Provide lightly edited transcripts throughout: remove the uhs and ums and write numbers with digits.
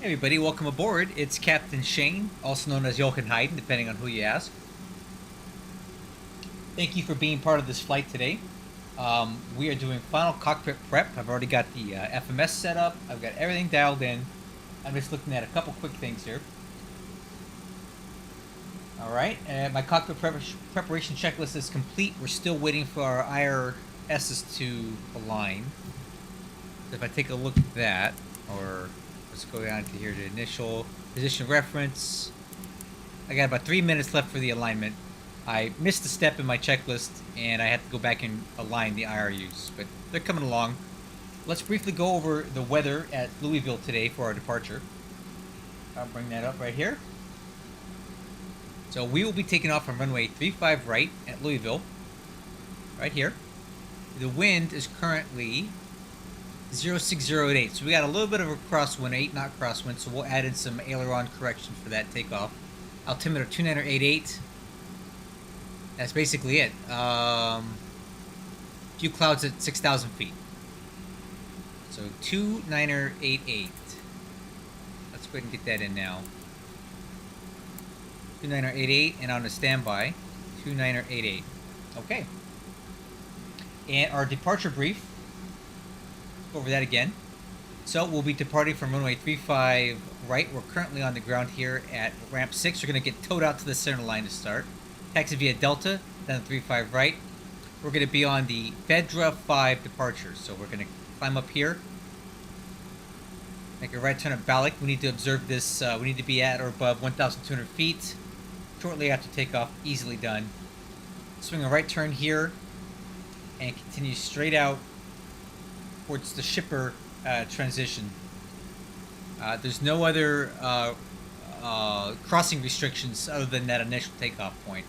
Hey everybody, welcome aboard. It's Captain Shane, also known as Jochen Haydn, depending on who you ask. Thank you for being part of this flight today. We are doing final cockpit prep. I've already got the FMS set up. I've got everything dialed in. I'm just looking at a couple quick things here. Alright, my cockpit preparation checklist is complete. We're still waiting for our IRSs to align. So if I take a look at that, or let's go down to here to initial position reference. I got about 3 minutes left for the alignment. I missed a step in my checklist and I had to go back and align the IRUs, but they're coming along. Let's briefly go over the weather at Louisville today for our departure. I'll bring that up right here. So we will be taking off from runway 35 right at Louisville, right here. The wind is currently 0608, so we got a little bit of a crosswind, 8 knot crosswind, so we'll add in some aileron correction for that takeoff. Altimeter 2988. That's basically it. Few clouds at 6,000 feet. So 2988. Let's go ahead and get that in now. 2988 and on a standby. 2988. Okay. And our departure brief. Go over that again. So we'll be departing from runway 35 right. We're currently on the ground here at ramp 6. We're going to get towed out to the center line to start. Taxi via Delta, then 35 right. We're going to be on the Fedra 5 departure. So we're going to climb up here. Make a right turn at Balik. We need to observe this. We need to be at or above 1,200 feet. Shortly after takeoff, easily done. Swing a right turn here and continue straight out towards the shipper transition. There's no other crossing restrictions other than that initial takeoff point.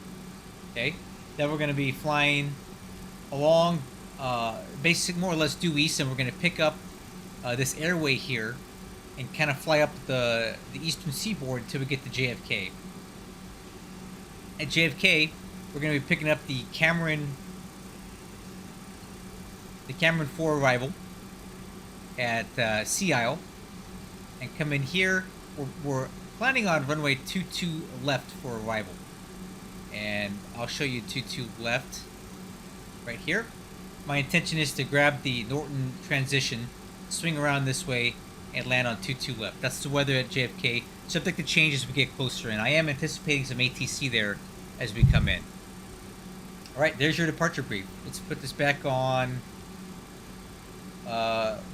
Okay, then we're going to be flying along, basic more or less due east, and we're going to pick up this airway here and kind of fly up the eastern seaboard until we get to JFK. At JFK, we're going to be picking up the Cameron 4 arrival at Sea Isle, and come in here. We're planning on runway 22 left for arrival, and I'll show you 22 left right here. My intention is to grab the Norton transition, swing around this way, and land on 22 left. That's the weather at JFK, subject to change as we get closer in. I am anticipating some ATC there as we come in. Alright, there's your departure brief. Let's put this back on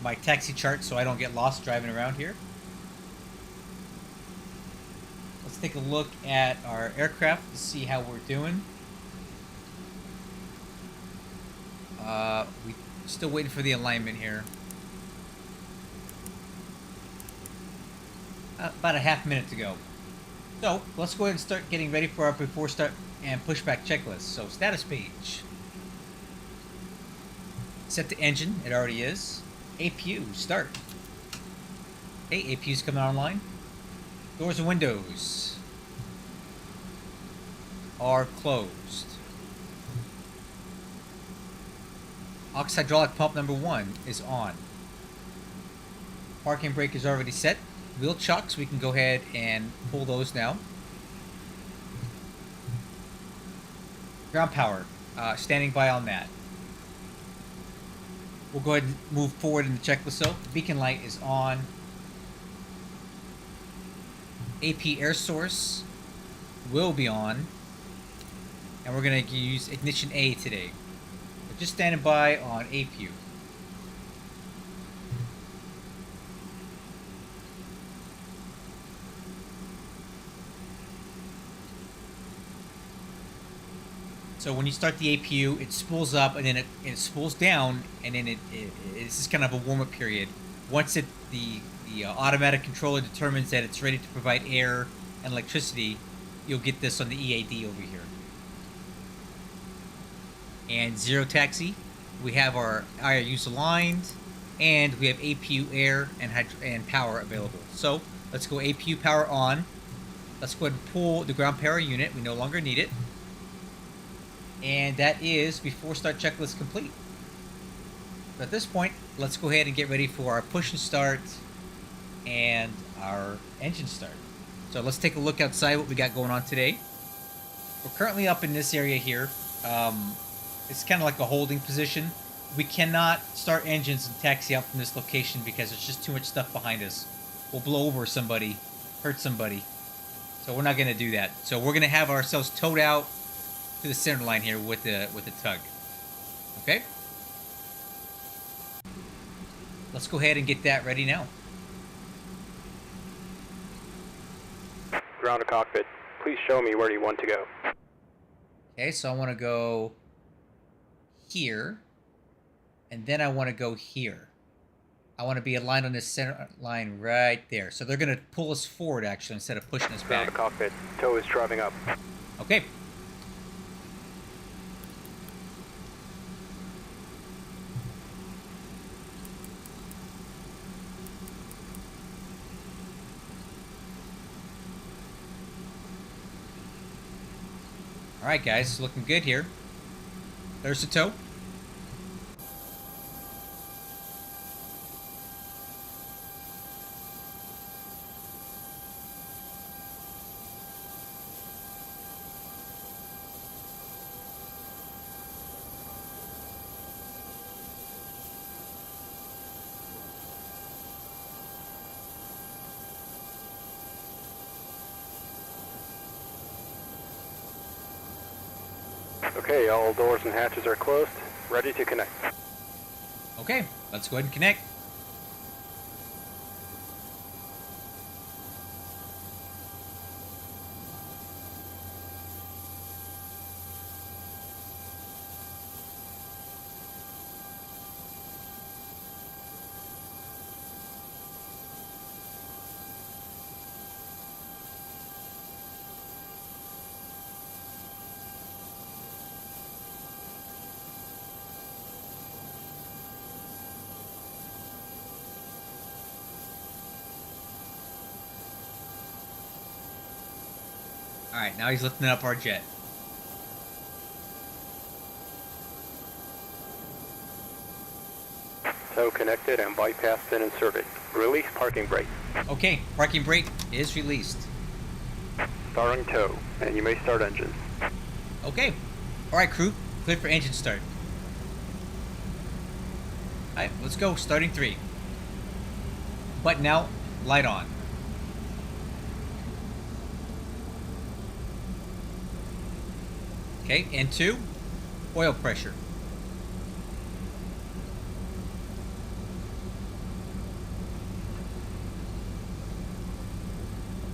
my taxi chart so I don't get lost driving around here. Let's take a look at our aircraft to see how we're doing. We're still waiting for the alignment here. About a half minute to go. So let's go ahead and start getting ready for our before start and pushback checklist. So status page. Set the engine, it already is. APU, start. Okay, APU's coming online. Doors and windows are closed. Aux hydraulic pump number 1 is on. Parking brake is already set. Wheel chocks, we can go ahead and pull those now. Ground power, standing by on that. We'll go ahead and move forward in the checklist. So beacon light is on. AP air source will be on. And we're going to use ignition A today. We're just standing by on APU. So when you start the APU, it spools up and then it spools down, and then it's just kind of a warm-up period. Once the automatic controller determines that it's ready to provide air and electricity, you'll get this on the EAD over here. And zero taxi, we have our IRUs aligned, and we have APU air and power available. So let's go APU power on. Let's go ahead and pull the ground power unit. We no longer need it. And that is before start checklist complete. But at this point, let's go ahead and get ready for our push and start and our engine start. So let's take a look outside what we got going on today. We're currently up in this area here. It's kind of like a holding position. We cannot start engines and taxi out from this location because there's just too much stuff behind us. We'll blow over somebody, hurt somebody. So we're not going to do that. So we're going to have ourselves towed out to the center line here with the tug. Okay? Let's go ahead and get that ready now. Ground to cockpit. Please show me where you want to go. Okay, so I want to go here, and then I want to go here. I want to be aligned on this center line right there. So they're going to pull us forward, actually, instead of pushing us Ground back. to cockpit. Tow is driving up. Okay. Alright guys, looking good here. There's the tow. Okay, all doors and hatches are closed. Ready to connect. Okay, let's go ahead and connect. Alright, now he's lifting up our jet. Tow connected and bypass pin inserted. Release parking brake. Okay, parking brake is released. Starting tow, and you may start engine. Okay. Alright crew, clear for engine start. Alright, let's go. Starting 3. Button out, light on. Okay, and 2, oil pressure.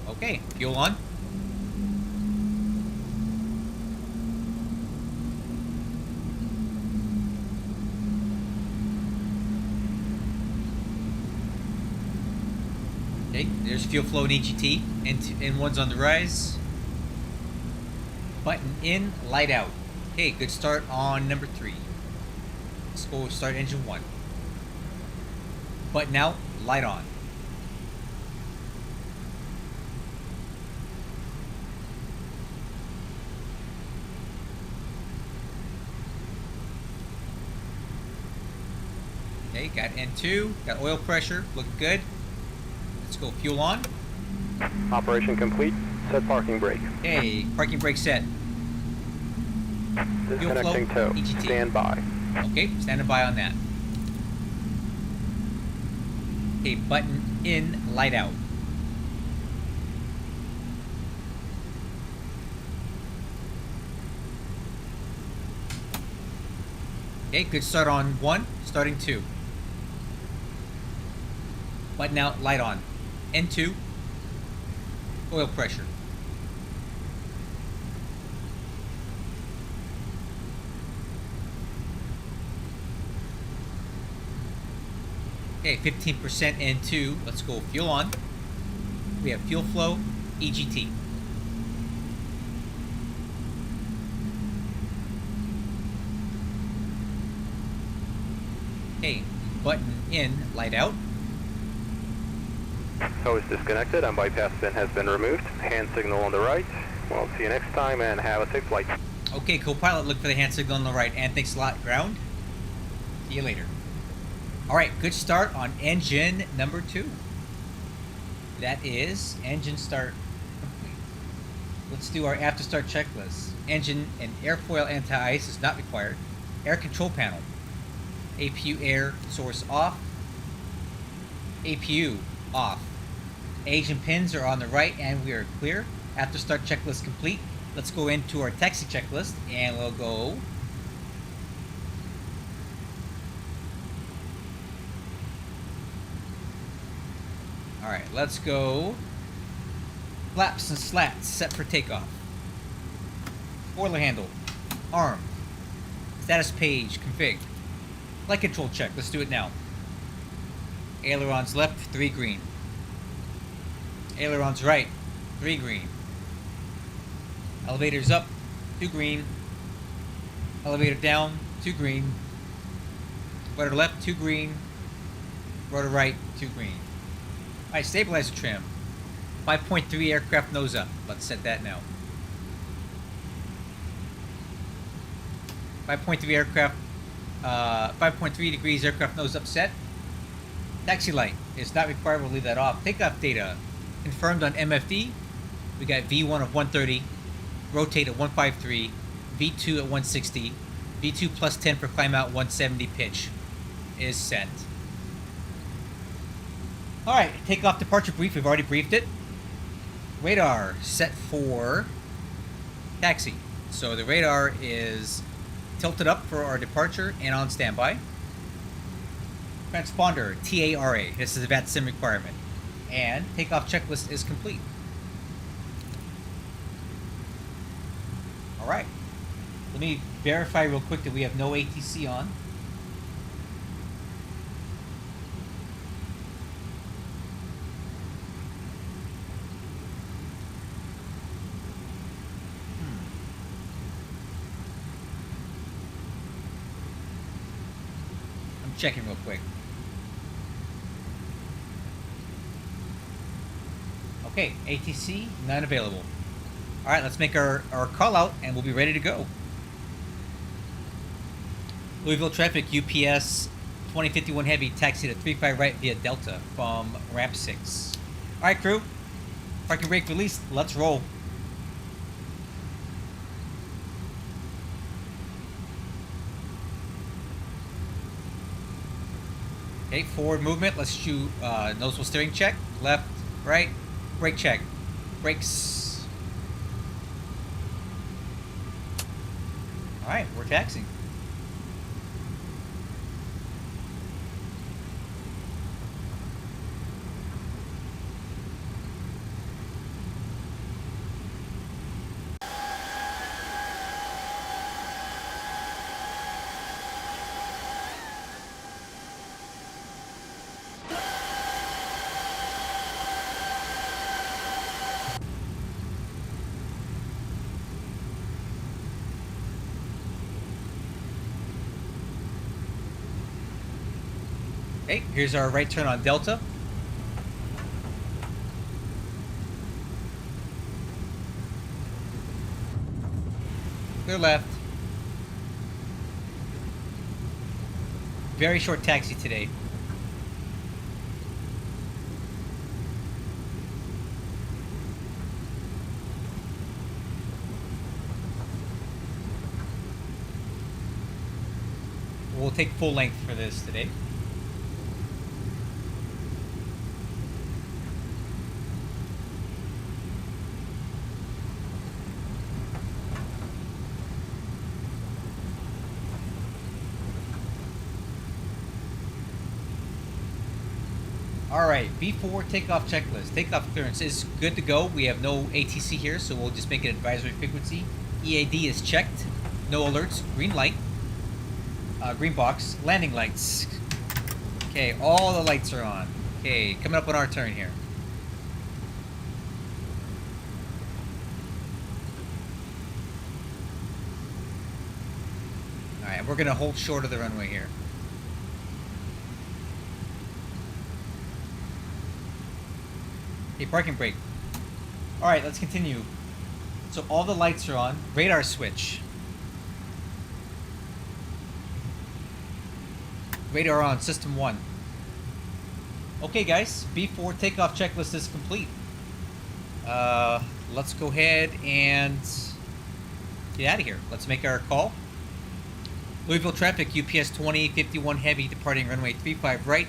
Okay, fuel on. Okay, there's fuel flow and EGT, and one's on the rise. Button in, light out. Okay, good start on number 3. Let's go start engine 1. Button out, light on. Okay, got N2, got oil pressure, looking good. Let's go fuel on. Operation complete. Set parking brake. Okay, parking brake set. Disconnecting tow. EGT. Stand by. Okay, standing by on that. Okay, button in, light out. Okay, good start on 1, starting 2. Button out, light on. N2, oil pressure. Okay, 15% N2. Let's go fuel on. We have fuel flow, EGT. Okay, button in, light out. Tow is disconnected and bypass pin has been removed. Hand signal on the right. We'll see you next time and have a safe flight. Okay, co-pilot, look for the hand signal on the right. And thanks a lot, ground. See you later. Alright, good start on engine number 2. That is engine start complete. Let's do our after start checklist. Engine and airfoil anti-ice is not required. Air control panel. APU air source off. APU off. Asian pins are on the right and we are clear. After start checklist complete. Let's go into our taxi checklist and we'll go. Alright, let's go. Flaps and slats set for takeoff. Spoiler handle. Armed. Status page config. Flight control check. Let's do it now. Ailerons left, 3 green. Ailerons right, 3 green. Elevators up, 2 green. Elevator down, 2 green. Rudder left, 2 green. Rudder right, 2 green. Alright, stabilizer trim. 5.3 aircraft nose up. Let's set that now. 5.3 aircraft, 5.3 degrees aircraft nose up set. Taxi light is not required. We'll leave that off. Takeoff data confirmed on MFD. We got V1 of 130, rotate at 153, V2 at 160, V2 plus 10 for climb out 170 pitch is set. Alright, takeoff departure brief. We've already briefed it. Radar set for taxi. So the radar is tilted up for our departure and on standby. Transponder TARA. This is a VAT sim requirement. And takeoff checklist is complete. Alright. Let me verify real quick that we have no ATC on. I'm checking real quick. Okay, ATC, none available. Alright, let's make our call out and we'll be ready to go. Louisville traffic, UPS 2051 Heavy, taxi to 35 right via Delta from ramp 6. Alright, crew. Parking brake released. Let's roll. Okay, forward movement. Let's shoot noticeable steering check. Left, right. Brake check. Brakes. Alright, we're taxiing. Okay, here's our right turn on Delta. Clear left. Very short taxi today. We'll take full length for this today. Alright, B4 takeoff checklist. Takeoff clearance is good to go. We have no ATC here, so we'll just make it advisory frequency. EAD is checked. No alerts. Green light. Green box. Landing lights. Okay, all the lights are on. Okay, coming up on our turn here. Alright, we're going to hold short of the runway here. Okay, parking brake. Alright, let's continue. So all the lights are on. Radar switch. Radar on, system 1. Okay, guys, B4 takeoff checklist is complete. Let's go ahead and get out of here. Let's make our call. Louisville traffic, UPS 2051 heavy, departing runway 35 right.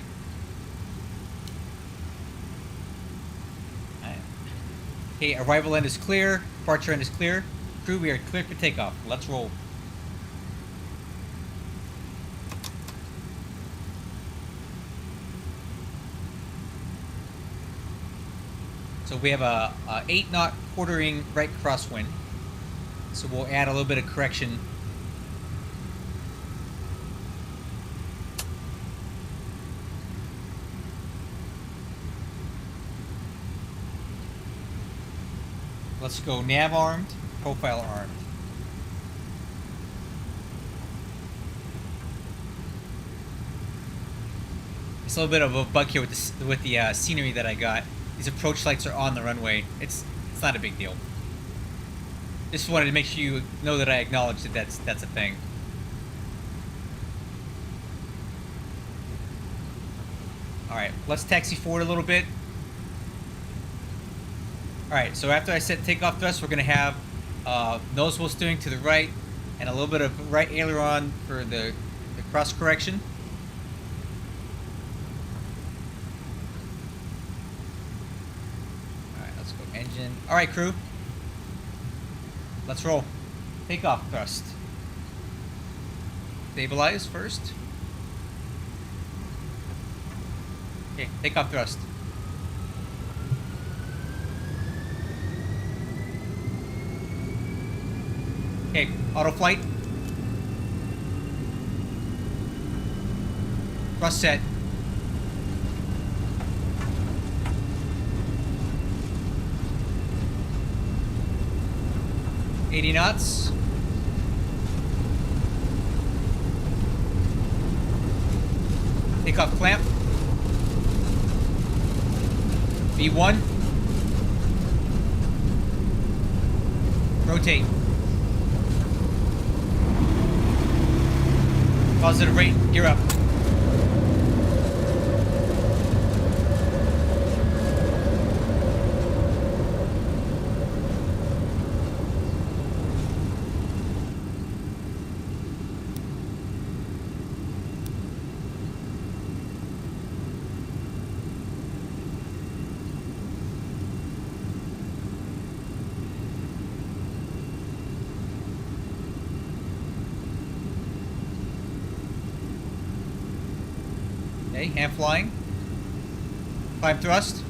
Okay, arrival end is clear, departure end is clear. Crew, we are clear for takeoff. Let's roll. So we have a 8-knot quartering right crosswind. So we'll add a little bit of correction. Let's go nav armed, profile armed. It's a little bit of a bug here with the scenery that I got. These approach lights are on the runway. It's not a big deal. Just wanted to make sure you know that I acknowledge that that's a thing. All right, let's taxi forward a little bit. All right, so after I set takeoff thrust, we're gonna have nose wheel steering to the right and a little bit of right aileron for the cross correction. All right, let's go engine. All right, crew. Let's roll. Takeoff thrust. Stabilize first. Okay, takeoff thrust. Okay, auto flight. Thrust set. $80 knots. Takeoff clamp. V1. Rotate. Positive rate, gear up. Okay, hand flying. Climb thrust.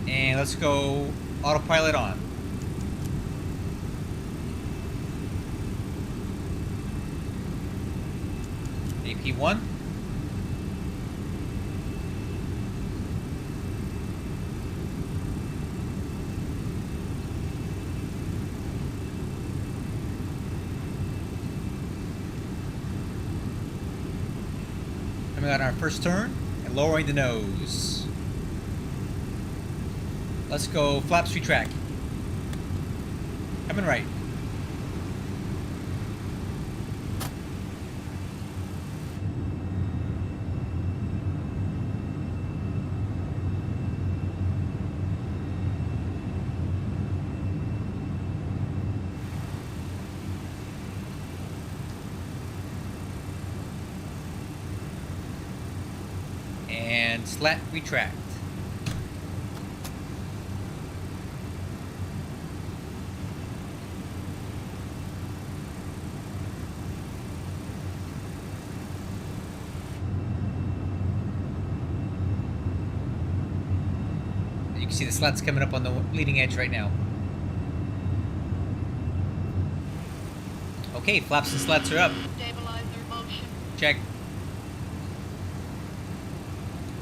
And let's go autopilot on. AP1. Coming on our first turn and lowering the nose. Let's go flaps retract. Coming right. And slat retract. You can see the slats coming up on the leading edge right now. Okay, flaps and slats are up. Stabilizer motion. Check.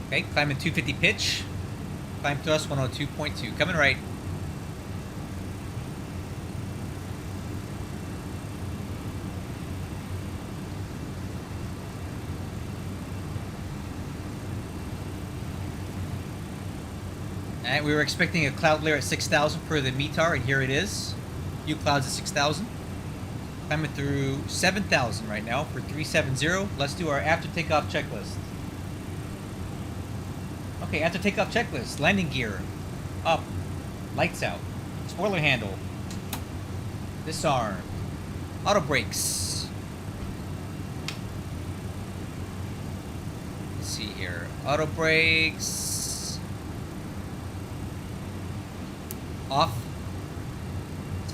Okay, climbing 250 pitch. Climb thrust 102.2. Coming right. Alright, we were expecting a cloud layer at 6,000 per the METAR, and here it is. Few clouds at 6,000. Climbing through 7,000 right now for 370. Let's do our after takeoff checklist. Okay, after takeoff checklist. Landing gear up, lights out, spoiler handle, disarm, auto brakes. Let's see here. Auto brakes off.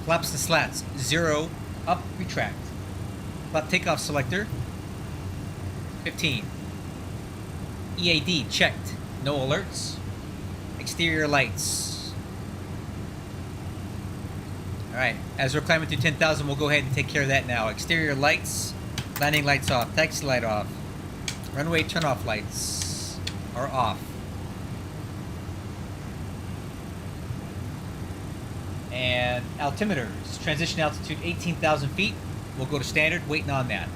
Flaps and slats 0, up, retract. Flap takeoff selector 15. EAD checked, no alerts. Exterior lights. Alright, as we're climbing through 10,000, we'll go ahead and take care of that now. Exterior lights, landing lights off, taxi light off, runway turn-off lights are off. And altimeters, transition altitude 18,000 feet. We'll go to standard, waiting on that.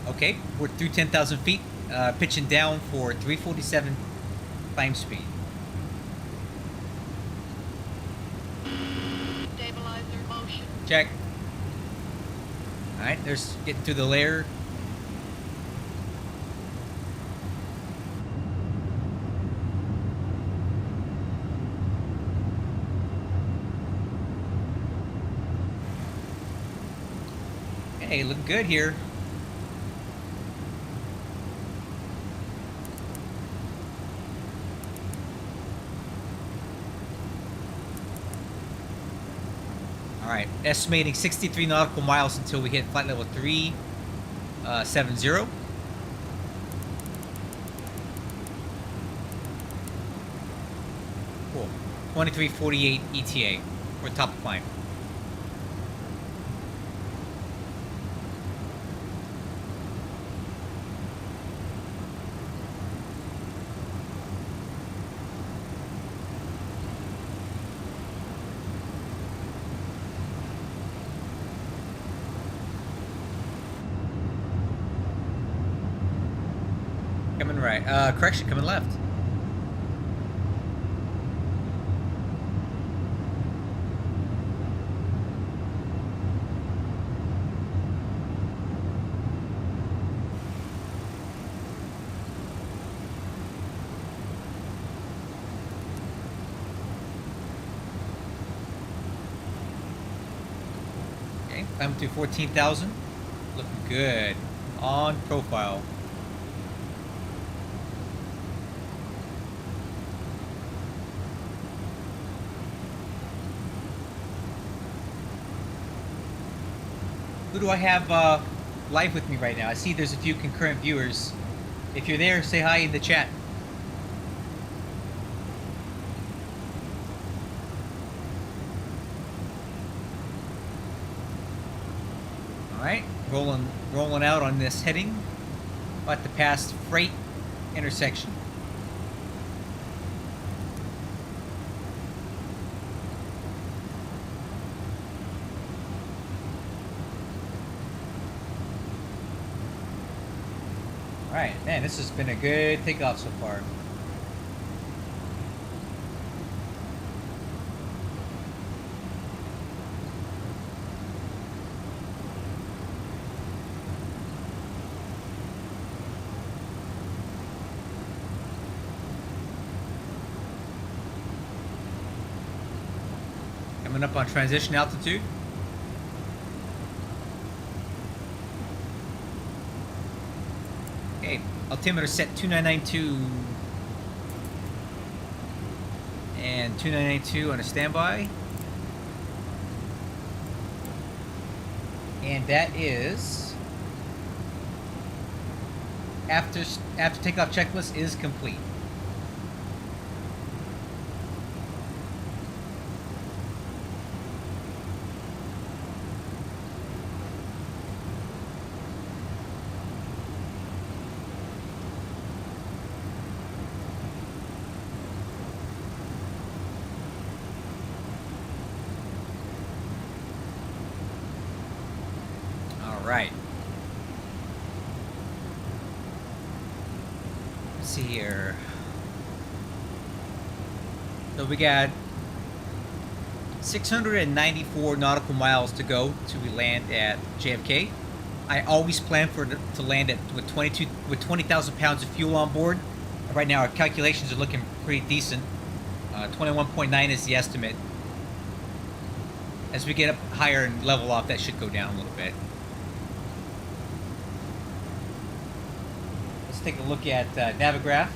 Okay, we're through 10,000 feet, pitching down for 347 climb speed. Stabilizer motion. Check. Alright, there's getting through the layer. Hey, looking good here. Alright, estimating 63 nautical miles until we hit flight level 370. Cool. 2348 ETA. We're top of climb. Coming right. Correction, coming left. Okay, climbing through 14,000. Looking good. On profile. Who do I have live with me right now? I see there's a few concurrent viewers. If you're there, say hi in the chat. Alright, rolling out on this heading. About to pass freight intersection. Alright, man, this has been a good takeoff so far. Coming up on transition altitude. Okay, altimeter set 2992 and 2992 on a standby, and that is after takeoff checklist is complete. Right. Let's see here. So we got 694 nautical miles to go till we land at JFK. I always plan to land with 20,000 pounds of fuel on board. Right now, our calculations are looking pretty decent. 21.9 is the estimate. As we get up higher and level off, that should go down a little bit. Let's take a look at Navigraph.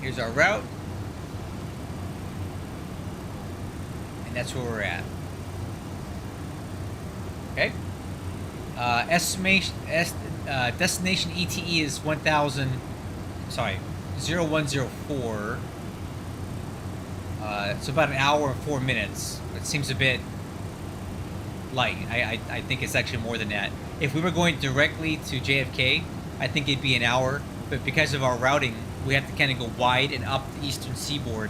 Here's our route. And that's where we're at. Okay. Destination ETE is 0104. It's about an hour and 4 minutes. It seems a bit light. I think it's actually more than that. If we were going directly to JFK, I think it'd be an hour. But because of our routing, we have to kind of go wide and up the eastern seaboard.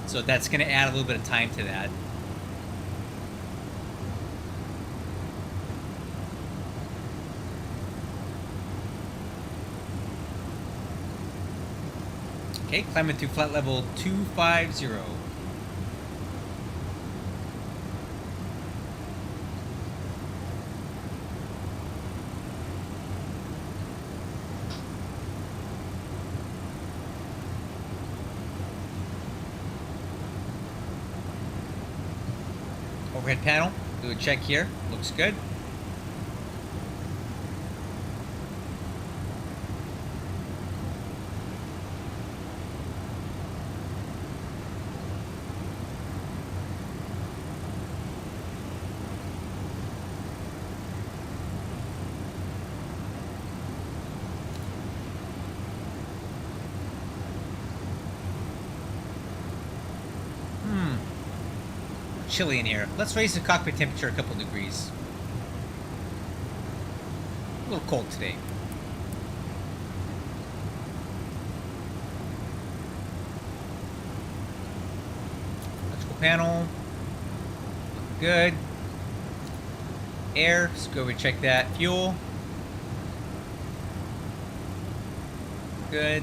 So that's going to add a little bit of time to that. Okay, climbing through flight level 250. Overhead panel, do a check here, looks good. Chilly in here. Let's raise the cockpit temperature a couple degrees. A little cold today. Electrical panel. Good. Air. Let's go over and check that. Fuel. Good.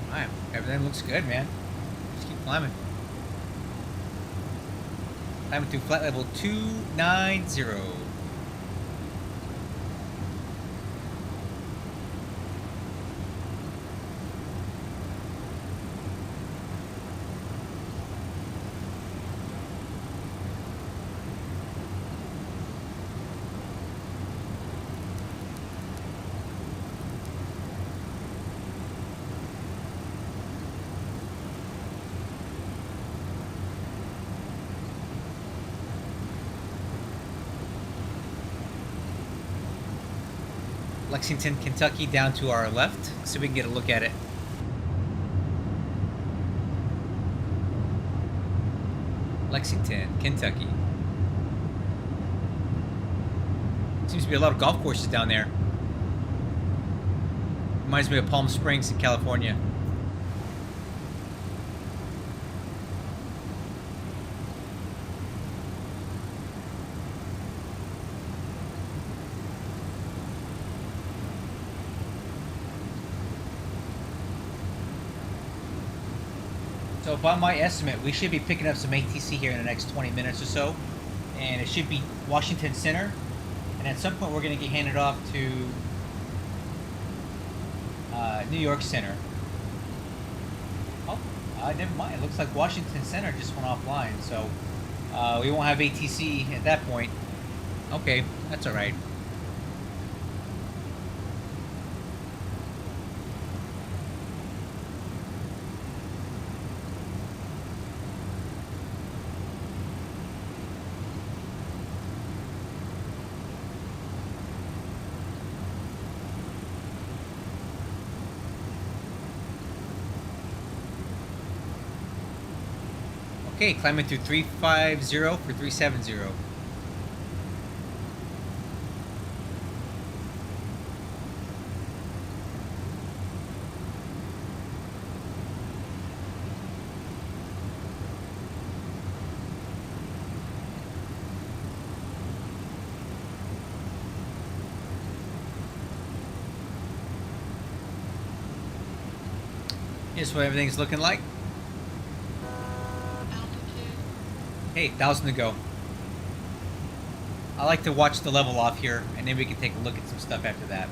Alright, everything looks good, man. Just keep climbing. Climbing through flight level 290. Lexington, Kentucky down to our left, so we can get a look at it. Lexington, Kentucky. Seems to be a lot of golf courses down there. Reminds me of Palm Springs in California. So by my estimate, we should be picking up some ATC here in the next 20 minutes or so. And it should be Washington Center. And at some point we're going to get handed off to New York Center. Oh, never mind. It looks like Washington Center just went offline. So we won't have ATC at that point. Okay, that's alright. Okay, climbing through 350 for 370. Here's what everything's looking like. Hey, 1,000 to go. I like to watch the level off here, and then we can take a look at some stuff after that.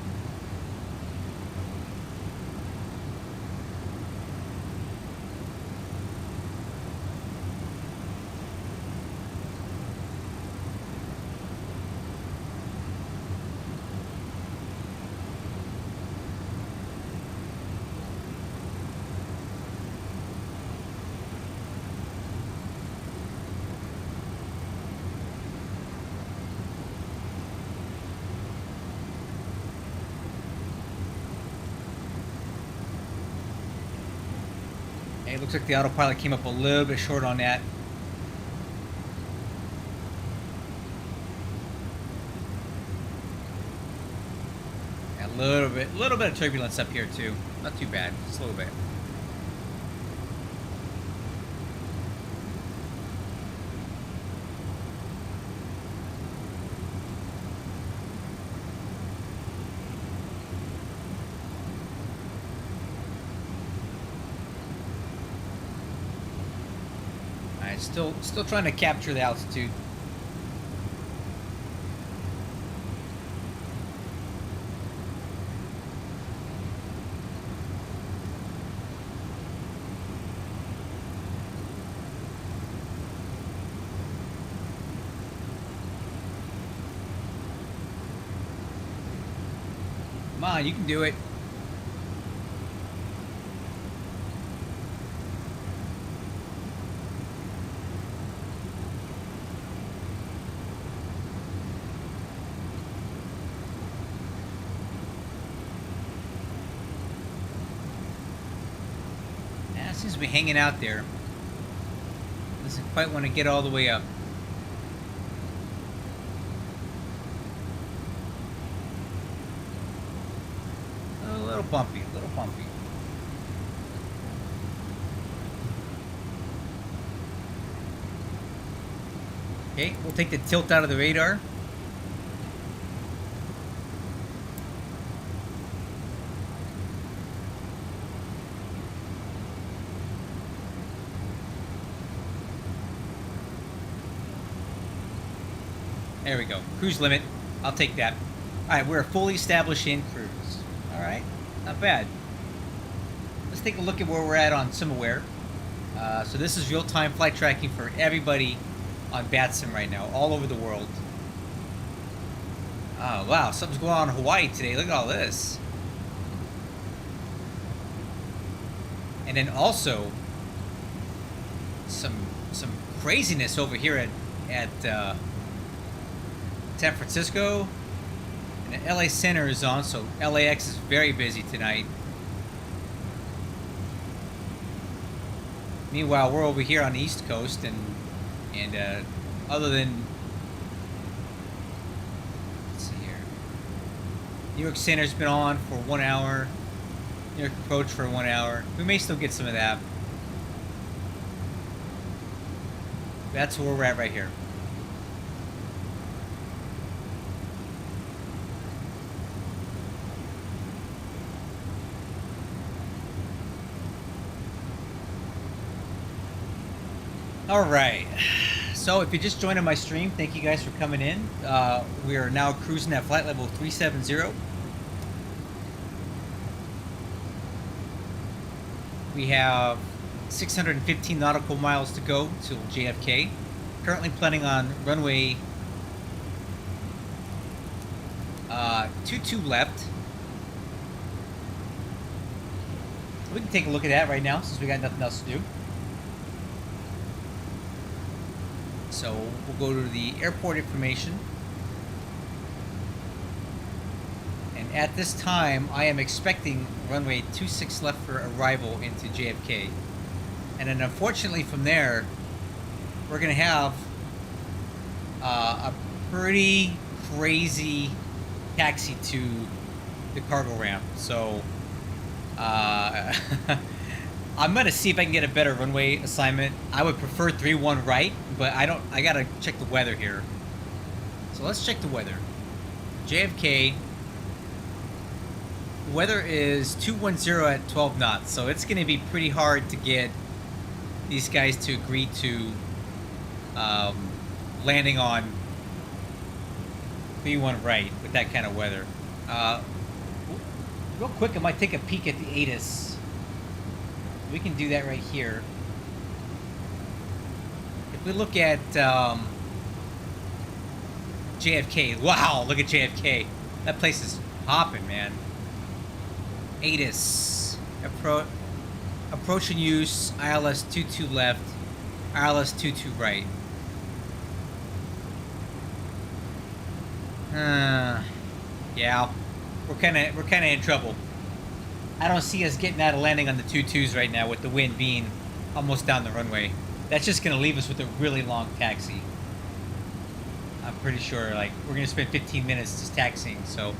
It looks like the autopilot came up a little bit short on that. A little bit of turbulence up here too. Not too bad, just a little bit. Still trying to capture the altitude. Come on, you can do it. Seems to be hanging out there. Doesn't quite want to get all the way up. A little bumpy, a little bumpy. Okay, we'll take the tilt out of the radar. There we go. Cruise limit. I'll take that. Alright, we're fully established in cruise. Alright, not bad. Let's take a look at where we're at on SimAware. So this is real-time flight tracking for everybody on BATSIM right now, all over the world. Oh, wow, something's going on in Hawaii today. Look at all this. And then also, some craziness over here at San Francisco, and the LA Center is on, so LAX is very busy tonight. Meanwhile, we're over here on the East Coast, and other than, let's see here, New York Center's been on for 1 hour, New York Approach for 1 hour. We may still get some of that. That's where we're at right here. Alright, so if you're just joining my stream, thank you guys for coming in. We are now cruising at flight level 370. We have 615 nautical miles to go to JFK. Currently planning on runway 22 left. We can take a look at that right now since we got nothing else to do. So we'll go to the airport information. And at this time, I am expecting runway 26 left for arrival into JFK. And then unfortunately from there, we're going to have a pretty crazy taxi to the cargo ramp. So I'm gonna see if I can get a better runway assignment. I would prefer 3-1 right, but I gotta check the weather here. So let's check the weather. JFK. weather is 210 at 12 knots, so it's going to be pretty hard to get these guys to agree to landing on 3-1 right with that kind of weather. Real quick, I might take a peek at the ATIS. We can do that right here. If we look at JFK, wow, look at JFK. That place is hopping, man. ATIS. Approach and use, ILS 22 left, ILS 22 right. Yeah, we're kind of in trouble. I don't see us getting out of landing on the 22s right now with the wind being almost down the runway. That's just gonna leave us with a really long taxi. I'm pretty sure, like, we're gonna spend 15 minutes just taxiing. So,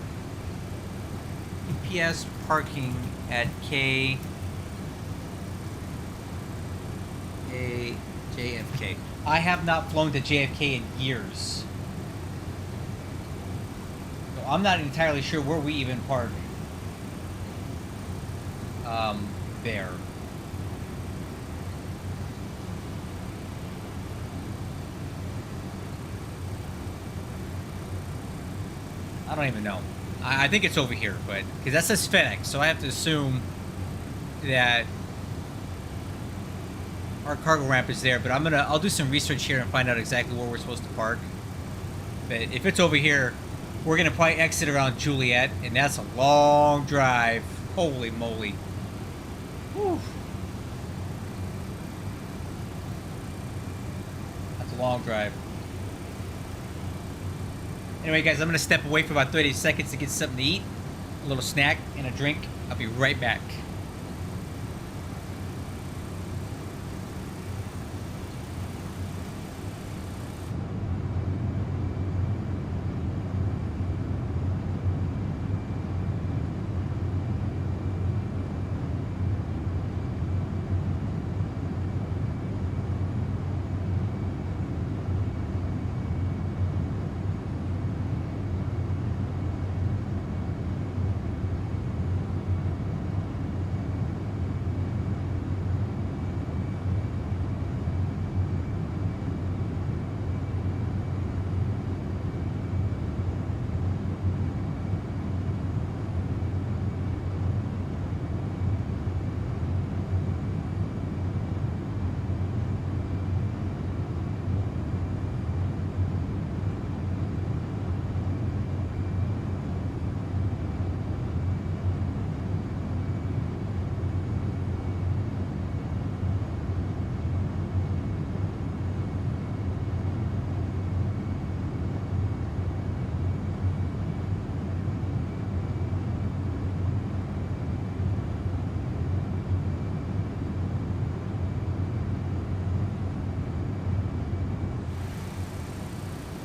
UPS parking at JFK. I have not flown to JFK in years. So I'm not entirely sure where we even park. There. I don't even know. I think it's over here, but because that says FedEx, so I have to assume that our cargo ramp is there. But I'll do some research here and find out exactly where we're supposed to park. But if it's over here, we're gonna probably exit around Juliet, and that's a long drive. Holy moly! Whew. That's a long drive. Anyway, guys, I'm going to step away for about 30 seconds to get something to eat, a little snack, and a drink. I'll be right back.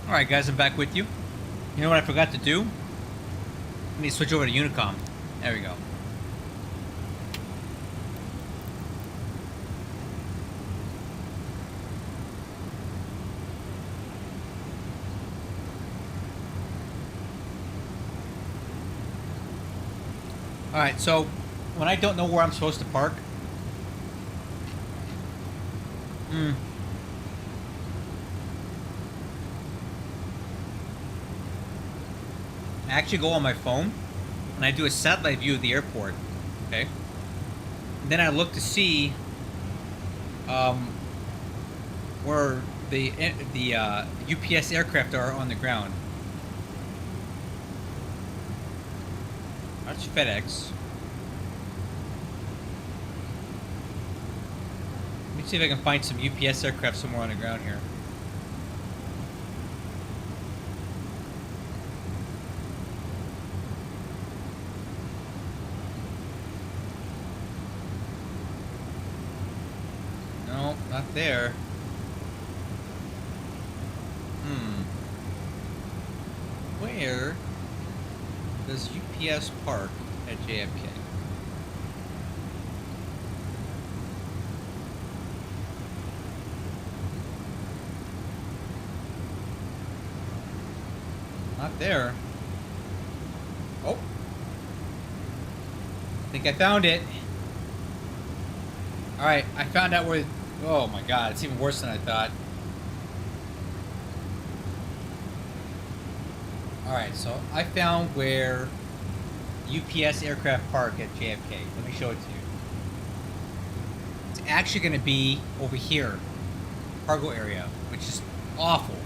Alright guys, I'm back with you. You know what I forgot to do? Let me switch over to Unicom. There we go. Alright, so when I don't know where I'm supposed to park, I actually go on my phone and I do a satellite view of the airport, okay? And then I look to see where the UPS aircraft are on the ground. That's FedEx. Let me see if I can find some UPS aircraft somewhere on the ground here. No, not there. Where does UPS park at JFK? Not there. Oh. think I found it. Alright, I found out where... Oh my god, it's even worse than I thought. Alright, so I found where UPS aircraft park at JFK. Let me show it to you. It's actually going to be over here, cargo area, which is awful.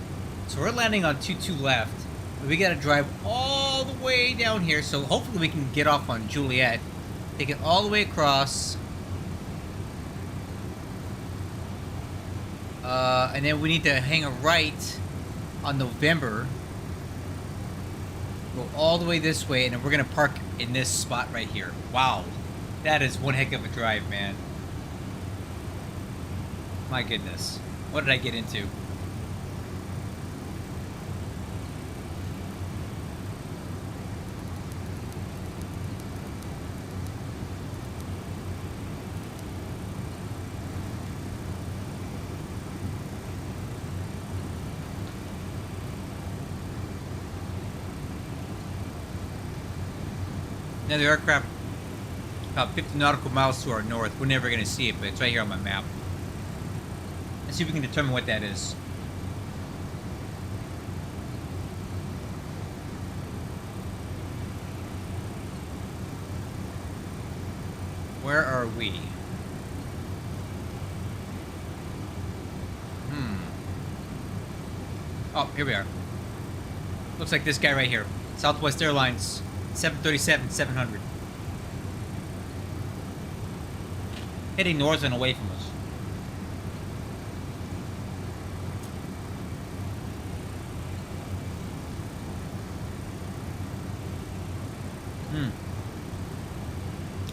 So we're landing on 22 left, but we got to drive all the way down here. So hopefully we can get off on Juliet, take it all the way across, and then we need to hang a right on November. Go all the way this way, and then we're gonna park in this spot right here. Wow, that is one heck of a drive, man. My goodness, what did I get into? Now the aircraft, about 50 nautical miles to our north. We're never going to see it, but it's right here on my map. Let's see if we can determine what that is. Where are we? Oh, here we are. Looks like this guy right here. Southwest Airlines 737-700. Heading north and away from us.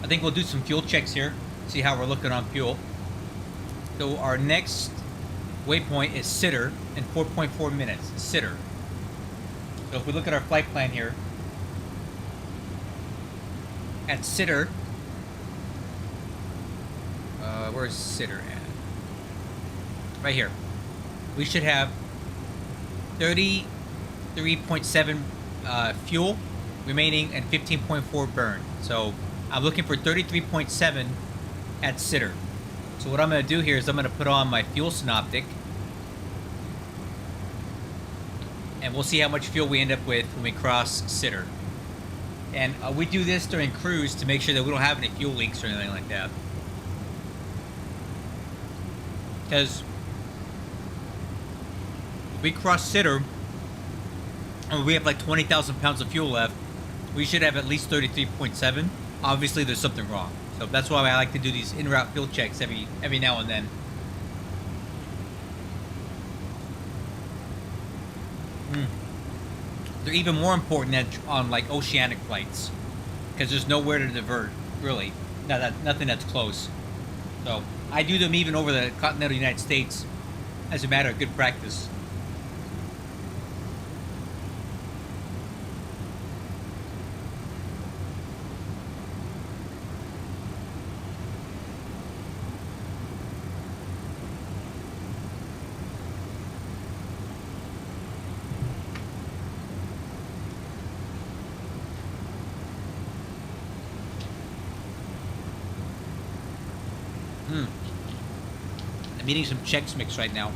I think we'll do some fuel checks here. See how we're looking on fuel. So our next waypoint is Sitter in 4.4 minutes. Sitter. So if we look at our flight plan here, at Sitter, where's Sitter at? Right here. We should have 33.7 fuel remaining and 15.4 burn. So I'm looking for 33.7 at Sitter. So what I'm going to do here is I'm going to put on my fuel synoptic, and we'll see how much fuel we end up with when we cross Sitter. And we do this during cruise to make sure that we don't have any fuel leaks or anything like that. Because if we cross Sitter and we have like 20,000 pounds of fuel left, we should have at least 33.7. Obviously, there's something wrong. So that's why I like to do these in-route fuel checks every now and then. They're even more important on like oceanic flights, because there's nowhere to divert, really. Nothing that's close. So I do them even over the continental United States as a matter of good practice. I'm eating some Chex Mix right now.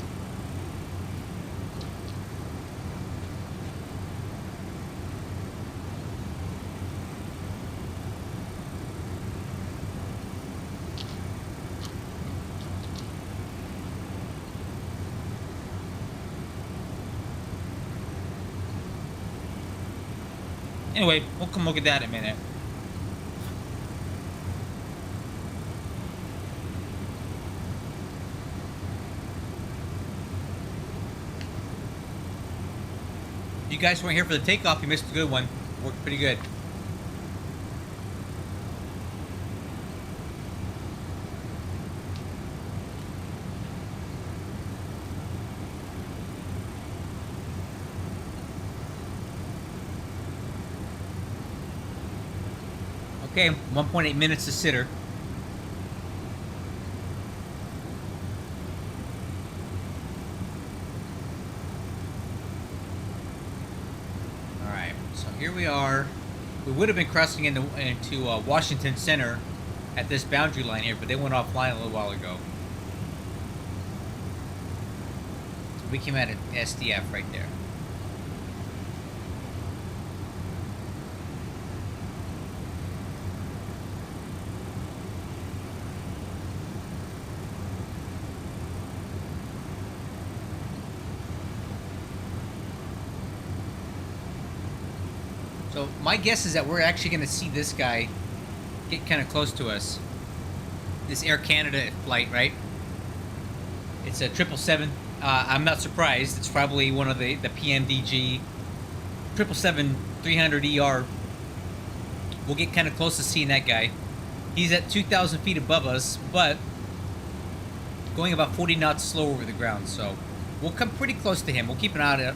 Anyway, we'll come look at that in a minute. If you guys weren't here for the takeoff, you missed a good one. Worked pretty good. Okay, 1.8 minutes to Sitter. Alright, so here we are We would have been crossing into Washington Center at this boundary line here, but they went offline a little while ago. We came out at SDF right there. So my guess is that we're actually going to see this guy get kind of close to us. This Air Canada flight, right? It's a 777. I'm not surprised. It's probably one of the PMDG 777-300ER. We'll get kind of close to seeing that guy. He's at 2,000 feet above us, but going about 40 knots slow over the ground. So we'll come pretty close to him. We'll keep an eye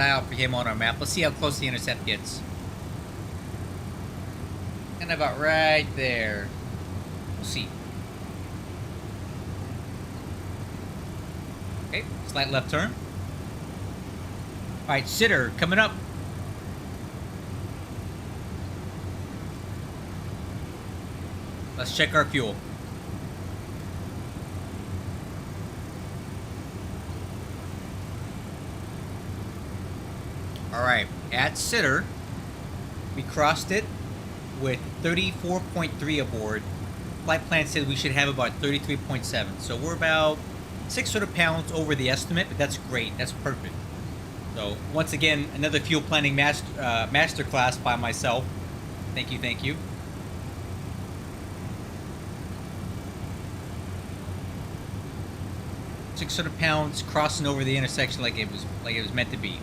out for him on our map. Let's see how close the intercept gets. Kind of about right there. We'll see. Okay, slight left turn. Alright, sitter coming up. Let's check our fuel. Alright, at sitter, we crossed it with 34.3 aboard. Flight plan said we should have about 33.7. So we're about 600 pounds over the estimate, but that's great. That's perfect. So once again, another fuel planning master class by myself. Thank you, thank you. £600 crossing over the intersection like it was meant to be.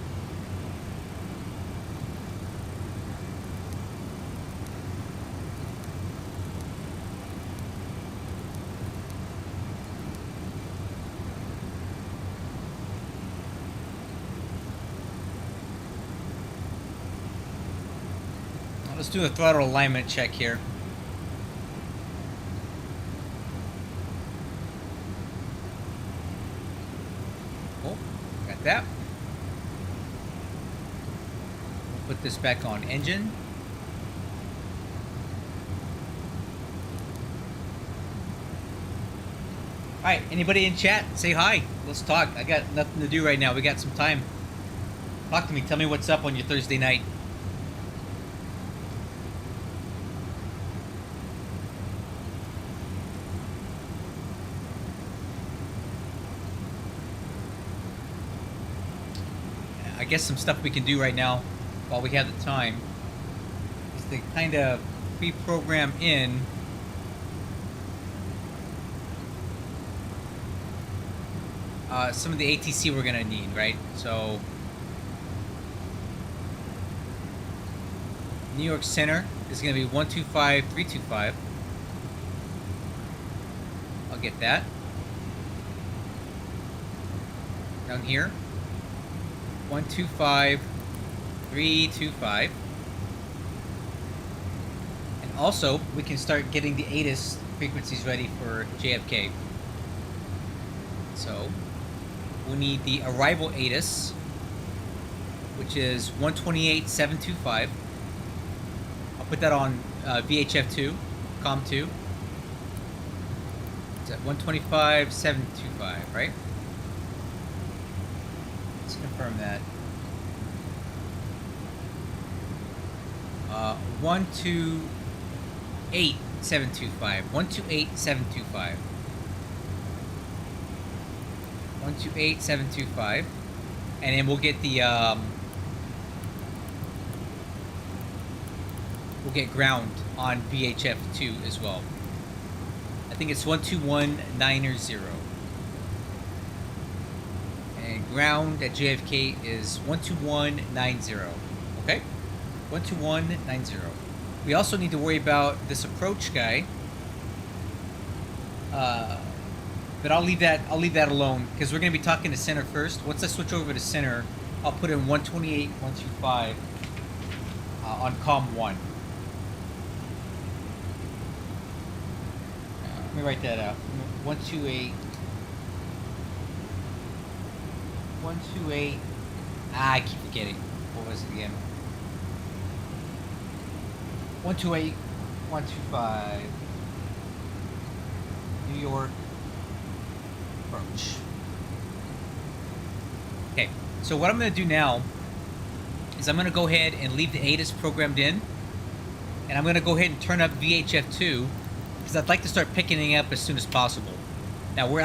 Let's do a throttle alignment check here. Oh, got that. We'll put this back on engine. Alright, anybody in chat? Say hi. Let's talk. I got nothing to do right now. We got some time. Talk to me. Tell me what's up on your Thursday night. I guess some stuff we can do right now while we have the time is to kind of pre-program in some of the ATC we're going to need, right? So New York Center is going to be 125-325. I'll get that. Down here 125-325. And also, we can start getting the ATIS frequencies ready for JFK. So, we'll need the arrival ATIS, which is 128-725. I'll put that on VHF2, COM2. It's at 125-725, right? Let's confirm that. 128-725. 128-725. 128-725. And then we'll get the we'll get ground on VHF2 as well. I think it's 121-900. And ground at JFK is 121-90. Okay? 121-90. We also need to worry about this approach guy. But I'll leave that alone because we're going to be talking to center first. Once I switch over to center, I'll put in 128-125 on COM1. Let me write that out. 128. I keep forgetting. What was it again? 128, 125, New York approach. Okay, so what I'm going to do now is I'm going to go ahead and leave the ATIS programmed in, and I'm going to go ahead and turn up VHF2 because I'd like to start picking it up as soon as possible. Now we're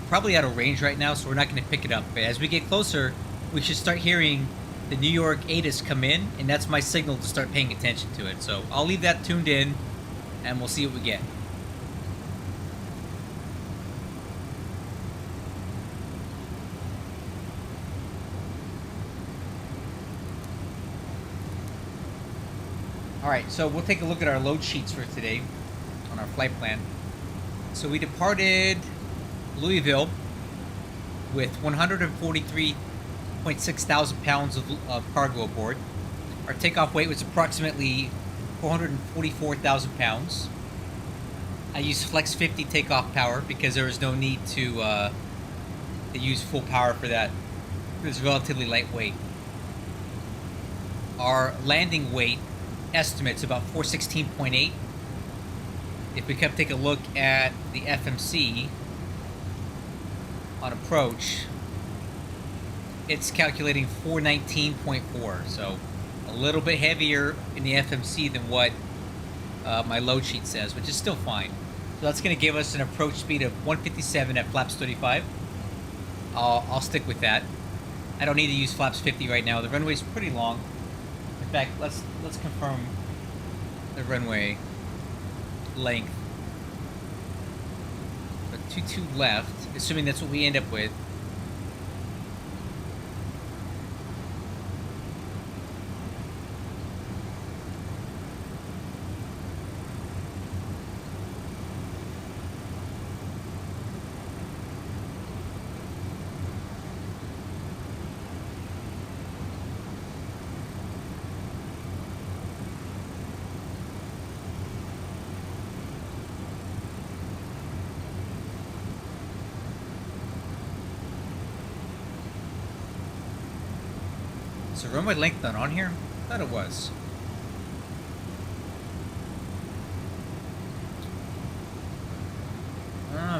probably out of range right now, so we're not going to pick it up. But as we get closer, we should start hearing the New York ATIS come in, and that's my signal to start paying attention to it. So I'll leave that tuned in, and we'll see what we get. Alright, so we'll take a look at our load sheets for today on our flight plan. So we departed Louisville with 143.6 thousand pounds of cargo aboard. Our takeoff weight was approximately 444,000 pounds. I used Flex 50 takeoff power because there was no need to use full power for that. It was relatively lightweight. Our landing weight estimate's about 416.8. If we take a look at the FMC on approach, it's calculating 419.4, so a little bit heavier in the FMC than what my load sheet says, which is still fine. So that's going to give us an approach speed of 157 at flaps 35. I'll stick with that. I don't need to use flaps 50 right now. The runway's pretty long. In fact, let's confirm the runway length. So 22 left, assuming that's what we end up with. Is the runway length not on here? I thought it was.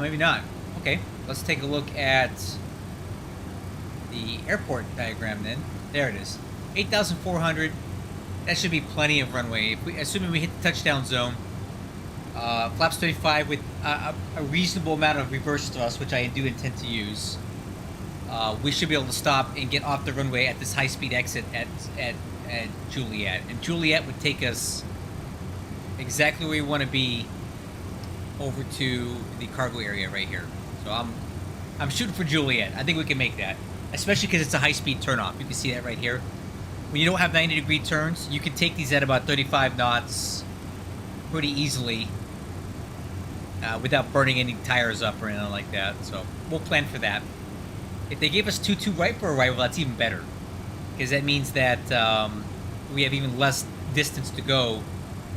Maybe not. Okay, let's take a look at the airport diagram then. There it is. 8,400. That should be plenty of runway. Assuming we hit the touchdown zone, flaps 35 with a reasonable amount of reverse thrust, which I do intend to use. We should be able to stop and get off the runway at this high-speed exit at Juliet. And Juliet would take us exactly where we want to be over to the cargo area right here. So I'm shooting for Juliet. I think we can make that, especially because it's a high-speed turnoff. You can see that right here. When you don't have 90-degree turns, you can take these at about 35 knots pretty easily without burning any tires up or anything like that. So we'll plan for that. If they gave us 2-2 right for arrival, that's even better, because that means that we have even less distance to go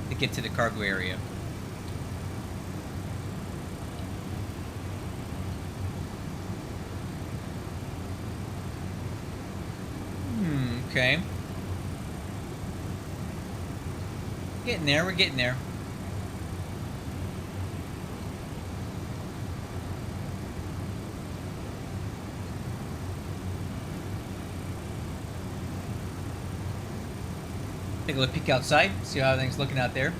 to get to the cargo area. Okay. Getting there, we're getting there. Take a little peek outside, see how everything's looking out there.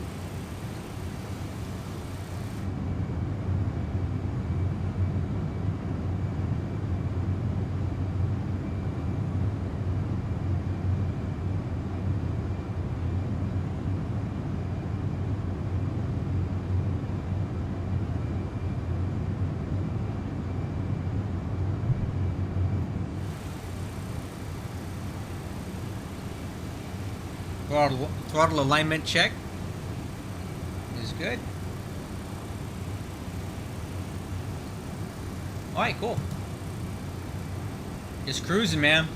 Throttle alignment check is good. Alright, cool. Just cruising, man.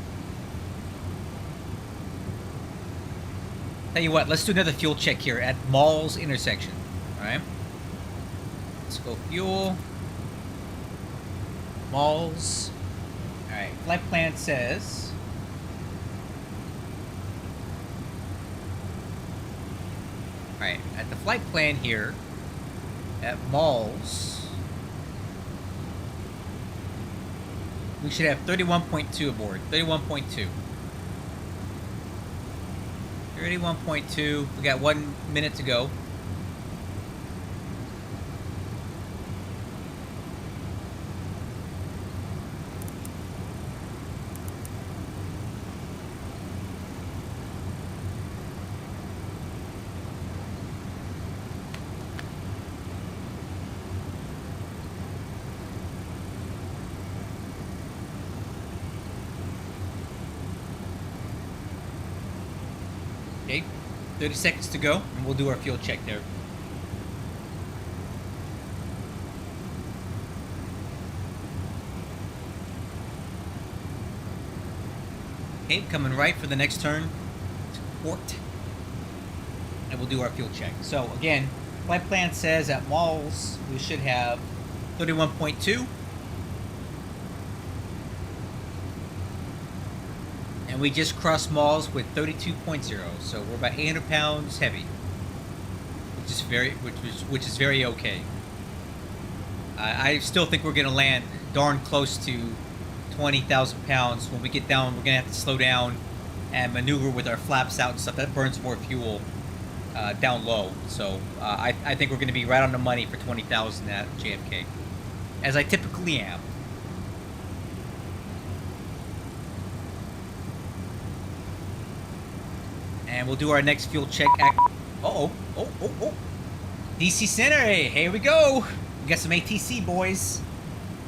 Tell you what, let's do another fuel check here at Malls intersection. Alright. Let's go fuel. Malls. Alright, flight plan says Alright, at the flight plan here, at Malls, we should have 31.2 aboard. 31.2. 31.2. We got 1 minute to go. Okay, 30 seconds to go, and we'll do our fuel check there. Okay, coming right for the next turn to port, and we'll do our fuel check. So again, flight plan says at Malls we should have 31.2. And we just crossed Malls with 32.0, so we're about 800 pounds heavy, which is very okay. I still think we're gonna land darn close to 20,000 pounds. When we get down, we're gonna have to slow down and maneuver with our flaps out and stuff. That burns more fuel down low. So I think we're gonna be right on the money for 20,000 at JFK, as I typically am. And we'll do our next fuel check at... Oh. DC Center, hey, here we go. We got some ATC, boys.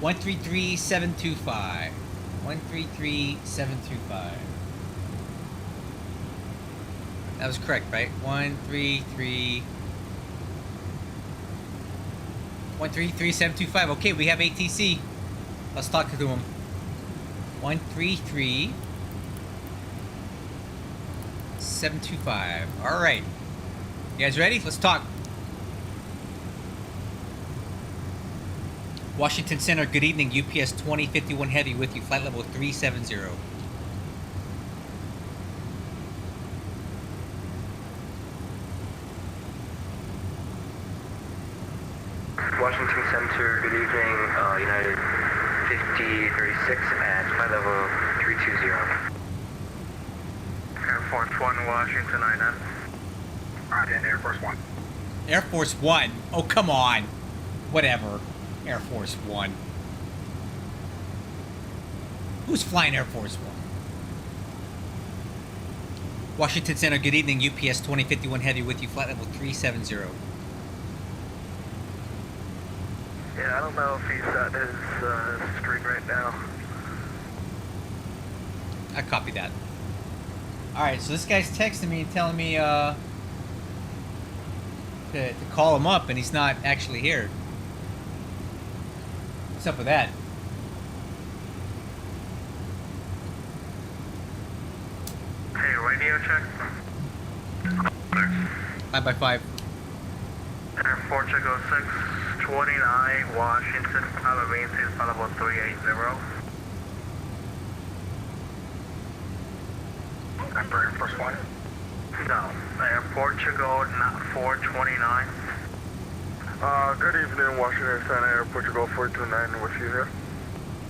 133725. 133725. That was correct, right? 133725. Okay, we have ATC. Let's talk to them. 133725. All right. You guys ready? Let's talk. Washington Center, good evening. UPS 2051 Heavy with you. Flight level 370. Washington Center, good evening. United 5036 at flight level 320. Air Force One, Washington, INS. Alright, then Air Force One. Air Force One? Oh, come on. Whatever. Air Force One. Who's flying Air Force One? Washington Center, good evening. UPS 2051 Heavy with you. Flight level 370. Yeah, I don't know if he's at his screen right now. I copy that. Alright, so this guy's texting me and telling me to call him up, and he's not actually here. What's up with that? Hey, radio check. 5x5. Air Portugal 629, Washington, Palo maintain flight level 380. Air Force One? No, Air Portugal, not 429. Good evening, Washington Center, Air Portugal 429 with you here.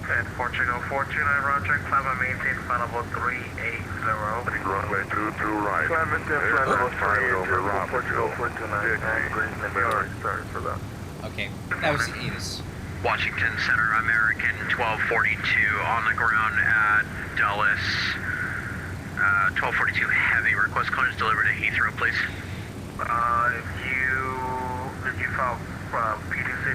Air Portugal 429, roger, climb and maintain flight level 380. Runway 22 right. Climb and maintain flight level 380, Portugal 429. Great name, sorry for that. Okay, that was Edis. Washington Center, American 1242 on the ground at Dulles. 1242 Heavy, request clearance delivered to Heathrow, please. Did you file PTC?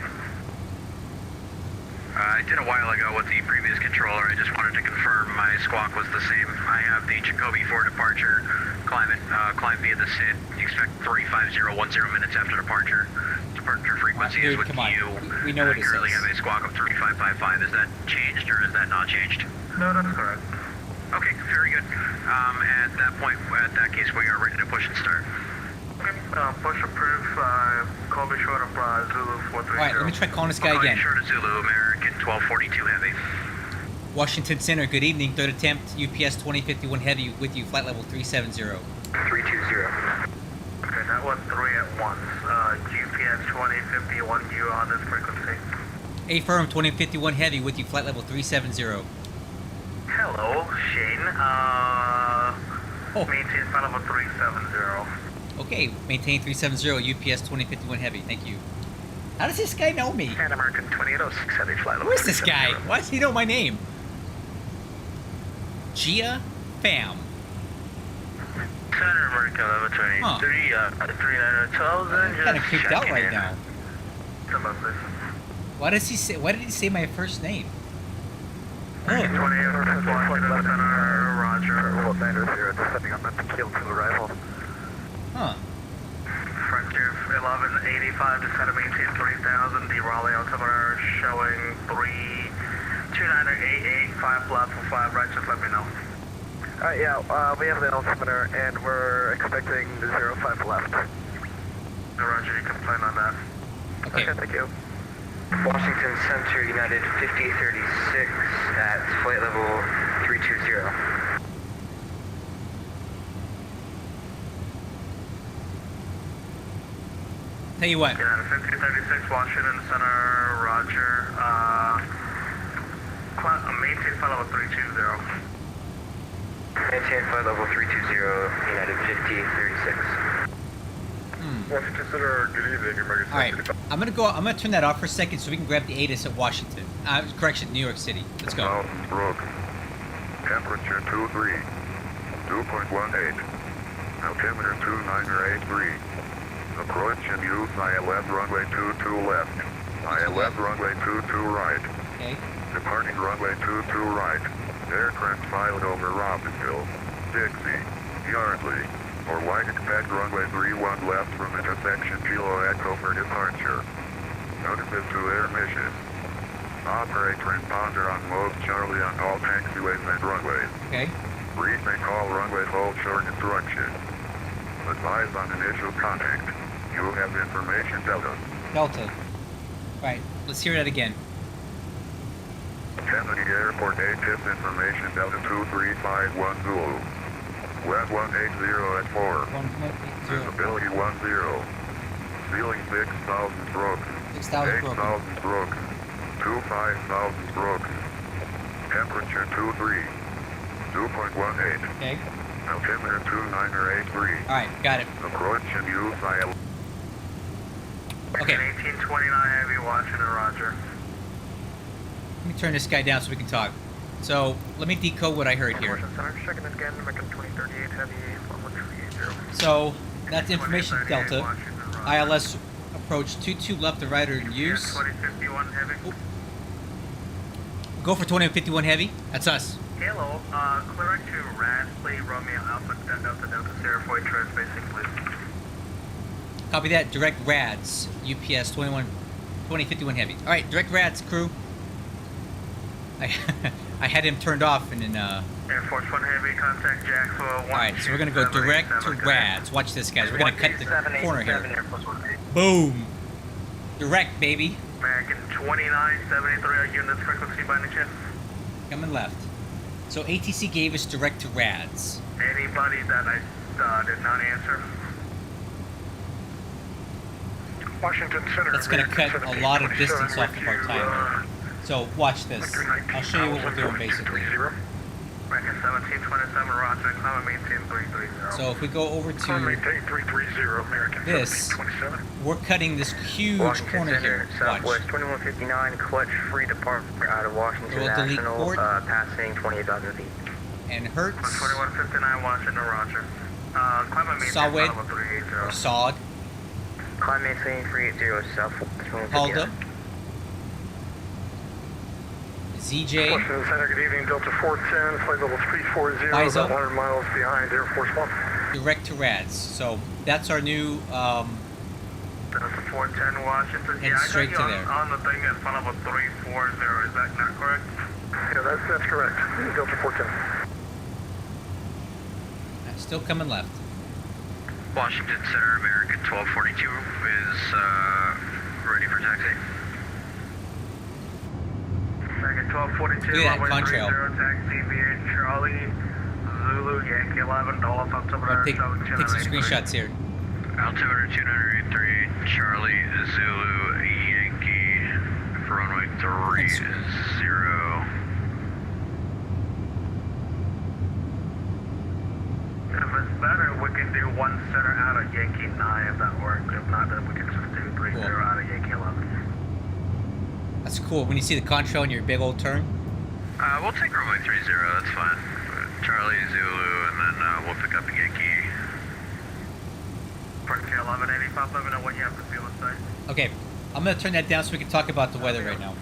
I did a while ago with the previous controller. I just wanted to confirm my squawk was the same. I have the Jacoby 4 departure, climb via the SID. Expect 35010 minutes after departure. Departure frequency is with come on. you. We know what it I currently says. have a squawk of 3555. Is that changed or is that not changed? No, that's correct. Okay, very good. At that point, at that case, we are ready to push and start. Okay, push approved, Colby short of Zulu 430. Alright, let me try calling this guy Calling again. short of Zulu, American 1242 Heavy. Washington Center, good evening. Third attempt, UPS 2051 Heavy with you. Flight level 370. 320. Okay, that was 3 at once. GPS 2051U on this frequency. Affirm 2051 Heavy with you, flight level 370. Hello, Shane. Oh. Maintain flight level 370. Okay, maintain 370, UPS 2051 Heavy, thank you. How does this guy know me? And American 2806 Heavy flight level Who is this guy? Why does he know my name? Gia Pham. Center American 1123, 39,000. I'm kind of creeped out right now. About this. Why did he say my first name? Oh. 28 Center, Roger. Sanders here, descending on mental field to arrival. Huh. Frontier 1185 to center maintain 3000. The Raleigh altimeter showing 32988, 5 left for 5 right. Just let me know. Alright, yeah, we have the altimeter and we're expecting the 05 left. Roger, you can plan on that. Okay. Thank you. Washington Center, United 5036 at flight level 320. Tell you what. United 5036, Washington Center, Roger. Maintain flight level 320. Maintain flight level 320, United 5036. Washington Center, good evening, American. All right, I'm gonna turn that off for a second so we can grab the ATIS at Washington. Correction, New York City. Let's go. Mountains broke. Temperature 23. 2.18. Altimeter 2983. Approach and use ILS runway 22 left. ILS runway 22 right. Okay. Departing runway 22 right. Aircraft pilot over Robbinsville, Dixie, Yardley, or white expect runway 31 left from intersection Kilo Echo for departure. Notice to air mission. Operate transponder on mode Charlie on all taxiways and runways. Okay. Briefing call runway hold short instruction. Advise on initial contact. You have information Delta. Delta. Right. Let's hear that again. Kennedy Airport ATIS information Delta 2351 Zulu. Web 180 at 4. 1.80. Visibility 10. Ceiling 6,000 broken. 6,000 broken. 8,000 broken. 25,000 broken. Temperature 23. 2.18. Okay. Altimeter 2983. All right. Got it. Approach and use IL. Okay. 1829 Heavy, Washington, Roger. Let me turn this guy down so we can talk. So let me decode what I heard here. Washington Center, checking in again, American 2038 Heavy, 1130. So that's information Delta. ILS approach 22 left to right or in use. 2051 Heavy. Oop. Go for 2051 Heavy. That's us. Hello, clear to Radley, Romeo Alpha, Delta, Delta, Sierra 4, transbasing, please. Copy that. Direct RADS. UPS 2051 Heavy. All right. Direct RADS crew. I had him turned off and then Air Force 1 Heavy, contact Jacksonville. all right, so we're gonna go direct to RADS. Watch this, guys. We're gonna cut the corner here. Air Force 1 Heavy. Boom. Direct, baby. American 2973 units frequency by any chance? Coming left. So ATC gave us direct to RADS. Anybody that I did not answer? Washington Center. That's gonna cut a lot of distance off of our timer. So watch this. I'll show you what we're doing basically. American 1727, Roger, climb maintain 330. So if we go over to maintain 330, American this, 1727. we're cutting this huge Washington corner Center, here. Watch. Southwest 2159, clutch free departure out of Washington We'll delete National, port. passing 28,000 feet. And Hertz 2159, Washington, Roger. Climb maintain Solid level 380. or SOG. Climb maintain 380, Southwest 2159. Halda. ZJ. Washington Center, good evening, Delta 410, flight level 340, Eyes about up. 100 miles behind Air Force 1. Direct to RADS. So that's our new Delta 410, Washington. And straight to I got you there. on the thing at flight level 340, is that not correct? Yeah, that's correct. Delta 410. still coming left. Washington Center, American 1242 is ready for taxi. American 1242, Look at that runway contrail. 30, taxi via Charlie, Zulu, Yankee 11, Dolphin, I'm gonna take some screenshots here. Altimeter 283, Charlie, Zulu, Yankee, for runway 30. If it's better, we can do 1 center out of Yankee 9 if that works. If not, then we can just do 30 Cool. out of Yankee 11. That's cool. When you see the contrail in your big old turn. We'll take runway 30, that's fine. Charlie, Zulu, and then we'll pick up Yankee. Frontier 11, 85, let me know when you have the fuel site. Okay, I'm gonna turn that down so we can talk about the weather right now.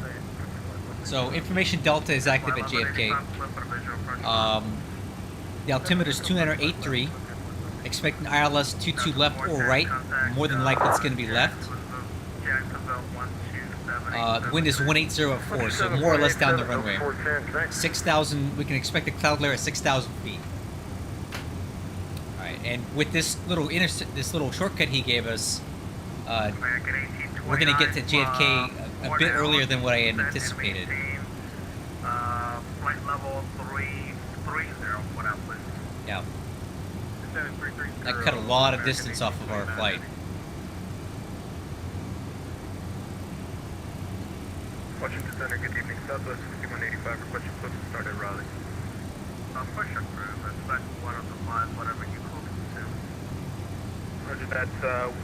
So information Delta is active at JFK. The altimeter is 283. Expecting ILS 22 left or right. More than likely it's going to be left. The wind is 1804, so more or less down the runway. 6,000. We can expect a cloud layer at 6,000 feet. All right, and with this little shortcut he gave us, we're going to get to JFK a bit earlier than what I had anticipated. Flight level 330, what up, please? Yeah. That cut a lot of distance off of our flight. Washington Center, good evening. Southwest 5185, request your close to start at Raleigh. Push approved. Expect one of the 5, whatever you close to. Roger that.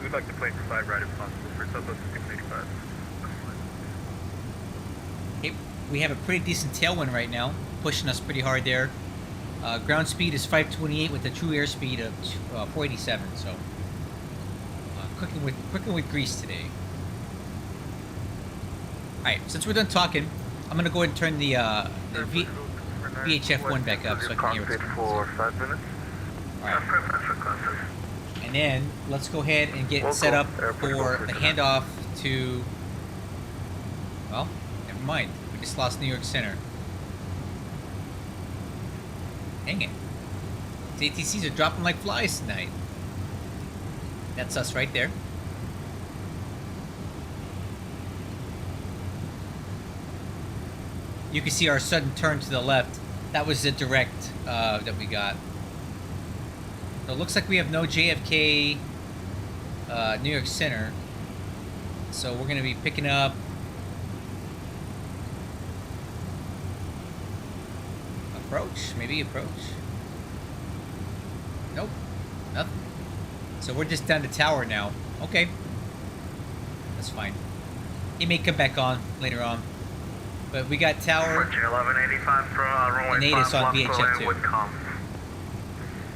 We'd like to plane for 5 right if possible for Southwest 5185. Okay, we have a pretty decent tailwind right now, pushing us pretty hard there. Ground speed is 528 with a true airspeed of 487. So, cooking with grease today. All right, since we're done talking, I'm gonna go ahead and turn the VHF 1 back up so I can hear what's going on. For 5 minutes. All right, and then let's go ahead and get set up for the handoff to. Well, never mind. We just lost New York Center. Dang it. These ATCs are dropping like flies tonight. That's us right there. You can see our sudden turn to the left. That was the direct that we got. So it looks like we have no JFK New York Center. So we're going to be picking up approach, maybe approach. Nope, nothing. So we're just down to tower now. Okay, that's fine. He may come back on later on, but we got tower. 1185 for runway 5 on left VHF for land 2. with comms.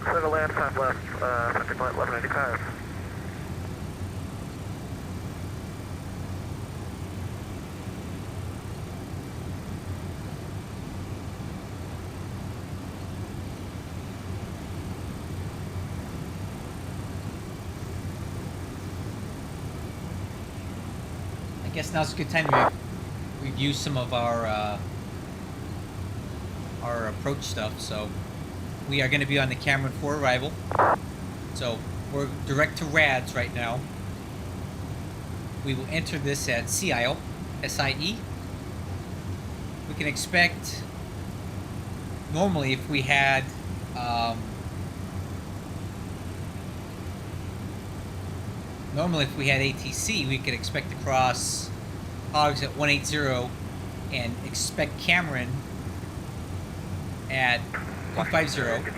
Clear to land 5 left, 50.1185. I guess now's a good time to review some of our approach stuff. So we are going to be on the Cameron for arrival. So we're direct to RADS right now. We will enter this at SIE. SIE. We can expect normally if we had ATC, we could expect to cross hogs at 180 and expect Cameron at 250.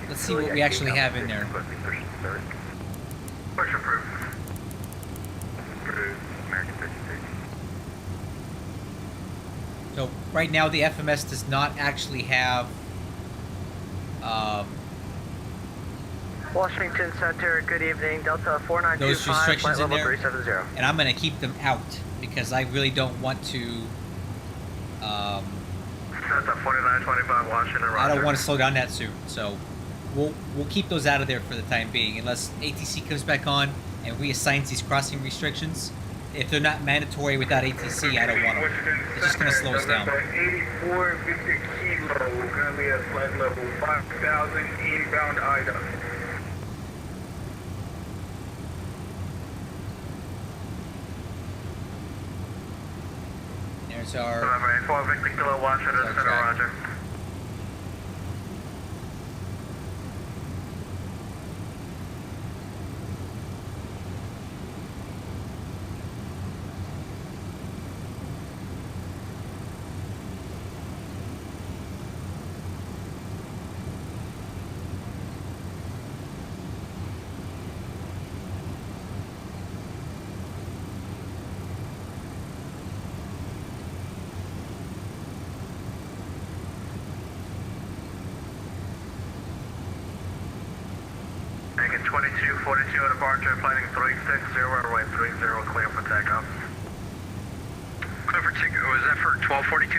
Let's see what we actually have in there. Push approved. American 1330. So right now the FMS does not actually have Washington Center, good evening. Delta 4925, those restrictions flight in level there, 370. and I'm going to keep them out because I really don't want to. Delta 4925, Washington, Roger. I don't want to slow down that soon, so we'll keep those out of there for the time being, unless ATC comes back on and reassigns these crossing restrictions. If they're not mandatory without ATC, I don't want them. It's just going to slow us down. 8450 kilo, currently at flight level 5000 inbound Ida. There's our. November 84 Victor Kilo, Washington That's Center, right. Roger. American 2242 departure, flighting 360, runway 30, clear for takeoff. Clear for takeoff. Was that for 1242?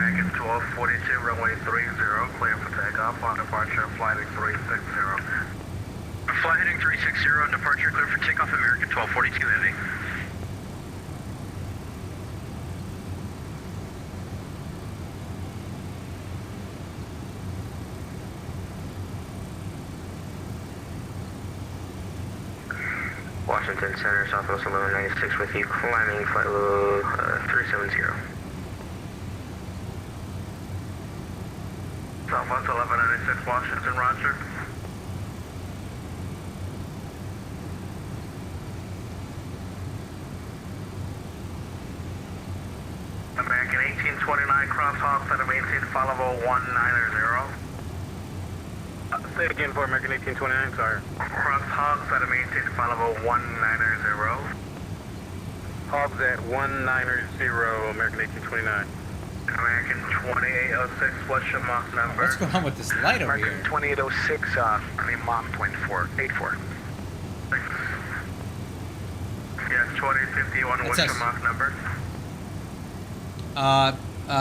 American 1242, runway 30, clear for takeoff. On departure, flighting 360. Fly heading 360 on departure, clear for takeoff, American 1242 heavy. Washington Center, Southwest 1196 with you, climbing flight level 370. Southwest 1196, Washington, roger. American 1829, crosswalk, set of 18, followable 190. Say it again for American 1829, sorry. Cross set of 18, followable 190. Hobbs at 190, American 1829. American 2806, what's your Mach number? What's going on with this light over here? 2806, Mach 2484. Yes, 2051, what's That's your us. Mach number?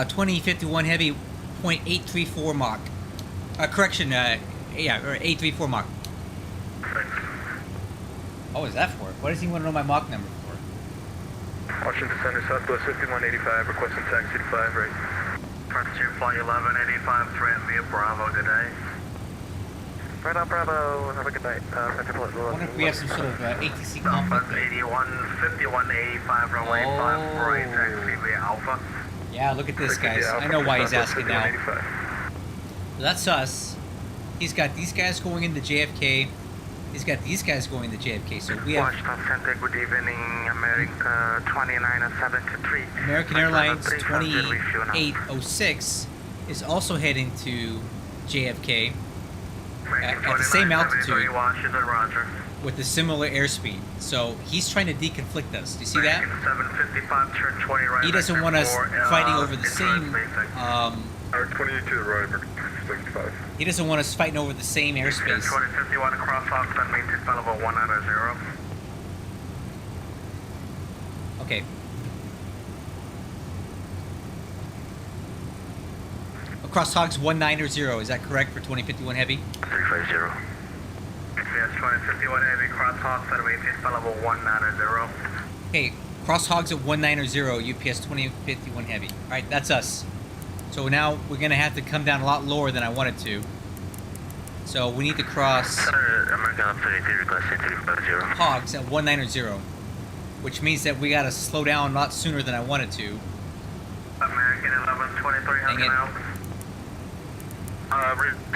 2051 heavy, 0.834 Mach. Correction, yeah, or 834 Mach. Oh, is that for? What does he want to know my Mach number for? Washington Center, Southwest 5185, requesting taxi to 5 right. Frontier Flight 1185, threat via Bravo today. Right on Bravo, have a good night. I wonder if we have some sort of ATC Southwest conflict. 5185, runway 54, taxi via Alpha. Yeah, look at this, guys. I know why he's asking now. So that's us. He's got these guys going into JFK. He's got these guys going to JFK. So we have Washington Center, good evening, America 2973. American Airlines 2806 is also heading to JFK at the same altitude Washington, roger. with a similar airspeed. So he's trying to deconflict us. Do you see that? 755, turn 20 right. He doesn't want us fighting over the same. 28 to the right, American 75. He doesn't want us fighting over the same airspace. 2051 crosswalk, set maintain followable 190. Okay. Across Hogs 190, is that correct for 2051 heavy? 350. Yes, 2051 heavy crosswalk, set maintain followable 190. Okay, Cross Hogs at 190, UPS 2051 heavy. Alright, that's us. So now we're going to have to come down a lot lower than I wanted to. So we need to cross American 33, requesting 350. Hogs at 190, which means that we got to slow down a lot sooner than I wanted to. American 1123, how Dang can it. I help?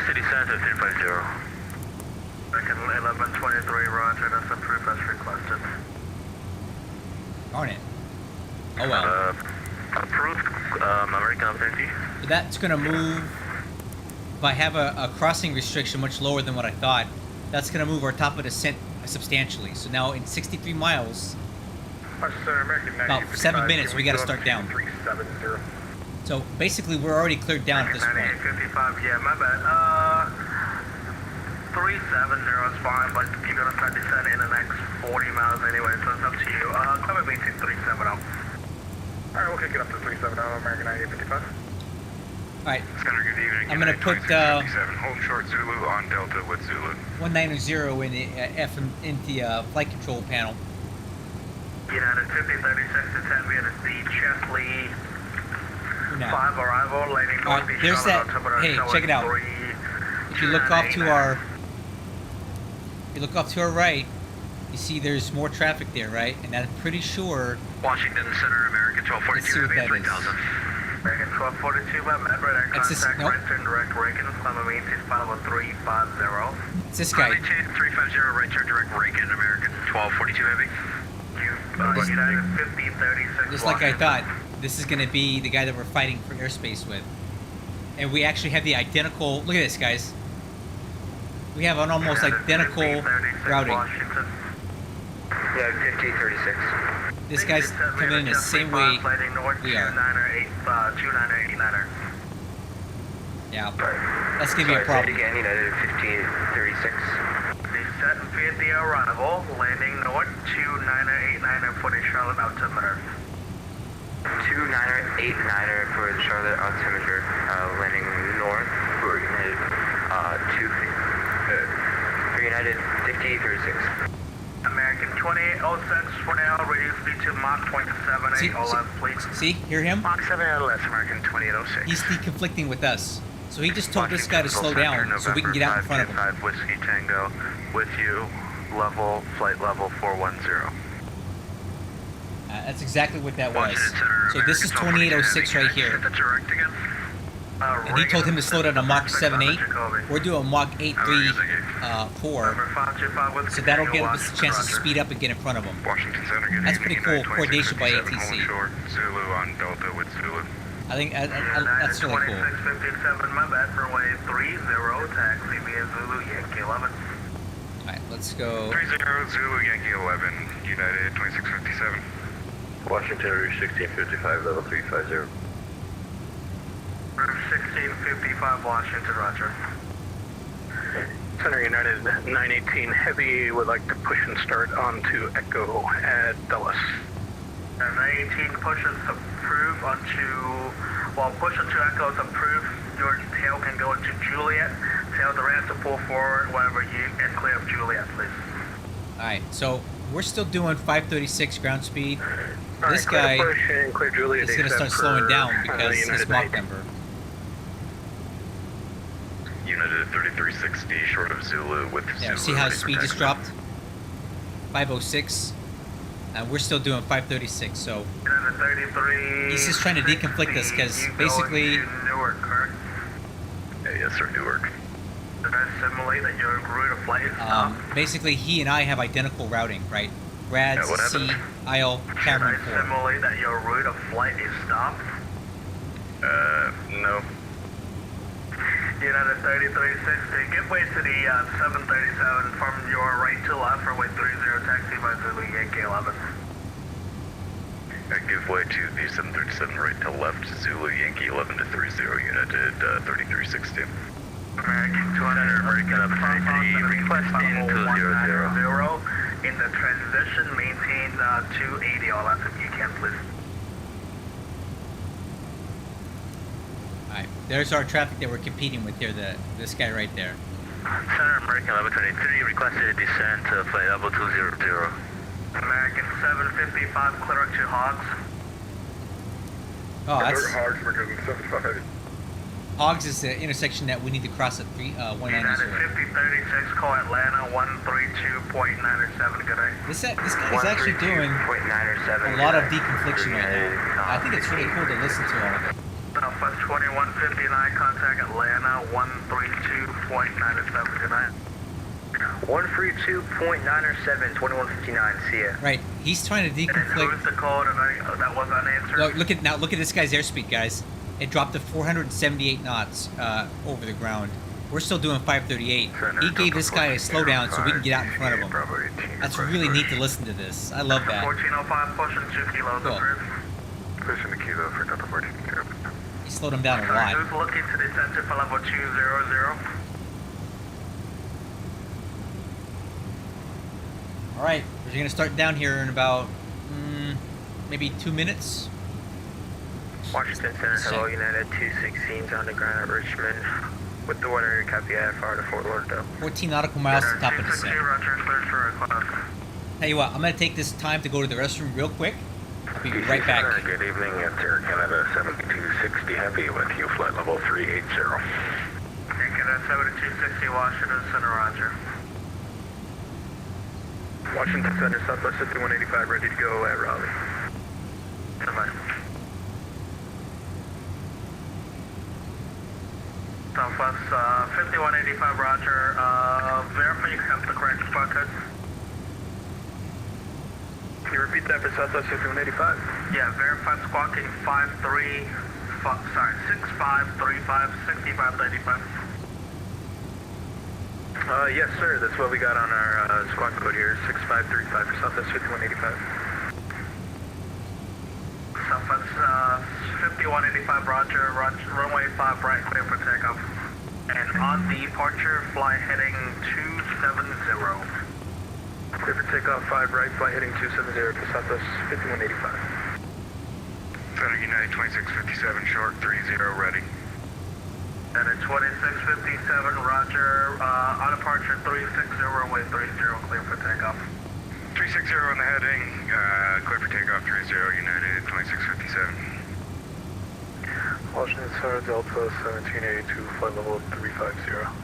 City Center 350. American 1123, roger, that's approved as requested. Darn it. Oh well. Approved, American 30. So that's going to move. If I have a crossing restriction much lower than what I thought, that's going to move our top of descent substantially. So now in 63 miles, about 7 minutes, we got to start down. 370. So basically, we're already cleared down at this point. 9855, yeah, my bad. 370 is fine, but you're gonna start descending in the next 40 miles anyway, so it's up to you. Come and maintain 370. Alright, we'll kick it up to 370, American 9855. Alright, Center, good evening. I'm gonna put, 2657, hold short Zulu on Delta with Zulu. 190 in the in the flight control panel. United 5036 to 10 via the C Chesley For now. 5 arrival, landing Alright, northeast there's that. altimeter Hey, show check at it out. 3, If you look off to our, right, you see there's more traffic there, right? And I'm pretty sure. Washington Center, American Let's see 1242 what heavy that at is. 3000. American 1242, my bad, radar That's this- contact, nope. right turn direct Reagan, climb a maintain followable 350. It's this guy. Maintain 350, right turn direct Reagan, American 1242 heavy. United 5036 Just like I Washington. thought, this is going to be the guy that we're fighting for airspace with. And we actually have the identical. Look at this, guys. We have an almost United identical 5036 routing. Washington. Yeah, 5036. This guy's coming in the same way we are. 2989er. Yeah, that's going to be a problem. Again, United 1536. set via the arrival, landing north 2989 for the Charlotte altimeter. 2989er for the Charlotte altimeter, landing north for United 5036. American 2806 for now, reduce speed to Mach 0.78 or less, please. See, hear him? Mach 7 or less, American 2806. He's deconflicting with us. So he just told this guy to slow down so we can get out in front of him. 5 Whiskey Tango with you, flight level 410. That's exactly what that was. Washington Center, So this is American 2806 right here. Hit the direct again. And he told him to slow down to Mach 7.8. We're doing Mach 8.3.4. So that'll give us a chance to speed up and get in front of him. Washington Center, good That's evening, pretty cool. United Coordination by 2657 ATC. home shore. Zulu on Delta with Zulu. I think that's really cool. 2657, my bad, runway 30, taxi via Zulu, Yankee 11. Alright, let's go. 30 Zulu Yankee 11, United 2657. Washington Route 1655, level 350. Route 1655, Washington, roger. Center United 918 Heavy would like to push and start onto Echo at Dulles. 918 pushes approve push onto Echo is approved. Your tail can go into Juliet. Tail the ramp to pull forward whenever you and clear up Juliet, please. Alright, so we're still doing 536 ground speed. This Clear guy push and clear Juliet is going to start except slowing for, down because his United Mach 8. number. United 3360, short of Zulu with Yeah, Zulu. see how his ready for speed just taxi. dropped? 506. And we're still doing 536, so United 33. he's just trying to deconflict us because You go basically into Newark, correct? Yes, sir, Newark. Did I simulate that your route of flight is stopped? basically he and I have identical routing, right? Rads, Yeah, what C, happened? IL, Did I Cameron 4. simulate that your route of flight is stopped? No. United 3360, give way to the 737 from your right to left, runway 30, taxi by Zulu, Yankee 11. Give way to the 737 right to left, Zulu Yankee 11 to 30, United 3360. American 200, American opportunity, requesting 200. In the transition, maintain 280 all out if you can, please. Alright, there's our traffic that we're competing with here, this guy right there. Center American 1123 requested a descent to flight level 200. American 755, clear up to Hogs. Oh, that's Hogs, we're getting 75. Hogs is the intersection that we need to cross at 190. United 5036, call Atlanta 132.97, good day. This guy is actually doing a lot of deconfliction right now. I think it's really cool to listen to all of it. Southwest 2159, contact Atlanta 132.97, good night. 132.907, 2159, see ya. Right, he's trying to And who's deconflict. the call that was unanswered? Look at this guy's airspeed, guys. It dropped to 478 knots over the ground. We're still doing 538. He gave this guy a slowdown so we can get out in front of him. That's really neat to listen to this. I love that. 1405, pushing 2 kilos, Cool. approved. Pushing the kilo for Delta 14. He slowed him down a Sorry, lot. who's looking to descend to level 200? Alright, we're going to start down here in about maybe 2 minutes. Washington Center, hello, United 216's on the ground at Richmond. With the weather, copy IFR to Fort Lauderdale. 14 nautical miles to top of the 260, set. roger, cleared for request. Tell you what, I'm going to take this time to go to the restroom real quick. I'll be right back. Good evening, it's Air Canada 7260 Heavy with you, flight level 380. Canada 7260, Washington Center, roger. Washington Center, Southwest 5185, ready to go at Raleigh. Goodbye. Southwest 5185, roger. Verify you have the correct spot code. Can you repeat that for Southwest 5185? Yeah, verified squawking 6535, 6535. Yes, sir. That's what we got on our squawk code here, 6535 for Southwest 5185. Southwest 5185, roger, runway 5 right, clear for takeoff. And on departure, fly heading 2 Clear for takeoff 5 right, flight heading 270 to Southwest 5185. Center United 2657, short 30 ready. And at 2657, roger, on departure 360, runway 30, clear for takeoff. 360 on the heading, clear for takeoff 30, United 2657. Washington Center, Delta 1782, flight level 350.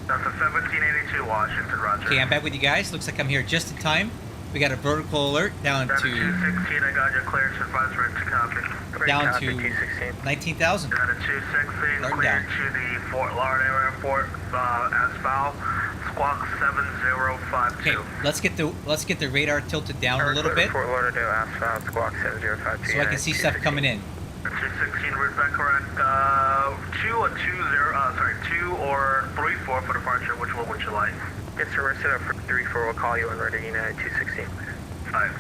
Delta 1782, Washington, roger. Okay, I'm back with you guys. Looks like I'm here just in time. We got a vertical alert down Delta to 216, I got your clearance advisory to copy. down Copy, to 216. 19,000. Delta 216, Alert cleared down. to the Fort Lauderdale Airport, ASFAL, squawk 7052. Okay, let's get the radar tilted down a little bit Fort Lauderdale, ASFAL, squawk 7052. so I can see stuff coming in. 216, route back correct, 2 or 34 for departure, which one would you like? Yes sir, we're set up for 34, we'll call you when ready, United 216. 5.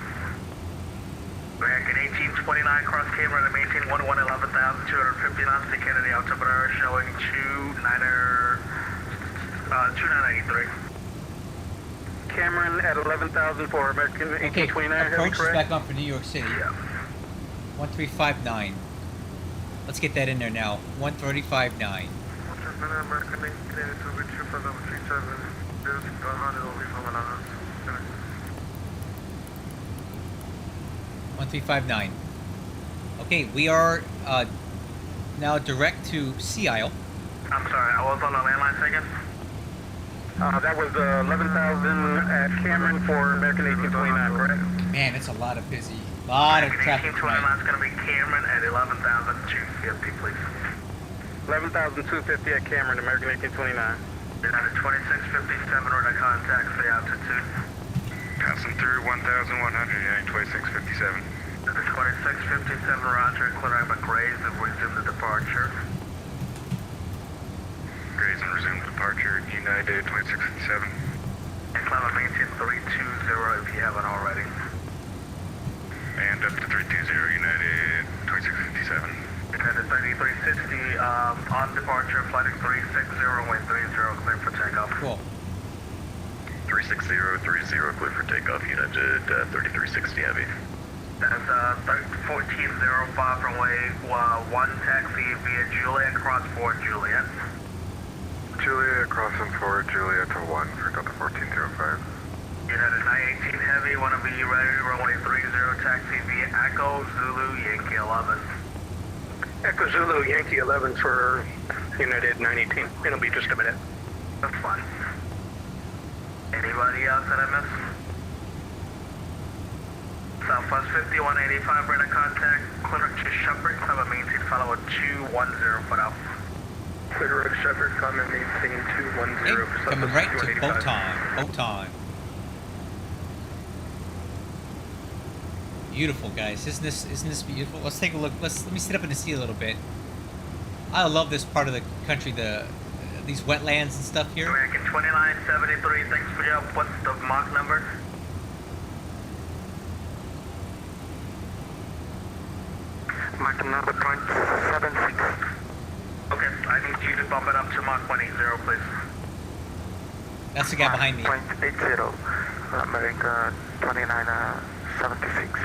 American 1829, cross camera to maintain 11,250 knots to Kennedy, altimeter showing 2983. Cameron at 11,000 for American Okay, 1829, approach is correct? back on for New York City. Yeah. 1359. Let's get that in there now. 1359. American 1829 to reach you for level 37. There's 100 will be from another. 1359. Okay, we are now direct to Sea Isle. I'm sorry, I was on the landline second. That was 11,000 at Cameron for American 1829, correct? Man, it's a lot of busy. Lot of traffic. 1829 is going to be Cameron at 11,250, please. 11,250 at Cameron, American 1829. United 2657, radar contact, the altitude. Passing through 1,100, United 2657. United 2657, roger, clear up at Grays and resume the departure. Grays and resume departure, United 2657. And climb and maintain 320 if you haven't already. And up to 320, United 2657. United 3360, on departure, flight 360, runway 30, clear for takeoff. Cool. 36030, clear for takeoff, United 3360 Heavy. That's 1405, runway 1, taxi via Juliet, cross 4 Juliet. Juliet crossing forward, Juliet to 1 for Delta 1405. United 918 Heavy, want to be ready, runway 30, taxi via Echo Zulu Yankee 11. Echo Zulu, Yankee 11 for United 918. It'll be just a minute. That's fine. Anybody else that I missed? Southwest 5185, radar contact, clear to Shepherd, climb and maintain, follow a 210 foot out. Clear to Shepherd, climb and maintain 210 Hey, for coming Southwest right to 5185. boat time. Boat time. Beautiful, guys. Isn't this beautiful? Let's take a look. Let me sit up in the sea a little bit. I love this part of the country. These wetlands and stuff here. American 2973, thanks for your help. What's the Mach number? Mach number 0.76. Okay, I need you to bump it up to Mach 180, please. That's the guy behind me. 0.80, America 2976.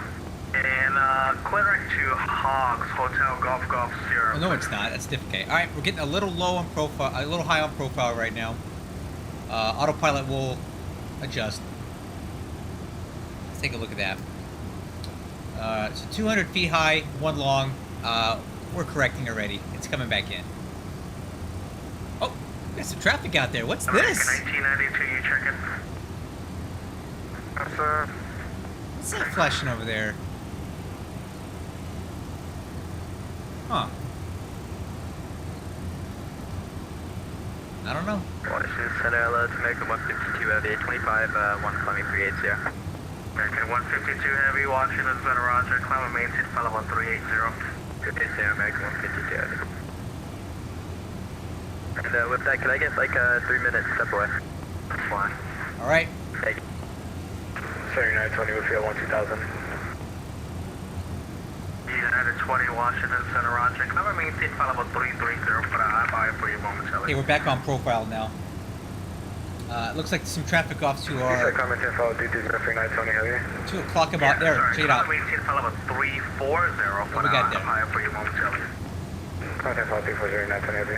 And clear to Hogs, Hotel Golf Sierra. Oh, no, it's not. That's different. All right, we're getting a little low on profile, a little high on profile right now. Autopilot will adjust. Let's take a look at that. So 200 feet high, 1 long. We're correcting already. It's coming back in. Oh, we got some traffic out there. What's American this? 1992, you checking? Yes, sir. What's that flashing over there? Huh. I don't know. Washington Center, hello, to American 152 Heavy, 25, 12380. American 152 Heavy, Washington Center, roger, climb and maintain, follow 1380. 380, American 152 Heavy. And with that, can I get like a 3-minute step away? That's fine. All right. Thank you. Center United 20, Louisville 12000. United 20, Washington Center, roger, climb and maintain, follow 330 for the high-by for you momentarily. Okay, we're back on profile now. Looks like some traffic off to our... Comment info, DT-039, Tony Heavy. 2 o'clock about there. Check it out. Maintain follow 340 What we got there? high for you momentarily. Comment info, DT-039, Tony Heavy.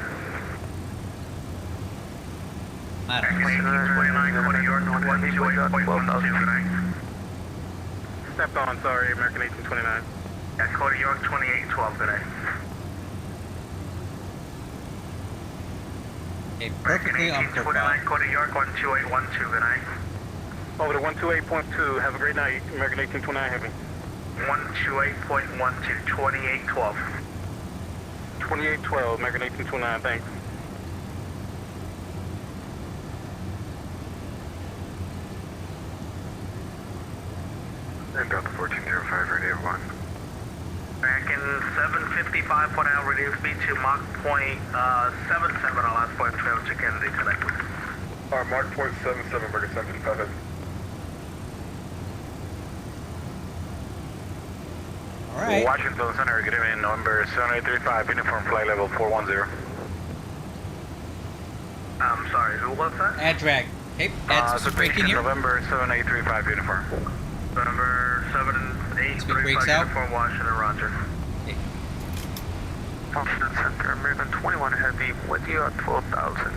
I don't know. 1829, Cody York, 128.12, good night. Stepped on, sorry, American 1829. Yeah, Cody York, 2812, good night. Okay, perfectly on profile. 1829, Cody York, 12812, good night. Over to 128.2, have a great night, American 1829 Heavy. 128.12, 2812. 2812, American 1829, thanks. And Delta 1405, radio 1. American 755 point out, reduce speed to Mach point 77 on last point, travel to Kennedy, connect. Mark point 77, American 755. All right. Washington Center, good evening, number 7835, uniform flight level 410. I'm sorry, who was that? Add drag. Okay, add some brake in here. November 7835, uniform. Number 7835, out. uniform Washington, Roger. Okay. Washington Center, American 21 Heavy, with you at 12,000.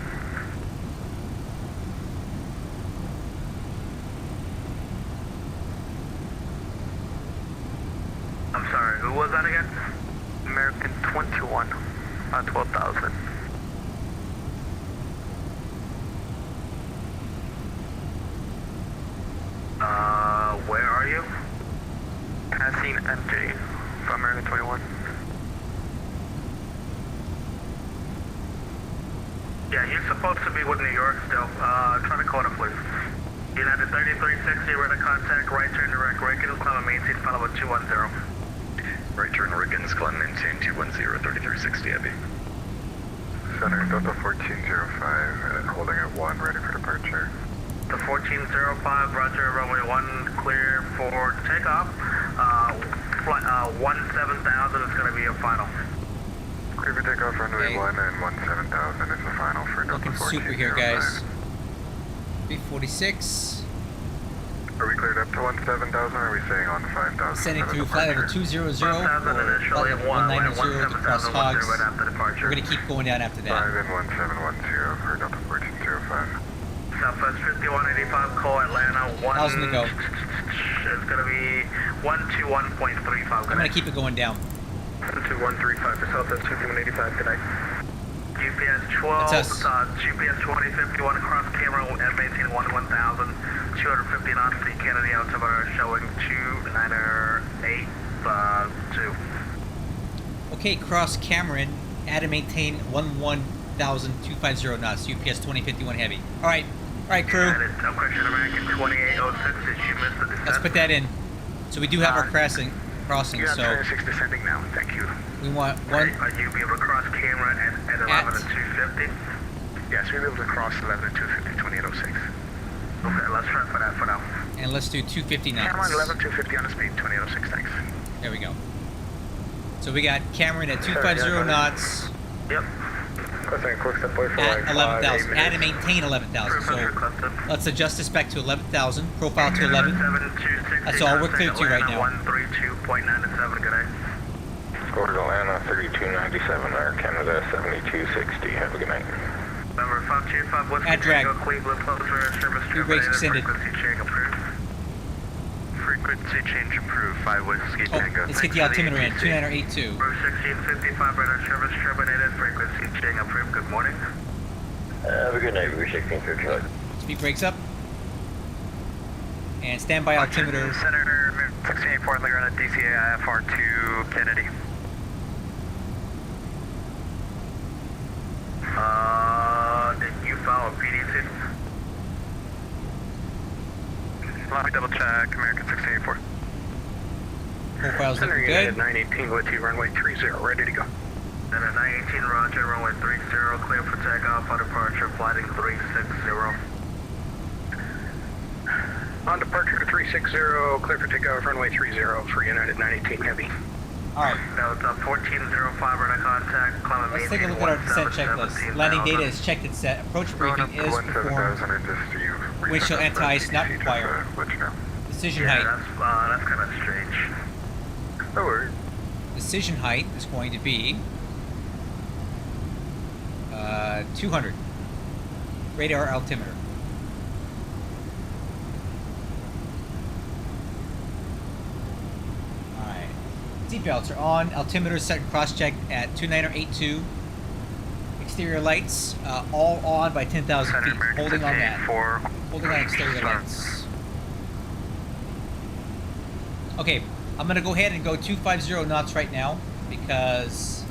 I'm sorry, who was that again? American 21 at 12,000. Where are you? Passing MJ from American 21. Yeah, you're supposed to be with New York still. Try to call it, please. United 3360, ready to contact, right turn direct, Reagan, climb and maintain, follow 210. Right turn Riggins, climb maintain 210, 3360 heavy. Center, Delta 1405, and holding at 1, ready for departure. The 1405, Roger, runway 1, clear for takeoff. 17,000 is going to be your final. Clear for takeoff, runway Okay. 1 and 17,000 is the final for Delta Looking 1405. super here, guys. 346. Are we cleared up to 17,000 or are we staying on 5,000? Sending through flight level 200 or 1,000 initially, flight level 190 across 17,000 hogs. right after departure. We're going to keep going down after 5 that. and 1710 for Delta 1405. Southwest 5185, call Atlanta 1. 1,000 to go. It's going to be 121.35. I'm going to keep it going down. 12135 for Southwest 5185, good night. GPS 12, That's us. GPS 2051 across camera at maintain 1,000, 250 knots, the Kennedy altimeter showing 2982. Okay, cross Cameron, add and maintain 11,250 knots, UPS 2051 heavy. All right, crew. United, question American 2806, did you miss the descent? Let's put that in. So we do have our crossing, You got so 26 descending now, thank you. we want one. Are you be able to cross camera at 11 and 250? Yes, we'll be able to cross 11 and 250, 2806. Okay, let's try for that for now. And let's do 250 knots. Cameron 11, 250 on the speed, 2806, thanks. There we go. So we got Cameron at 250 knots Yep. Crossing quick step away for at 11,000. Add and minutes. maintain 11,000. Proof So requested. let's adjust this back to 11,000. Profile to 11. 726, That's all we're clear to right now. 132.97, good night. Go to Atlanta 3297 or Canada 7260. Have a good night. Number 525, what's Add drag. Cleveland, close for service Two brakes terminated, extended. frequency change approved. Frequency change approved, 5 Whiskey Oh, Tango. let's get the altimeter in. 2982. Route 1655, radar service terminated, frequency change approved, good morning. Have a good night, Route 1655. Speed brakes up. And standby altimeter. Center 1684, Linger on a DCA IFR2 Kennedy. Did you file a PDC? Let me double check, American 1684. Profile's Center looking United good. 918 with you, runway 30, ready to go. And a 918, roger, runway 30, clear for takeoff on departure, flighting 360. On departure to 360, clear for takeoff, runway 30 for United 918 Heavy. Alright, Now it's 1405 radar contact, climate let's take a maintain look at our descent 1717 checklist. Landing data thousand. is checked and set. Approach briefing is performed. Windshield anti-ice not required. Decision Yeah, height. that's kind of strange. No worries. Decision height is going to be 200. Radar altimeter. Alright. Seatbelts are on. Altimeter set and cross-checked at 2982. Exterior lights all on by 10,000 feet. Holding on that. Holding on exterior lights. Okay, I'm gonna go ahead and go 250 knots right now because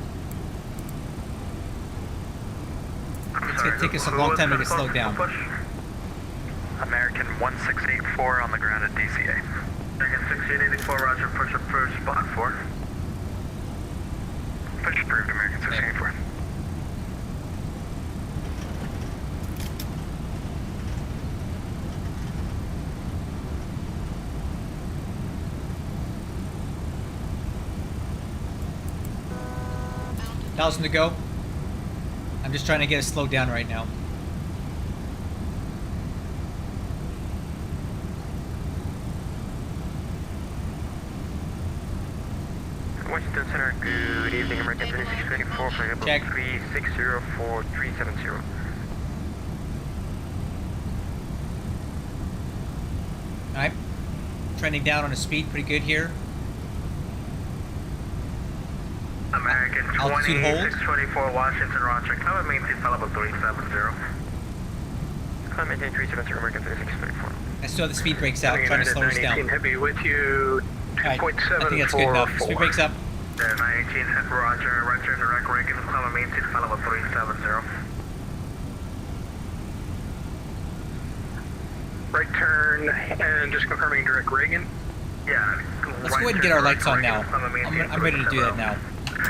it's gonna take us a long time to get slowed down. American 1684 on the ground at DCA. American 1684, roger, push approved, spot 4. Push approved, American 1684. $1,000 to go. I'm just trying to get us slowed down right now. Washington Center, good evening, American 2624, for Check. 3604-370. Alright. Trending down on a speed pretty good here. American Altitude hold. 2624, Washington, roger, climate maintain level 370. Climate maintain 370, American 3624. I still have the speed brakes out, trying to slow us down. Heavy with you. Alright, I think that's good enough. Speed brakes up. 918, head roger, right turn direct Reagan, climate maintain level 370. Right turn, and just confirming direct Reagan. Yeah. Let's go ahead and get our lights on now. I'm ready to do that now.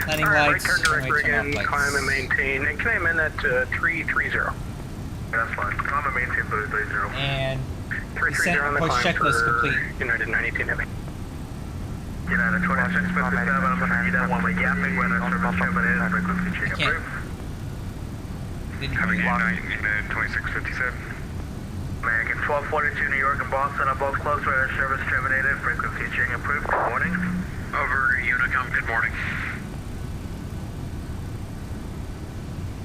Landing lights, right turn direct lights, Reagan, lights. climb and maintain. And can I amend that to 330? That's fine. Climate maintain 330. And 330 descent on the approach climb checklist for complete. United 918 Heavy. United 2657, you don't want my yapping when the service terminated, frequency check I can't. approved. Didn't hear you. United 2657. American 1242, New York and Boston are both closed, radar service terminated, frequency check approved. Good morning. Over Unicom, good morning.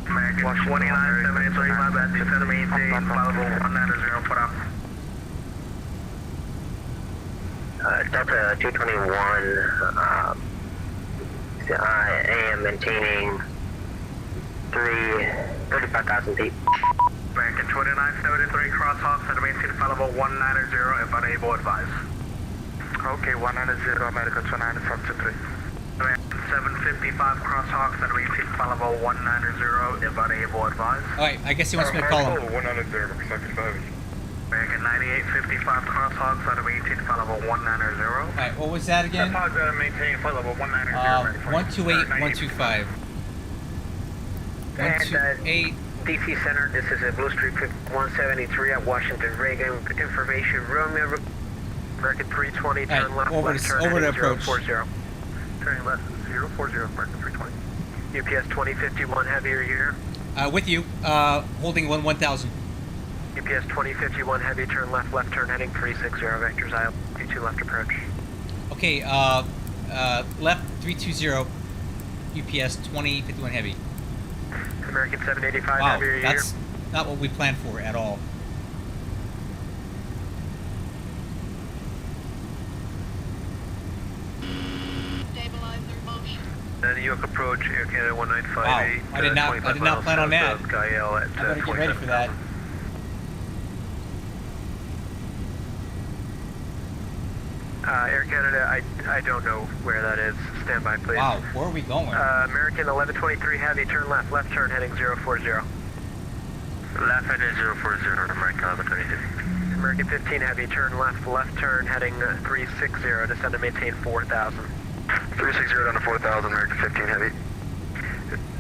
American 2973, my bad, descend to maintain, followable 190, put up. Delta 221, I am maintaining 35,000 feet. American 2973, crosshawk, set to maintain, followable 190, if unable, advise. Okay, 190, American 2973. American 755, crosshawk, set to maintain, followable 190, if unable, advise. Alright, I guess he wants me to call him. 190, second 5. American 9855, crosshawk, set to maintain, followable 190. Alright, what was that again? Maintain, followable 190. 128, 125. 128. DC Center, this is a Blue Street 173 at Washington Reagan. Information, Romeo, American 320, turn Alright, left, over left to- turn, over to heading approach. 040. Turning left, 040, American 320. UPS 2051 Heavy, are you here? With you. Holding 1000. UPS 2051 Heavy, turn left, left turn, heading 360, vectors IL, 22 left approach. Okay, left 320. UPS 2051 heavy. American 785 Wow, Heavy, are you that's not what we planned for at all. New York approach, Air Canada 1958. Wow, I did not plan on that. Gael at I better get ready for that. Air Canada, I don't know where that is. Stand by, please. Wow, where are we going? American 1123 Heavy, turn left, left turn, heading 040. Left heading 040, American 1122. American 15 Heavy, turn left, left turn, heading 360, descend to maintain 4,000. 360 down to 4,000, American 15 heavy.